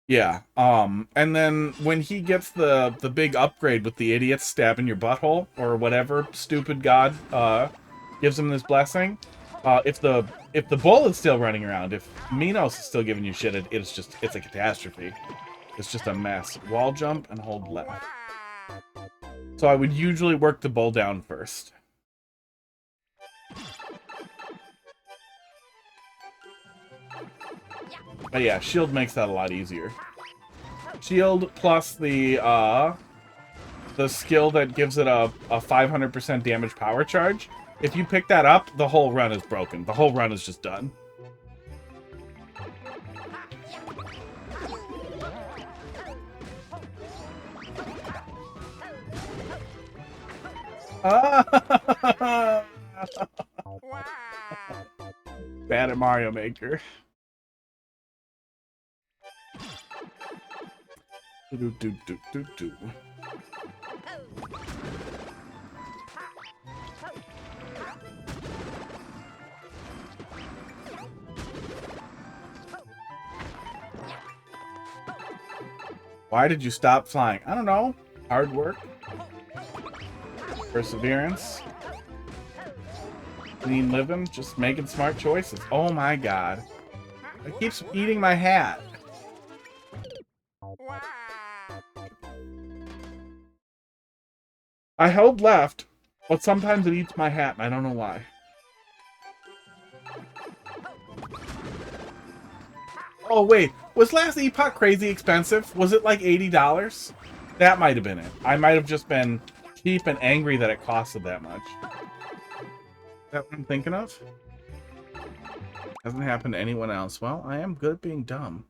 Yeah, and then when he gets the big upgrade with the idiot stabbing your butthole, or whatever stupid god, gives him this blessing, if the bull is still running around, if Minos is still giving you shit, it's a catastrophe. It's just a mess. Wall jump and hold left. So I would usually work the bull down first. But yeah, shield makes that a lot easier. Shield plus the skill that gives it a 500% damage power charge. If you pick that up, the whole run is broken. The whole run is just done. Bad at Mario Maker. Do, do, do, do, do. Why did you stop flying? I don't know. Hard work. Perseverance. Clean living. Just making smart choices. Oh my god. It keeps eating my hat. I held left, but sometimes it eats my hat, and I don't know why. Oh, wait. Was last Epoch crazy expensive? Was it like $80? That might have been it. I might have just been cheap and angry that it costed that much. Is that what I'm thinking of? Hasn't happened to anyone else. Well, I am good at being dumb.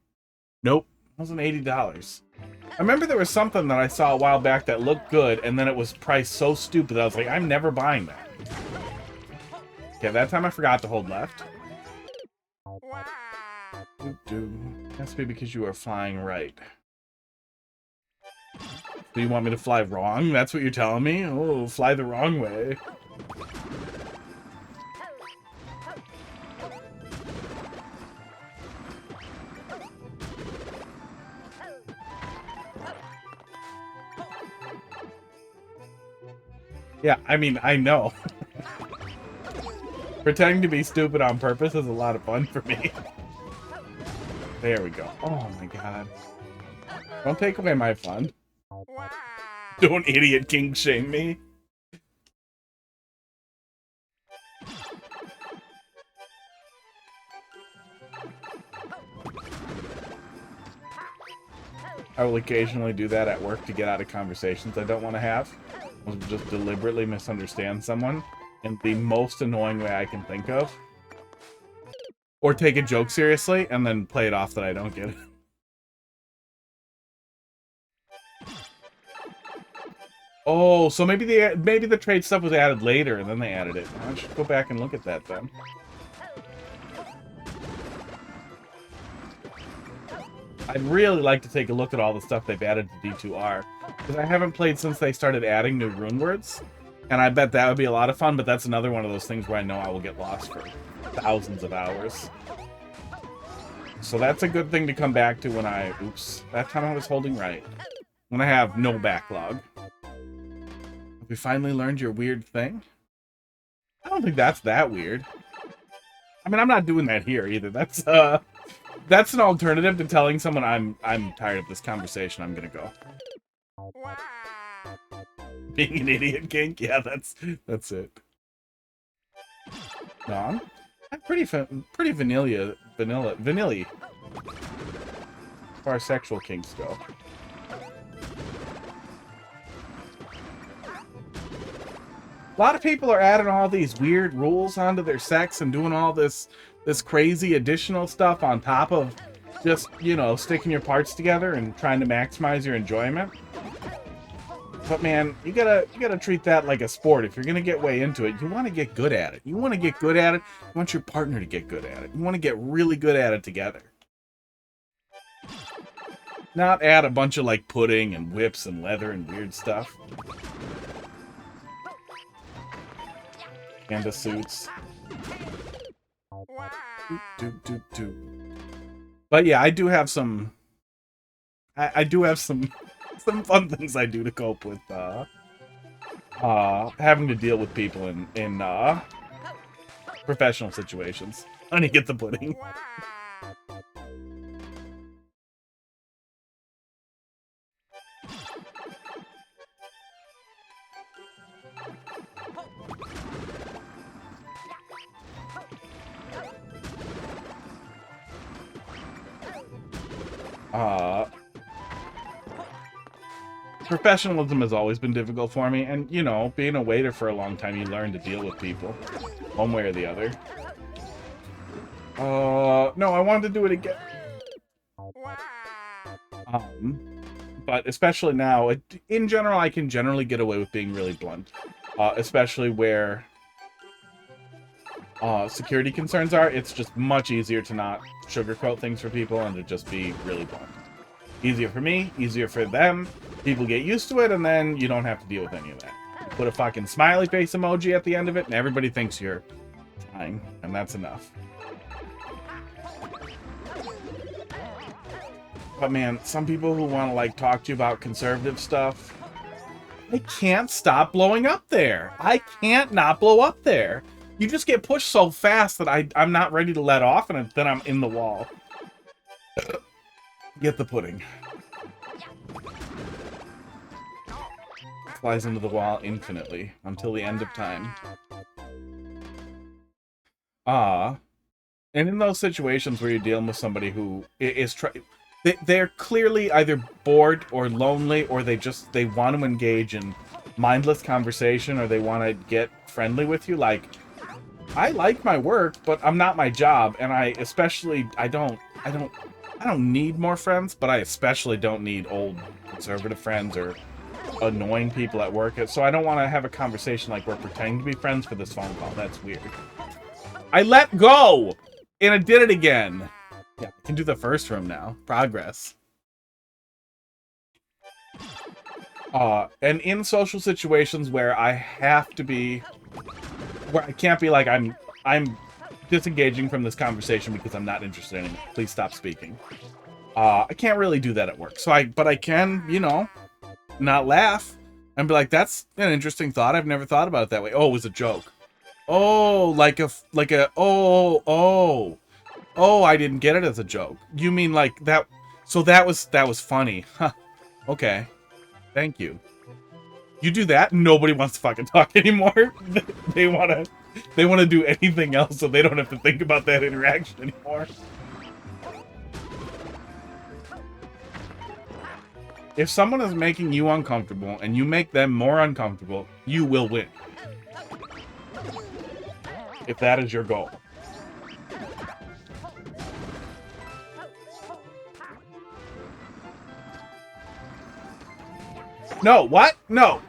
Nope. It wasn't $80. I remember there was something that I saw a while back that looked good, and then it was priced so stupid that I was like, I'm never buying that. Okay, that time I forgot to hold left. Must be because you are flying right. Do you want me to fly wrong? That's what you're telling me? Oh, fly the wrong way. Yeah, I mean, I know. Pretending to be stupid on purpose is a lot of fun for me. There we go. Oh my god. Don't take away my fun. Don't idiot king shame me. I will occasionally do that at work to get out of conversations I don't want to have. I'll just deliberately misunderstand someone in the most annoying way I can think of. Or take a joke seriously and then play it off that I don't get it. Oh, so maybe the trade stuff was added later and then they added it. I should go back and look at that then. I'd really like to take a look at all the stuff they've added to D2R, because I haven't played since they started adding new rune words, and I bet that would be a lot of fun, but that's another one of those things where I know I will get lost for thousands of hours. So that's a good thing to come back to when I... Oops, that time I was holding right. When I have no backlog. Have we finally learned your weird thing? I don't think that's that weird. I mean, I'm not doing that here either. That's an alternative to telling someone I'm tired of this conversation. I'm gonna go. Being an idiot kink? Yeah, that's it. No, I'm pretty vanilla as far as sexual kinks go. A lot of people are adding all these weird rules onto their sex and doing all this crazy additional stuff on top of just, you know, sticking your parts together and trying to maximize your enjoyment. But man, you gotta treat that like a sport. If you're gonna get way into it, you want to get good at it. You want to get good at it. You want your partner to get good at it. You want to get really good at it together. Not add a bunch of like pudding and whips and leather and weird stuff. And the suits. But yeah, I do have some. I do have some fun things I do to cope with having to deal with people in professional situations. Honey, get the pudding. Professionalism has always been difficult for me, and, you know, being a waiter for a long time, you learn to deal with people, one way or the other. No, I wanted to do it again. But especially now, in general, I can generally get away with being really blunt. Especially where security concerns are. It's just much easier to not sugarcoat things for people and to just be really blunt. Easier for me, easier for them. People get used to it, and then you don't have to deal with any of that. You put a fucking smiley face emoji at the end of it, and everybody thinks you're trying, and that's enough. But man, some people who want to like talk to you about conservative stuff, I can't stop blowing up there. I can't not blow up there. You just get pushed so fast that I'm not ready to let off, and then I'm in the wall. Get the pudding. Flies into the wall infinitely until the end of time. And in those situations where you're dealing with somebody who is they're clearly either bored or lonely, or they want to engage in mindless conversation, or they want to get friendly with you. Like, I like my work, but I'm not my job, and I don't need more friends, but I especially don't need old conservative friends or annoying people at work. So I don't want to have a conversation like we're pretending to be friends for this phone call. That's weird. I let go! And it did it again. Yeah, I can do the first room now. Progress. And in social situations where I have to be... where I can't be like, I'm disengaging from this conversation because I'm not interested in it. Please stop speaking. I can't really do that at work. But I can, you know, not laugh and be like, that's an interesting thought. I've never thought about it that way. Oh, it was a joke. Oh, oh, I didn't get it as a joke. You mean like that? So that was funny. Huh. Okay. Thank you. You do that, nobody wants to fucking talk anymore. They want to do anything else so they don't have to think about that interaction anymore. If someone is making you uncomfortable and you make them more uncomfortable, you will win. If that is your goal. No, what? No.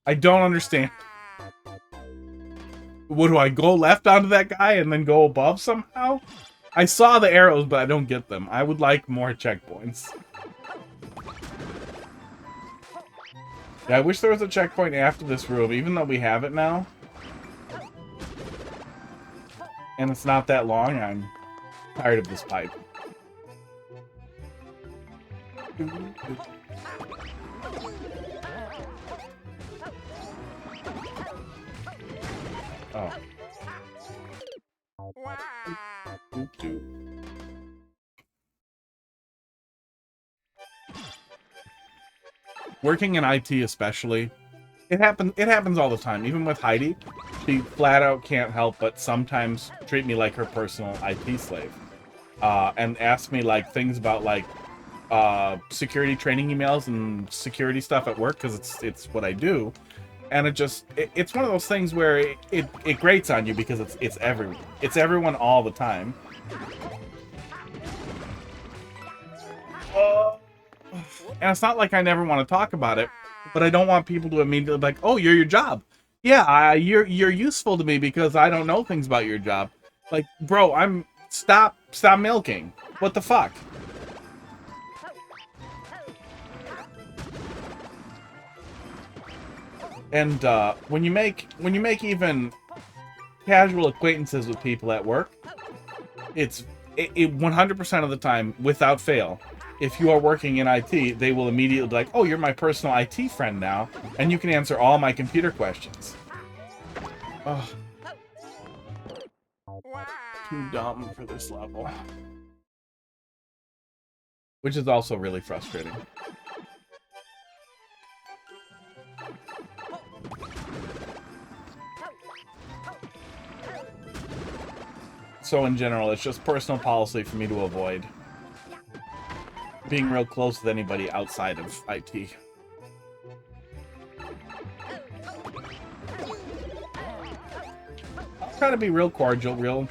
I don't understand. What, do I go left onto that guy and then go above somehow? I saw the arrows, but I don't get them. I would like more checkpoints. Yeah, I wish there was a checkpoint after this room, even though we have it now. And it's not that long, I'm tired of this pipe. Oh. Working in IT especially, it happens all the time. Even with Heidi, she flat out can't help but sometimes treat me like her personal IT slave. And ask me like things about like security training emails and security stuff at work, because it's what I do. And it's one of those things where it grates on you because it's everyone all the time. And it's not like I never want to talk about it, but I don't want people to immediately be like, "Oh, you're your job." Yeah, you're useful to me because I don't know things about your job. Like, bro, stop milking. What the fuck? And when you make even casual acquaintances with people at work, it 100% of the time, without fail, if you are working in IT, they will immediately be like, "Oh, you're my personal IT friend now, and you can answer all my computer questions." Oh. Too dumb for this level. Which is also really frustrating. So in general, it's just personal policy for me to avoid being real close with anybody outside of IT. I'll try to be real cordial, real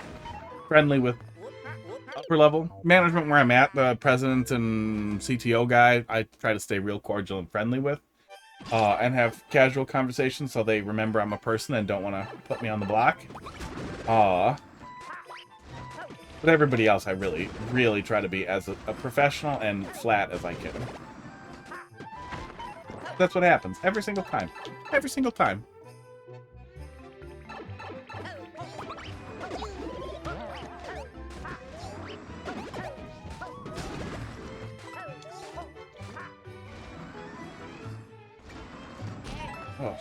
friendly with upper level management where I'm at. The president and CTO guy, I try to stay real cordial and friendly with, and have casual conversations so they remember I'm a person and don't want to put me on the block. But everybody else, I really, really try to be as a professional and flat as I can. That's what happens every single time. Every single time. Oh.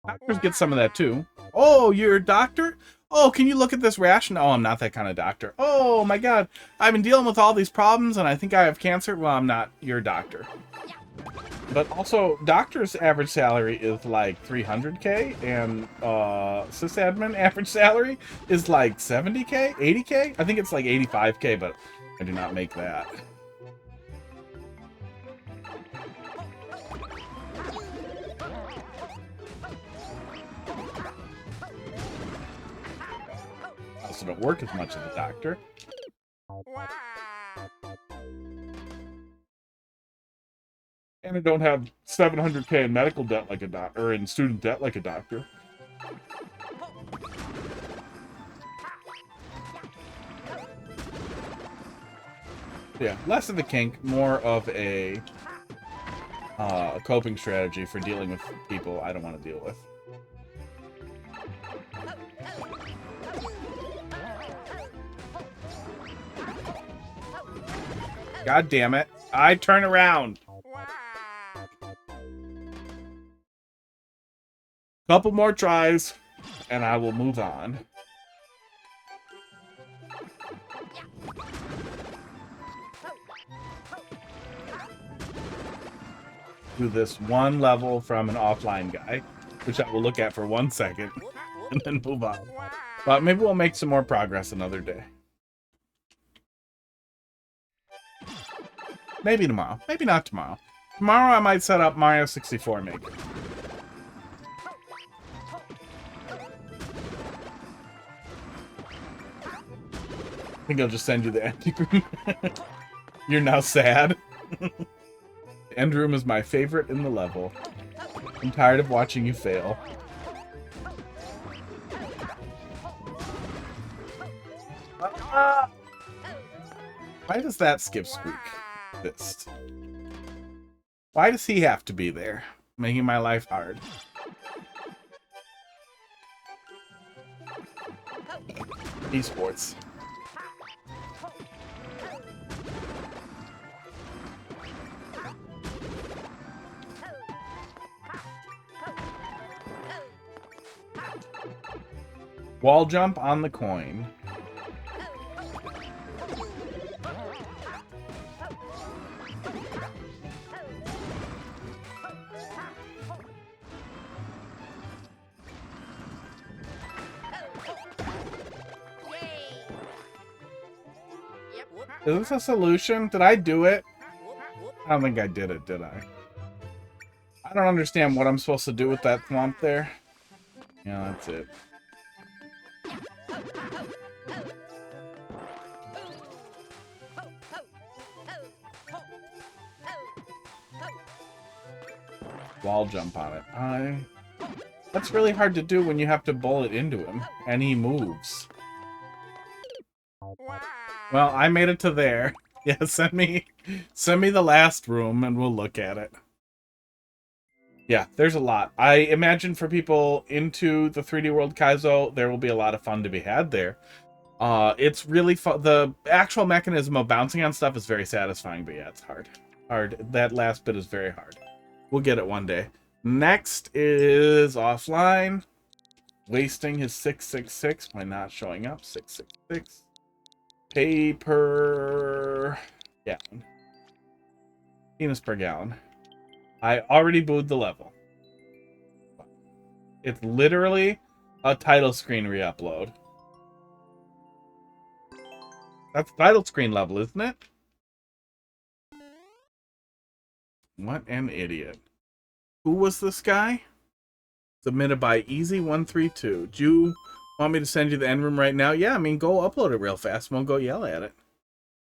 Doctors get some of that too. Oh, you're a doctor? Oh, can you look at this rash? No, I'm not that kind of doctor. Oh my god, I've been dealing with all these problems and I think I have cancer. Well, I'm not your doctor. But also, doctor's average salary is like 300K, and sysadmin average salary is like 70K, 80K? I think it's like 85K, but I do not make that. Don't work as much as a doctor. And I don't have 700K in medical debt like a doctor, or in student debt like a doctor. Yeah, less of a kink, more of a coping strategy for dealing with people I don't want to deal with. God damn it. I turn around. Couple more tries, and I will move on. Do this one level from an offline guy, which I will look at for 1 second, and then move on. But maybe we'll make some more progress another day. Maybe tomorrow. Maybe not tomorrow. Tomorrow I might set up Mario 64 Maker. I think I'll just send you the end room. You're now sad. The end room is my favorite in the level. I'm tired of watching you fail. Why does that skip squeak? Fist. Why does he have to be there? Making my life hard. Esports. Wall jump on the coin. Is this a solution? Did I do it? I don't think I did it, did I? I don't understand what I'm supposed to do with that thwomp there. Yeah, that's it. Wall jump on it. That's really hard to do when you have to bullet into him, and he moves. Well, I made it to there. Yeah, send me the last room, and we'll look at it. Yeah, there's a lot. I imagine for people into the 3D World Kaizo, there will be a lot of fun to be had there. It's really fun. The actual mechanism of bouncing on stuff is very satisfying, but yeah, it's hard. That last bit is very hard. We'll get it one day. Next is offline. Wasting his 666 by not showing up. 666. Paper gallon. Penis per gallon. I already booed the level. It's literally a title screen re-upload. That's title screen level, isn't it? What an idiot. Who was this guy? Submitted by Easy132. Do you want me to send you the end room right now? Yeah, I mean, go upload it real fast. We'll go yell at it.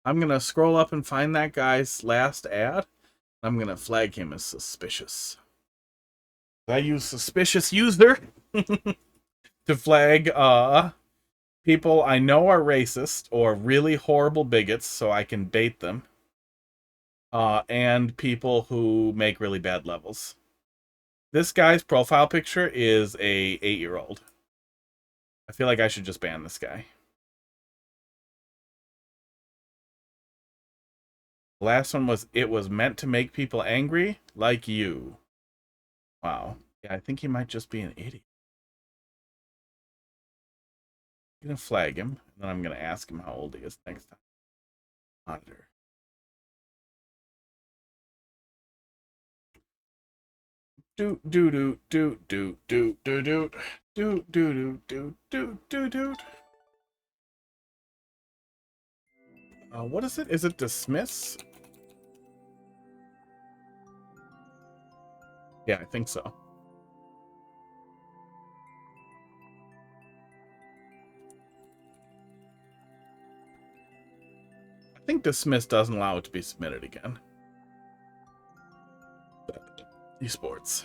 I'm going to scroll up and find that guy's last ad. I'm going to flag him as suspicious. I use suspicious user to flag people I know are racist or really horrible bigots so I can bait them. And people who make really bad levels. This guy's profile picture is a 8-year-old. I feel like I should just ban this guy. The last one was, it was meant to make people angry, like you. Wow. Yeah, I think he might just be an idiot. I'm going to flag him, and then I'm going to ask him how old he is next time. Monitor. Do do do do do do do do do do do do do do. What is it? Is it dismiss? Yeah, I think so. I think dismiss doesn't allow it to be submitted again. Esports.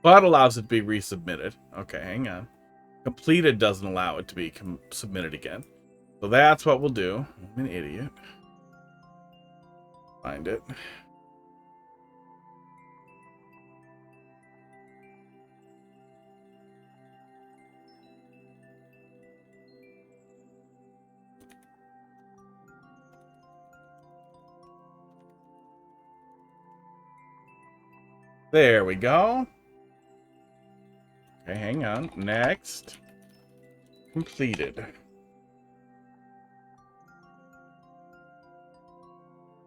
But allows it to be resubmitted. Okay, hang on. Completed doesn't allow it to be submitted again. So that's what we'll do. I'm an idiot. Find it. There we go. Okay, hang on. Next. Completed.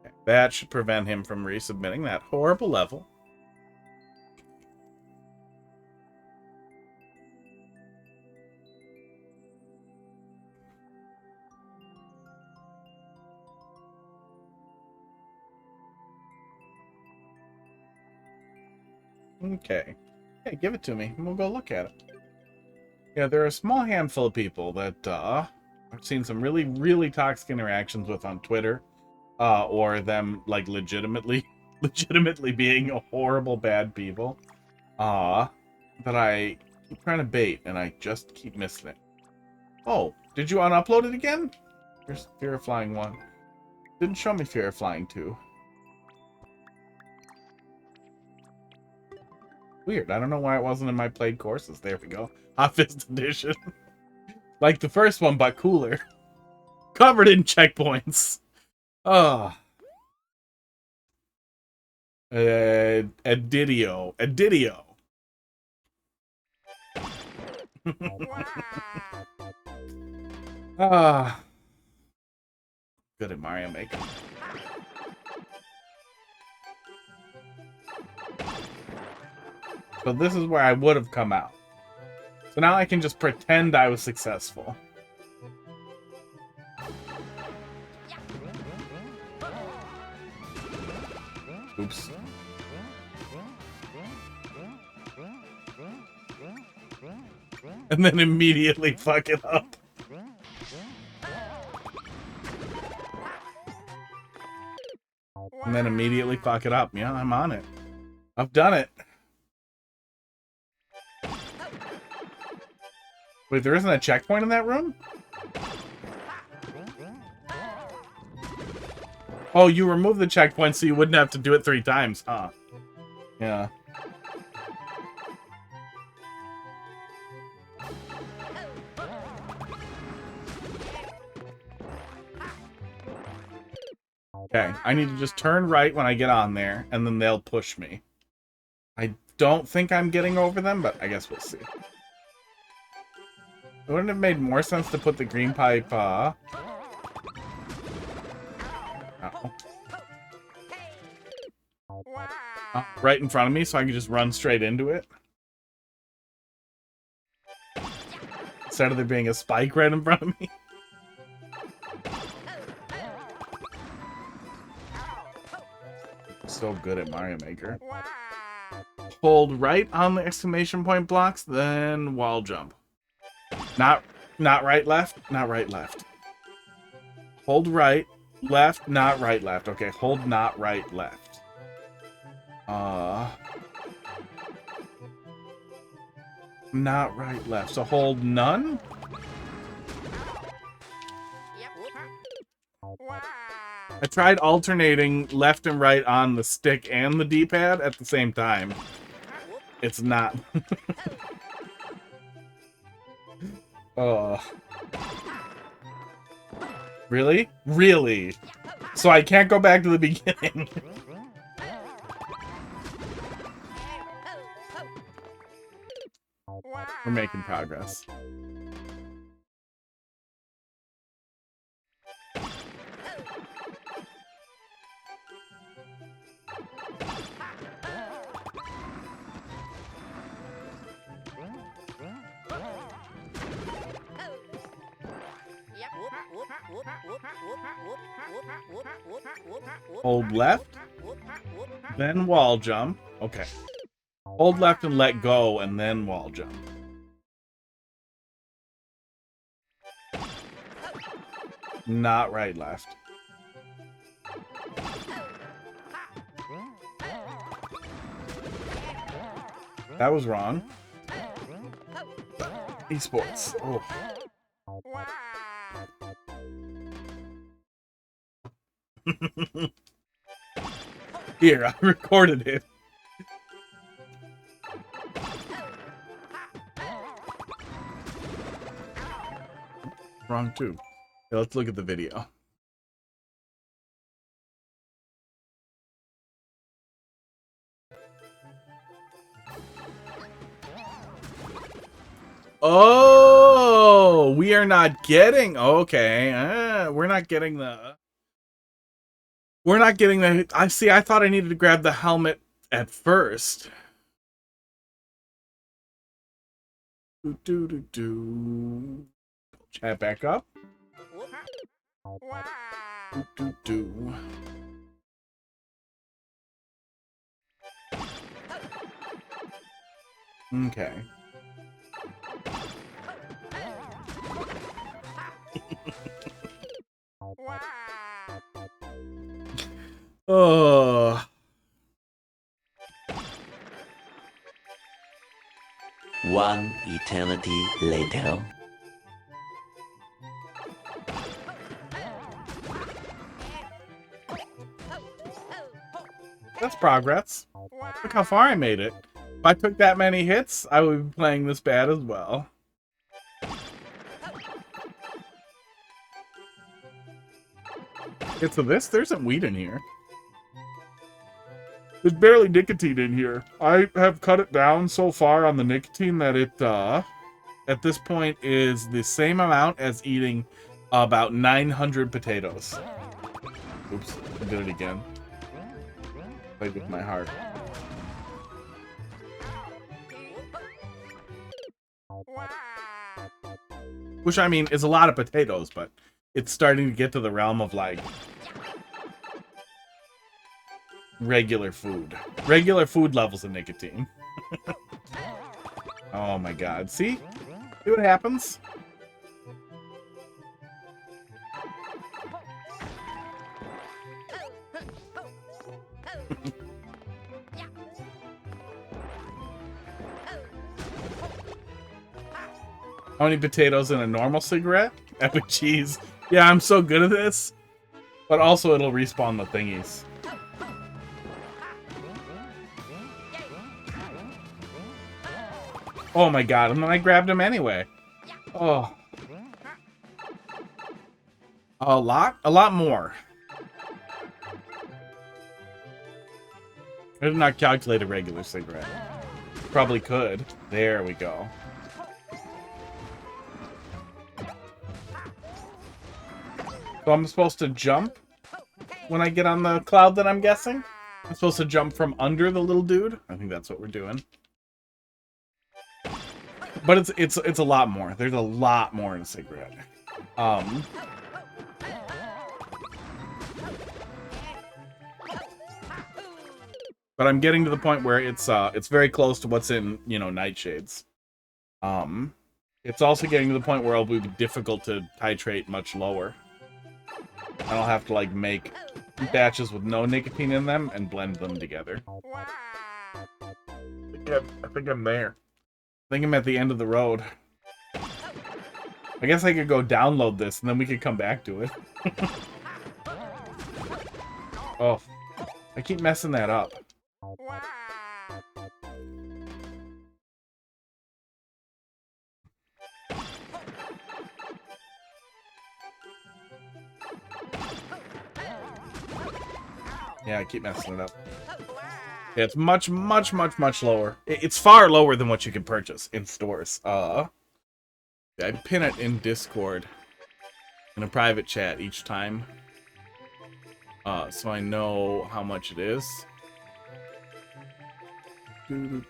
Okay, that should prevent him from resubmitting that horrible level. Okay. Hey, give it to me, and we'll go look at it. Yeah, there are a small handful of people that I've seen some really, really toxic interactions with on Twitter, or them like legitimately being a horrible bad people, that I keep trying to bait, and I just keep missing it. Oh, did you unupload it again? Here's Fear of Flying 1. Didn't show me Fear of Flying 2. Weird. I don't know why it wasn't in my played courses. There we go. Hotfist edition. Like the first one, but cooler. Covered in checkpoints. Oh. Editio. Editio. Ah. Good at Mario Maker. So this is where I would have come out. So now I can just pretend I was successful. Oops. And then immediately fuck it up. And then immediately fuck it up. Yeah, I'm on it. I've done it. Wait, there isn't a checkpoint in that room? Oh, you removed the checkpoint so you wouldn't have to do it 3 times, huh? Yeah. Okay, I need to just turn right when I get on there, and then they'll push me. I don't think I'm getting over them, but I guess we'll see. It wouldn't have made more sense to put the green pipe, oh, right in front of me so I can just run straight into it. Instead of there being a spike right in front of me. So good at Mario Maker. Hold right on the exclamation point blocks, then wall jump. Not right, left, not right, left. Hold right, left, not right, left. Okay, hold not right, left. Not right, left. So hold none? I tried alternating left and right on the stick and the D-pad at the same time. It's not. Really? Really? So I can't go back to the beginning. We're making progress. Hold left, then wall jump. Okay. Hold left and let go, and then wall jump. Not right, left. That was wrong. Esports. Oh. Here, I recorded it. Wrong too. Okay, let's look at the video. Oh, we are not getting. Okay, we're not getting the. We're not getting the. I see. I thought I needed to grab the helmet at first. Do. Chat back up. Do. Okay. Oh. One eternity later. That's progress. Look how far I made it. If I took that many hits, I would be playing this bad as well. Okay, so there isn't weed in here. There's barely nicotine in here. I have cut it down so far on the nicotine that it, at this point, is the same amount as eating about 900 potatoes. Oops, I did it again. Played with my heart. Which, I mean, is a lot of potatoes, but it's starting to get to the realm of, like, regular food. Regular food levels of nicotine. Oh my god. See? See what happens? How many potatoes in a normal cigarette? Epic cheese. Yeah, I'm so good at this. But also it'll respawn the thingies. Oh my god, and then I grabbed him anyway. Oh. A lot more. I did not calculate a regular cigarette. Probably could. There we go. So I'm supposed to jump when I get on the cloud that I'm guessing? I'm supposed to jump from under the little dude? I think that's what we're doing. But it's a lot more. There's a lot more in a cigarette. But I'm getting to the point where it's very close to what's in, you know, Nightshades. It's also getting to the point where it'll be difficult to titrate much lower. And I'll have to, like, make batches with no nicotine in them and blend them together. I think I'm there. I think I'm at the end of the road. I guess I could go download this and then we could come back to it. Oh, I keep messing that up. Yeah, I keep messing it up. Yeah, it's much lower. It's far lower than what you can purchase in stores. I pin it in Discord in a private chat each time. So I know how much it is. And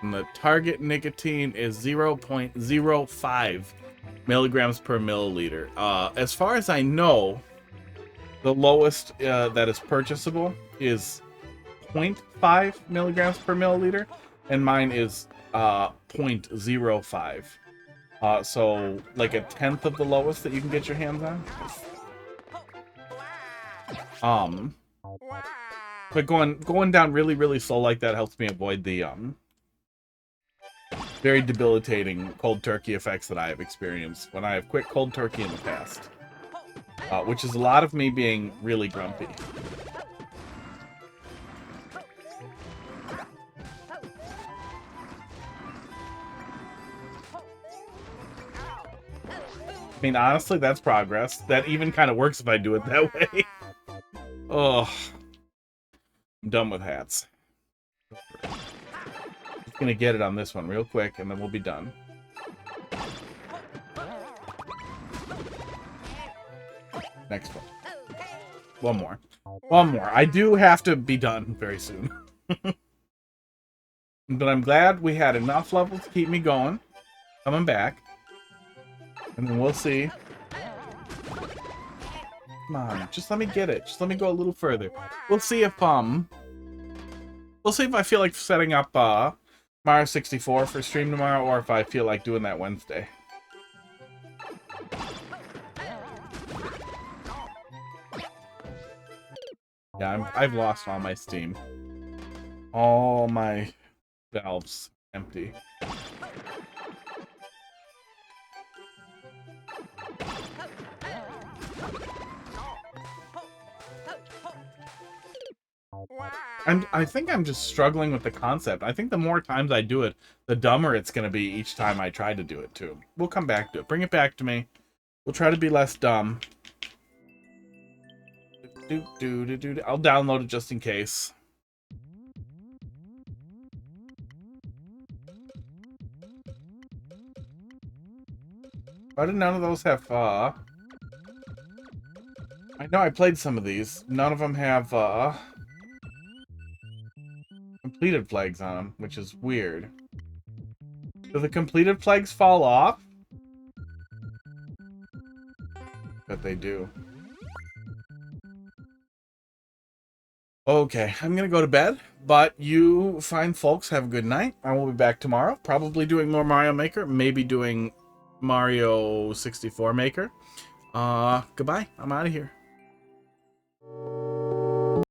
the target nicotine is 0.05 milligrams per milliliter. As far as I know, the lowest that is purchasable is 0.5 milligrams per milliliter, and mine is 0.05. So like a tenth of the lowest that you can get your hands on. But going down really slow like that helps me avoid the very debilitating cold turkey effects that I have experienced when I have quit cold turkey in the past. Which is a lot of me being really grumpy. I mean, honestly, that's progress. That even kind of works if I do it that way. Oh, I'm done with hats. Just gonna get it on this one real quick, and then we'll be done. Next one. One more. One more. I do have to be done very soon. But I'm glad we had enough levels to keep me going. Coming back. And then we'll see Come on, just let me get it. Just let me go a little further. We'll see if I feel like setting up Mario 64 for stream tomorrow, or if I feel like doing that Wednesday. Yeah, I've lost all my steam. All my valves empty. I think I'm just struggling with the concept. I think the more times I do it, the dumber it's going to be each time I try to do it too. We'll come back to it. Bring it back to me. We'll try to be less dumb. I'll download it just in case. Why did none of those have I know I played some of these. None of them have completed flags on them, which is weird. Do the completed flags fall off? But they do. Okay, I'm gonna go to bed, but you fine folks have a good night. I will be back tomorrow, probably doing more Mario Maker, maybe doing Mario 64 Maker. Goodbye. I'm out of here.